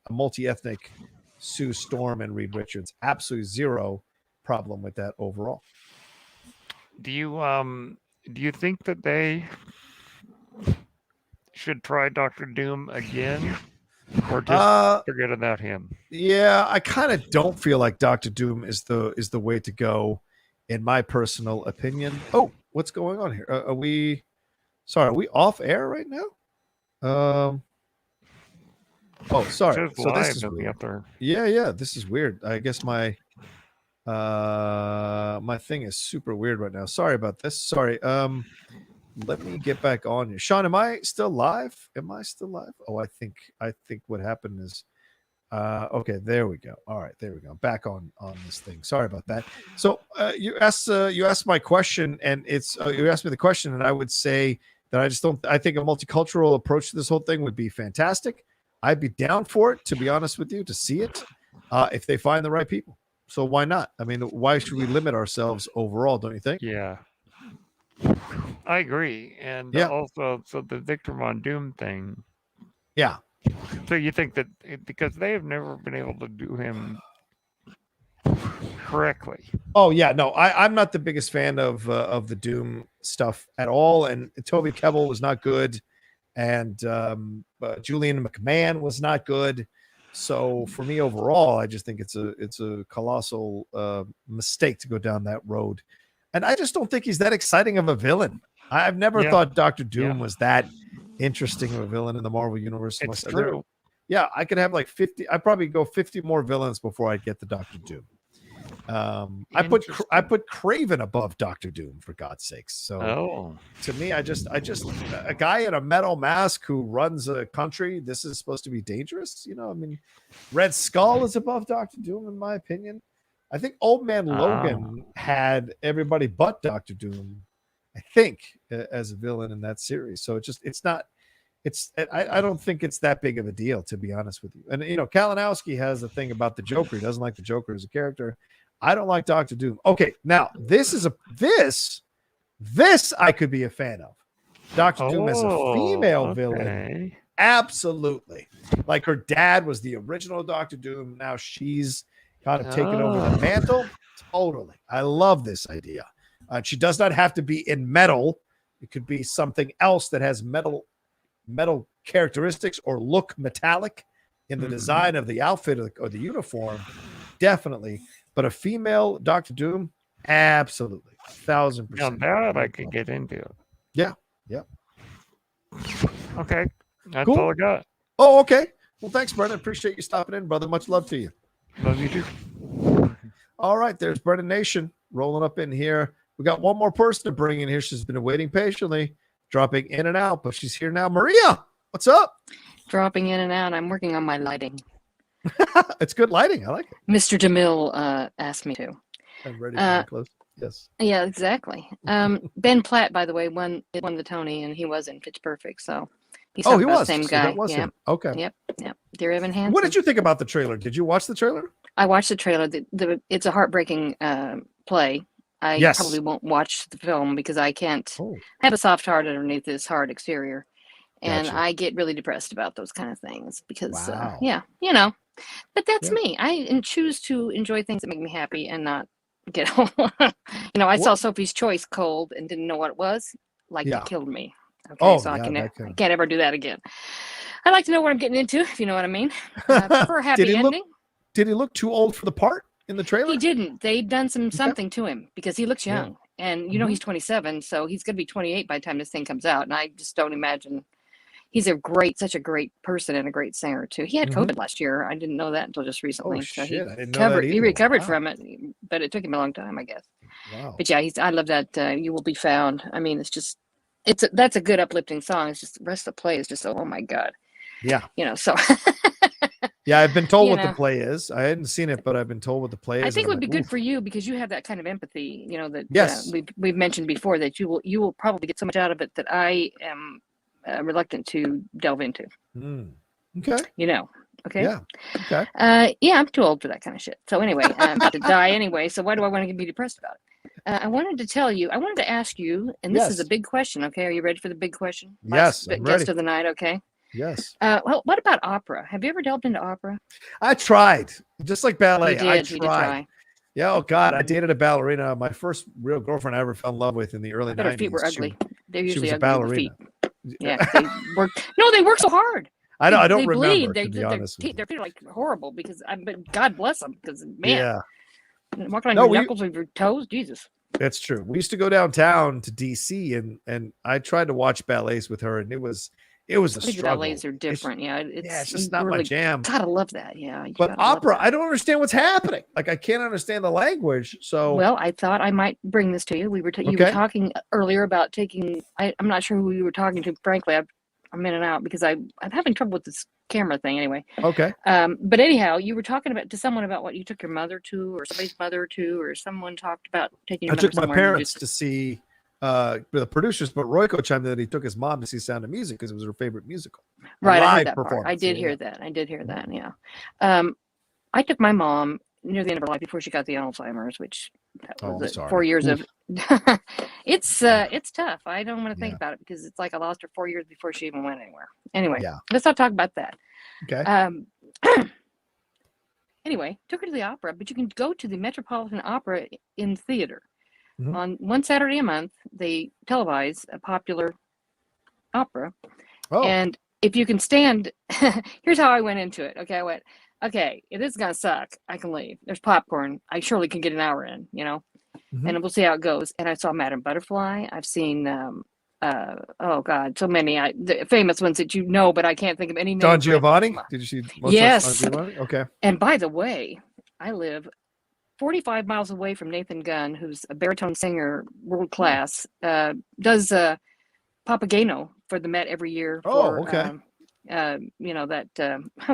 multi-ethnic Sue Storm and Reed Richards. Absolutely zero problem with that overall. Do you think that they should try Dr. Doom again, or just forget about him? Yeah, I kind of don't feel like Dr. Doom is the way to go, in my personal opinion. Oh, what's going on here? Are we off air right now? Oh, sorry. So this is weird. Up there. Yeah, this is weird. I guess my thing is super weird right now. Sorry about this. Sorry. Let me get back on here. Sean, am I still live? Oh, I think what happened is okay, there we go. All right, there we go. Back on this thing. Sorry about that. So you asked my question, and it's you asked me the question, and I would say that I think a multicultural approach to this whole thing would be fantastic. I'd be down for it, to be honest with you, to see it if they find the right people. So why not? I mean, why should we limit ourselves overall, don't you think? Yeah. I agree. And also, so the Victor Von Doom thing. Yeah. So you think that because they have never been able to do him correctly. Oh, yeah. No, I'm not the biggest fan of the Doom stuff at all. And Toby Kebbell was not good. And Julian McMahon was not good. So for me overall, I just think it's a colossal mistake to go down that road. And I just don't think he's that exciting of a villain. I've never thought Dr. Doom was that interesting of a villain in the Marvel Universe. It's true. Yeah, I could have like 50. I'd probably go 50 more villains before I get to Dr. Doom. I put Craven above Dr. Doom, for God's sakes. So to me, I just a guy in a metal mask who runs a country. This is supposed to be dangerous. I mean, Red Skull is above Dr. Doom in my opinion. I think Old Man Logan had everybody but Dr. Doom, I think, as a villain in that series. So I don't think it's that big of a deal, to be honest with you. And Kalinowski has a thing about the Joker. He doesn't like the Joker as a character. I don't like Dr. Doom. Okay, now this I could be a fan of. Dr. Doom as a female villain. Absolutely. Like her dad was the original Doctor Doom. Now she's kind of taken over the mantle. Totally. I love this idea. She does not have to be in metal. It could be something else that has metal characteristics or look metallic in the design of the outfit or the uniform. Definitely. But a female Doctor Doom, absolutely. 1,000%. Now that I could get into. Yeah. Yep. Okay. That's Cool. all I got. Oh, okay. Well, thanks, Brendan. Appreciate you stopping in, brother. Much love to you. Love you too. All right. There's Brendan Nation rolling up in here. We got one more person to bring in here. She's been waiting patiently, dropping in and out, but she's here now. Maria, what's up? Dropping in and out. I'm working on my lighting. It's good lighting. I like it. Mr. DeMille asked me to. I'm ready for my close. Yes. Yeah, exactly. Ben Platt, by the way, won the Tony, and he was in Pitch Perfect. So he's he was the same so guy. that was him. Okay. Yep. Dear Evan Hansen. What did you think about the trailer? Did you watch the trailer? I watched the trailer. It's a heartbreaking play. I probably won't watch the film because I can't have a soft heart underneath this hard exterior. And I get really depressed about those kind of things because, but that's me. I choose to enjoy things that make me happy and not get, I saw Sophie's Choice cold and didn't know what it was. It killed me. Okay. I can't ever do that again. I like to know what I'm getting into, if you know what I mean. For a happy ending. Did he look too old for the part in the trailer? He didn't. They've done something to him because he looks young. And, he's 27, so he's going to be 28 by the time this thing comes out. And I just don't imagine. He's such a great person and a great singer, too. He had COVID last year. I didn't know that until just recently. Oh, shit. I didn't know that either. He recovered from it, but it took him a long time, I guess. Wow. But yeah, I love that You Will Be Found. I mean, that's a good uplifting song. It's just the rest of the play is just, oh my God. Yeah. So. Yeah, I've been told what the play is. I hadn't seen it, but I've been told what the play is. I think it would be good for you because you have that kind of empathy, that yes. We've mentioned before that you will probably get so much out of it that I am reluctant to delve into. Okay. Okay. Yeah. Okay. I'm too old for that kind of shit. So anyway, I'm about to die anyway. So why do I want to be depressed about it? I wanted to ask you, and this is a big question. Okay. Are you ready for the big question? Yes. I'm ready. Guest of the night. Okay. Yes. Well, what about opera? Have you ever delved into opera? I tried, just like ballet. You did try. Yeah. Oh God, I dated a ballerina. My first real girlfriend I ever fell in love with in the early 90s. Her feet were ugly. They're usually she was ugly a ballerina. Feet. Yeah. They work. No, they work so hard. I know. I don't they remember. Bleed. To be honest with you. Their feet are like horrible because but God bless them because man. Yeah. Walking on your knuckles with your toes, Jesus. That's true. We used to go downtown to DC and I tried to watch ballets with her and it was a struggle. Ballets are different. It's just not my jam. Gotta love that. Yeah. But opera, I don't understand what's happening. Like I can't understand the language. So well, I thought I might bring this to you. You were talking earlier about taking. I'm not sure who you were talking to. Frankly, I'm in and out because I'm having trouble with this camera thing anyway. Okay. But anyhow, you were talking to someone about what you took your mother to, or somebody's mother to, or someone talked about taking. Your I took my parents to see. The producers, but Rocha chimed in that he took his mom to see Sound of Music because it was her favorite musical. Right, I heard that part. I did hear that. Yeah. I took my mom near the end of her life before she got the Alzheimer's, which was 4 years of. It's tough. I don't want to think about it because it's like I lost her 4 years before she even went anywhere. Anyway, let's not talk about that. Okay. Anyway, took her to the opera, but you can go to the Metropolitan Opera in theater. Mm-hmm. On one Saturday a month, they televise a popular opera. Oh. And if you can stand, here's how I went into it. Okay, I went, okay, if this is going to suck, I can leave. There's popcorn. I surely can get an hour in, mm-hmm. And we'll see how it goes. And I saw Madame Butterfly. I've seen, oh God, so many the famous ones that but I can't think of any names. Don Giovanni? Did you see most Yes. Don Giovanni? Okay. And by the way, I live 45 miles away from Nathan Gunn, who's a baritone singer, world class, does Papageno for the Met every year. Okay. I've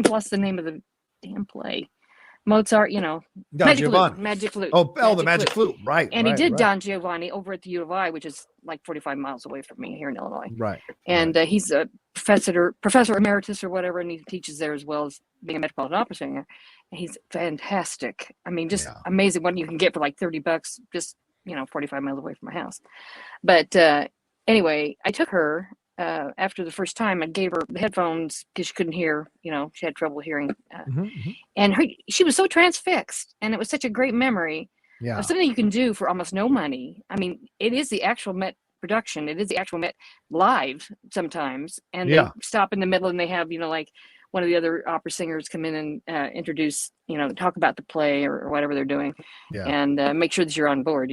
lost the name of the damn play. Mozart, Magic Flute. The Magic Flute. Right. And he did Don Giovanni over at the U of I, which is like 45 miles away from me here in Illinois. Right. And he's a professor emeritus or whatever, and he teaches there as well as being a Metropolitan Opera singer. And he's fantastic. I mean, just amazing what you can get for like $30, just 45 miles away from my house. But anyway, I took her after the first time, I gave her the headphones because she couldn't hear. She had trouble hearing, and she was so transfixed, and it was such a great memory of something you can do for almost no money. I mean, it is the actual Met production. It is the actual Met live sometimes, and they stop in the middle and they have like one of the other opera singers come in and introduce, talk about the play or whatever they're doing, and make sure that you're on board,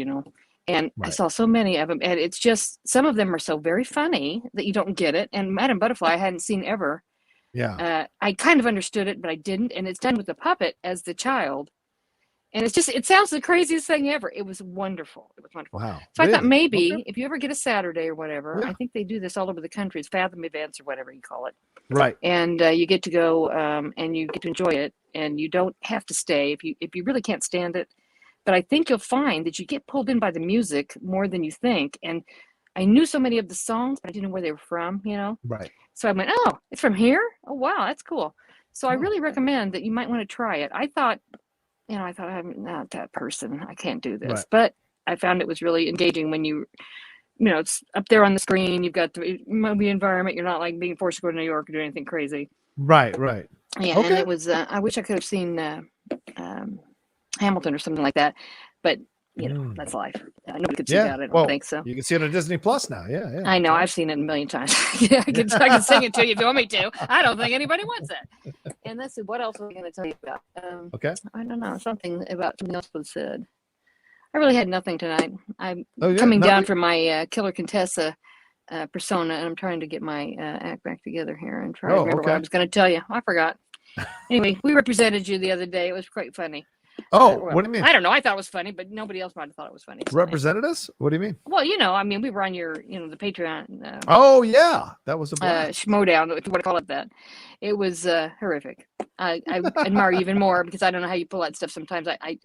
And I saw so many of them, and it's just, some of them are so very funny that you don't get it. And Madame Butterfly I hadn't seen ever. I kind of understood it, but I didn't. And it's done with the puppet as the child. And it sounds the craziest thing ever. It was wonderful. It was wonderful. Wow. So I thought maybe if you ever get a Saturday or whatever, I think they do this all over the country. It's Fathom events or whatever you call it. Right. And you get to go and you get to enjoy it. And you don't have to stay if you really can't stand it. But I think you'll find that you get pulled in by the music more than you think. And I knew so many of the songs, but I didn't know where they were from, Right. So I went, oh, it's from here? Oh, wow, that's cool. So I really recommend that you might want to try it. I thought I'm not that person. I can't do this. Right. But I found it was really engaging when it's up there on the screen. You've got the movie environment. You're not like being forced to go to New York or do anything crazy. Right, right. Yeah, and it was, I wish I could have seen Hamilton or something like that, but that's life. Nobody could see that. I don't think so. You can see it on Disney Plus now. Yeah. I know. I've seen it a million times. I can sing it to you if you want me to. I don't think anybody wants that. And let's see, what else was I going to tell you about? Okay. I don't know. Something else was said. I really had nothing tonight. I'm coming down from my Killer Contessa persona, and I'm trying to get my act back together here and try to remember what I was going to tell you. I forgot. Anyway, we represented you the other day. It was quite funny. Oh, what do you mean? I don't know. I thought it was funny, but nobody else might have thought it was funny. So represented us? What do you mean? Well, I mean, we were on your, the Patreon. Oh, yeah. That was a schmodown, if you want to call it that. It was horrific. I admire you even more because I don't know how you pull that stuff sometimes. I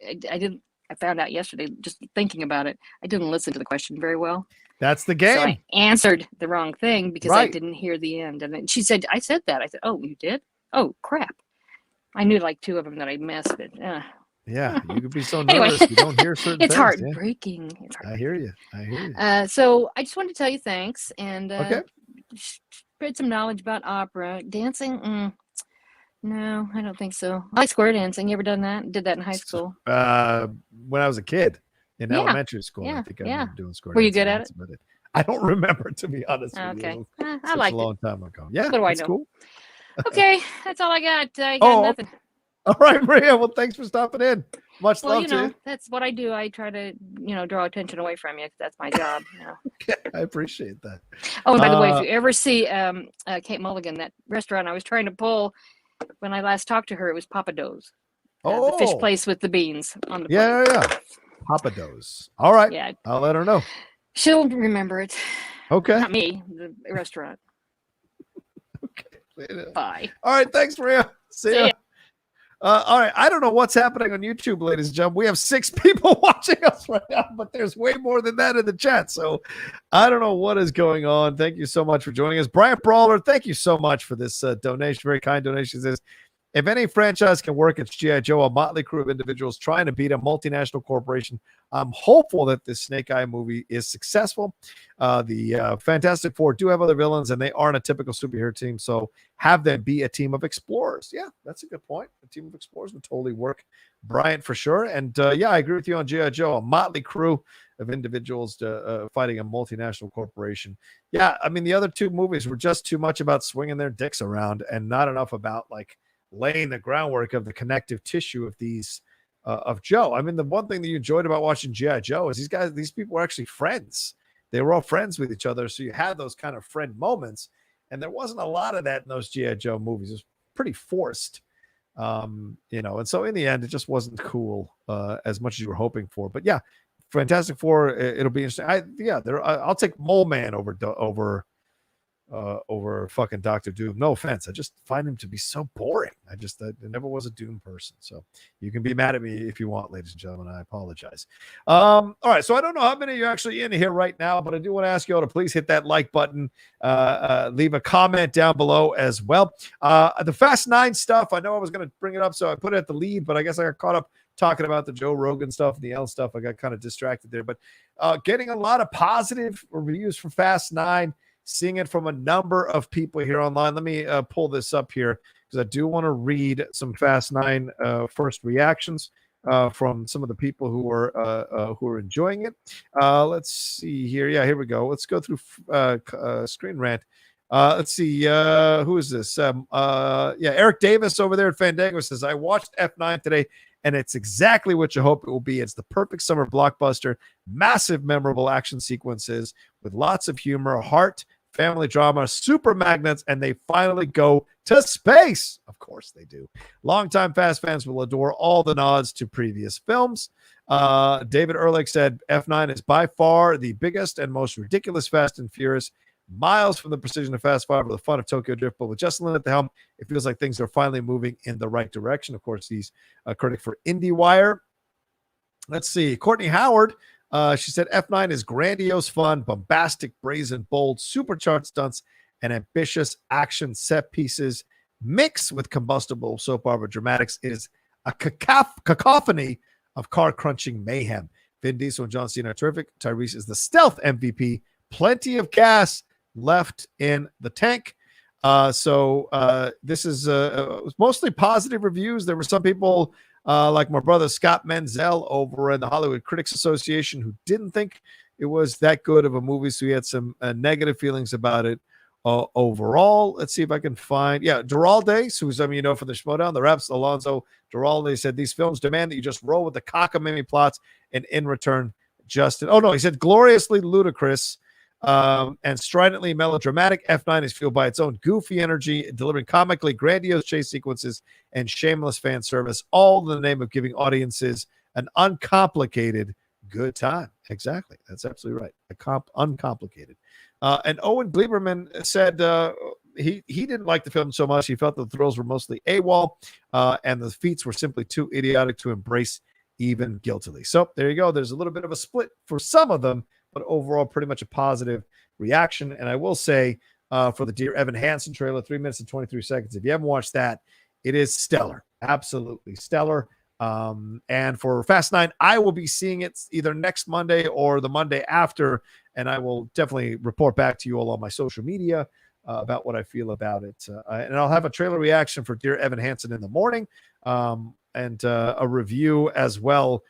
found out yesterday, just thinking about it, I didn't listen to the question very well. That's the game. So I answered the wrong thing because I didn't hear the end. And then she said, I said that. I said, oh, you did? Oh, crap. I knew like two of them that I missed, but yeah, you could be so nervous you don't hear certain it's things. Heartbreaking. Yeah. It's heartbreaking. I hear you. So I just wanted to tell you thanks and spread some knowledge about opera. Dancing? No, I don't think so. I like square dancing. You ever done that? Did that in high school? When I was a kid in elementary school, I think I remember doing square dancing. Were you good at it? I don't remember, to be honest with you. I like it. A long time ago. Yeah, what do I know? Cool. Okay, that's all I got. I got nothing. All right, Maria. Well, thanks for stopping in. Much love to you. That's what I do. I try to, draw attention away from you. That's my job. Okay, I appreciate that. Oh, and by the way, if you ever see Kate Mulligan, that restaurant I was trying to pull when I last talked to her, it was Papa Do's. The fish place with the beans on the plate. Yeah. Papa Do's. All right. Yeah. I'll let her know. She'll remember it. Okay. Not me, the restaurant. Okay. Bye. All right. Thanks, Maria. See ya. All right. I don't know what's happening on YouTube, ladies and gentlemen. We have 6 people watching us right now, but there's way more than that in the chat. So I don't know what is going on. Thank you so much for joining us. Bryant Brawler, thank you so much for this donation. Very kind donation. It says, if any franchise can work, it's G.I. Joe, a motley crew of individuals trying to beat a multinational corporation. I'm hopeful that this Snake Eye movie is successful. The Fantastic Four do have other villains, and they aren't a typical superhero team, so have them be a team of explorers. Yeah, that's a good point. A team of explorers would totally work. Bryant, for sure. And, I agree with you on G.I. Joe, a motley crew of individuals fighting a multinational corporation. Yeah, I mean, the other 2 movies were just too much about swinging their dicks around and not enough about, laying the groundwork of the connective tissue of these of Joe. I mean, the one thing that you enjoyed about watching G.I. Joe is these people were actually friends. They were all friends with each other. So you had those kind of friend moments. And there wasn't a lot of that in those G.I. Joe movies. It was pretty forced, and so in the end, it just wasn't cool as much as you were hoping for. But yeah, Fantastic Four, it'll be interesting. I'll take Mole Man over fucking Dr. Doom. No offense. I just find him to be so boring. I never was a Doom person. So you can be mad at me if you want, ladies and gentlemen. I apologize. All right. So I don't know how many of you are actually in here right now, but I do want to ask you all to please hit that like button. Leave a comment down below as well. The Fast 9 stuff, I know I was going to bring it up, so I put it at the lead, but I guess I got caught up talking about the Joe Rogan stuff and the L stuff. I got kind of distracted there, but getting a lot of positive reviews for Fast 9. Seeing it from a number of people here online. Let me pull this up here because I do want to read some Fast 9 first reactions from some of the people who are enjoying it. Let's see here. Yeah, here we go. Let's go through Screen Rant. Let's see. Who is this? Eric Davis over there at Fandango says, I watched F9 today, and it's exactly what you hope it will be. It's the perfect summer blockbuster, massive, memorable action sequences with lots of humor, heart, family drama, super magnets, and they finally go to space. Of course they do. Longtime Fast fans will adore all the nods to previous films. David Ehrlich said, F9 is by far the biggest and most ridiculous Fast and Furious, miles from the precision of Fast 5 or the fun of Tokyo Drift, but with Justin Lin at the helm, it feels like things are finally moving in the right direction. Of course, he's a critic for IndieWire. Let's see. Courtney Howard, she said, F9 is grandiose fun, bombastic, brazen, bold, supercharged stunts, and ambitious action set pieces mixed with combustible soap opera dramatics. It is a cacophony of car-crunching mayhem. Vin Diesel and John Cena are terrific. Tyrese is the stealth MVP. Plenty of gas left in the tank. This is mostly positive reviews. There were some people like my brother Scott Menzel over in the Hollywood Critics Association who didn't think it was that good of a movie, so he had some negative feelings about it overall. Let's see if I can find Duralde, who's from the Schmodown, the Raps, Alonso Duralde said these films demand that you just roll with the cockamamie plots, and in return he said gloriously ludicrous and stridently melodramatic. F9 is fueled by its own goofy energy, delivering comically grandiose chase sequences and shameless fan service, all in the name of giving audiences an uncomplicated good time. Exactly. That's absolutely right. Uncomplicated. And Owen Gleiberman said he didn't like the film so much. He felt the thrills were mostly AWOL, and the feats were simply too idiotic to embrace even guiltily. So there you go. There's a little bit of a split for some of them, but overall pretty much a positive reaction. And I will say for the Dear Evan Hansen trailer, 3 minutes and 23 seconds, if you haven't watched that, it is stellar. Absolutely stellar. And for Fast 9, I will be seeing it either next Monday or the Monday after, and I will definitely report back to you all on my social media about what I feel about it. And I'll have a trailer reaction for Dear Evan Hansen in the morning, and a review as well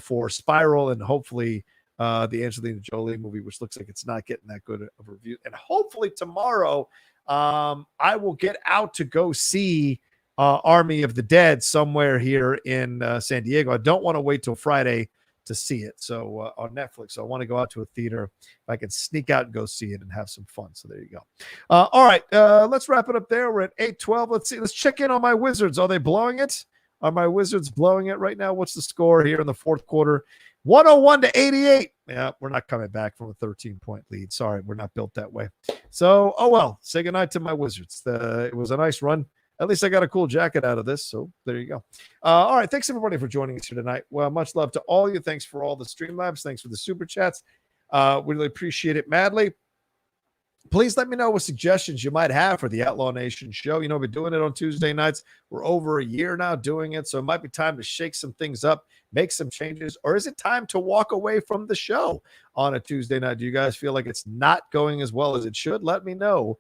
for Spiral, and hopefully the Angelina Jolie movie, which looks like it's not getting that good of a review. And hopefully tomorrow I will get out to go see Army of the Dead somewhere here in San Diego. I don't want to wait till Friday to see it. So on Netflix, so I want to go out to a theater if I can sneak out and go see it and have some fun. So there you go. All right, let's wrap it up there. We're at 8:12. Let's see. Let's check in on my Wizards. Are they blowing it? Are my Wizards blowing it right now? What's the score here in the fourth quarter? 101-88. Yeah, we're not coming back from a 13-point lead. Sorry, we're not built that way. So, oh well. Say goodnight to my Wizards. It was a nice run. At least I got a cool jacket out of this. So there you go. All right. Thanks, everybody, for joining us here tonight. Well, much love to all you. Thanks for all the Streamlabs. Thanks for the Super Chats. We really appreciate it madly. Please let me know what suggestions you might have for the Outlaw Nation show. We've been doing it on Tuesday nights. We're over a year now doing it, so it might be time to shake some things up, make some changes, or is it time to walk away from the show on a Tuesday night? Do you guys feel like it's not going as well as it should? Let me know.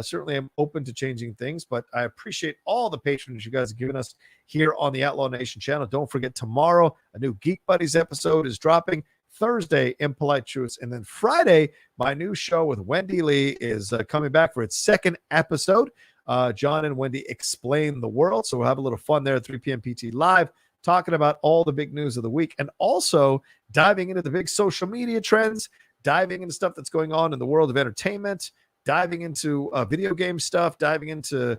Certainly, I'm open to changing things, but I appreciate all the patronage you guys have given us here on the Outlaw Nation channel. Don't forget, tomorrow, a new Geek Buddies episode is dropping. Thursday, Impolite Truths, and then Friday, my new show with Wendy Lee is coming back for its second episode. John and Wendy explain the world, so we'll have a little fun there at 3 p.m. PT Live, talking about all the big news of the week, and also diving into the big social media trends, diving into stuff that's going on in the world of entertainment, diving into video game stuff, diving into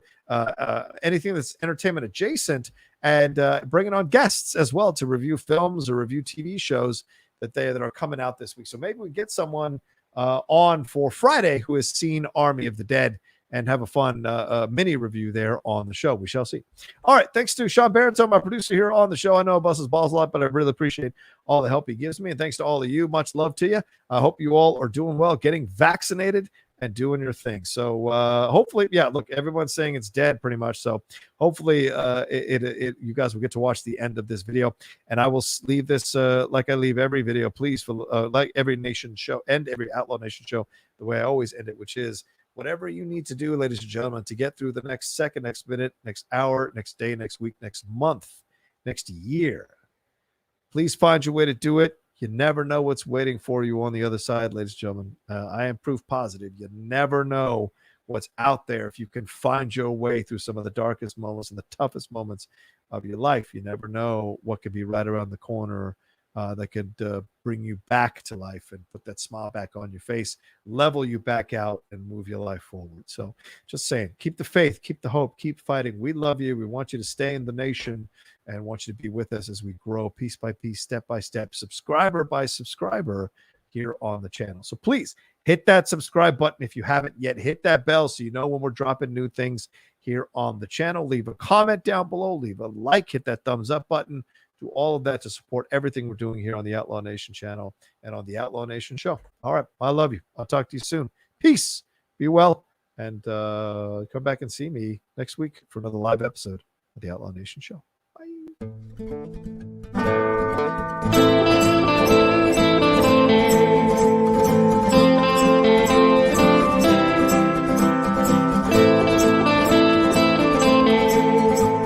anything that's entertainment adjacent, and bringing on guests as well to review films or review TV shows that are coming out this week. So maybe we get someone on for Friday who has seen Army of the Dead and have a fun mini review there on the show. We shall see. All right. Thanks to Sean Barrington, my producer here on the show. I know I bust his balls a lot, but I really appreciate all the help he gives me. And thanks to all of you. Much love to you. I hope you all are doing well, getting vaccinated, and doing your thing. So hopefully, look, everyone's saying it's dead pretty much. So hopefully you guys will get to watch the end of this video. And I will leave this like I leave every video, please, for like every Nation show and every Outlaw Nation show, the way I always end it, which is whatever you need to do, ladies and gentlemen, to get through the next second, next minute, next hour, next day, next week, next month, next year. Please find your way to do it. You never know what's waiting for you on the other side, ladies and gentlemen. I am proof positive. You never know what's out there. If you can find your way through some of the darkest moments and the toughest moments of your life, you never know what could be right around the corner that could bring you back to life and put that smile back on your face, level you back out, and move your life forward. So just saying, keep the faith, keep the hope, keep fighting. We love you. We want you to stay in the nation and want you to be with us as we grow piece by piece, step by step, subscriber by subscriber here on the channel. So please hit that subscribe button if you haven't yet. Hit that bell so you know when we're dropping new things here on the channel. Leave a comment down below, leave a like, hit that thumbs up button. Do all of that to support everything we're doing here on the Outlaw Nation channel and on the Outlaw Nation show. All right. I love you. I'll talk to you soon. Peace. Be well. And come back and see me next week for another live episode of the Outlaw Nation show. Bye.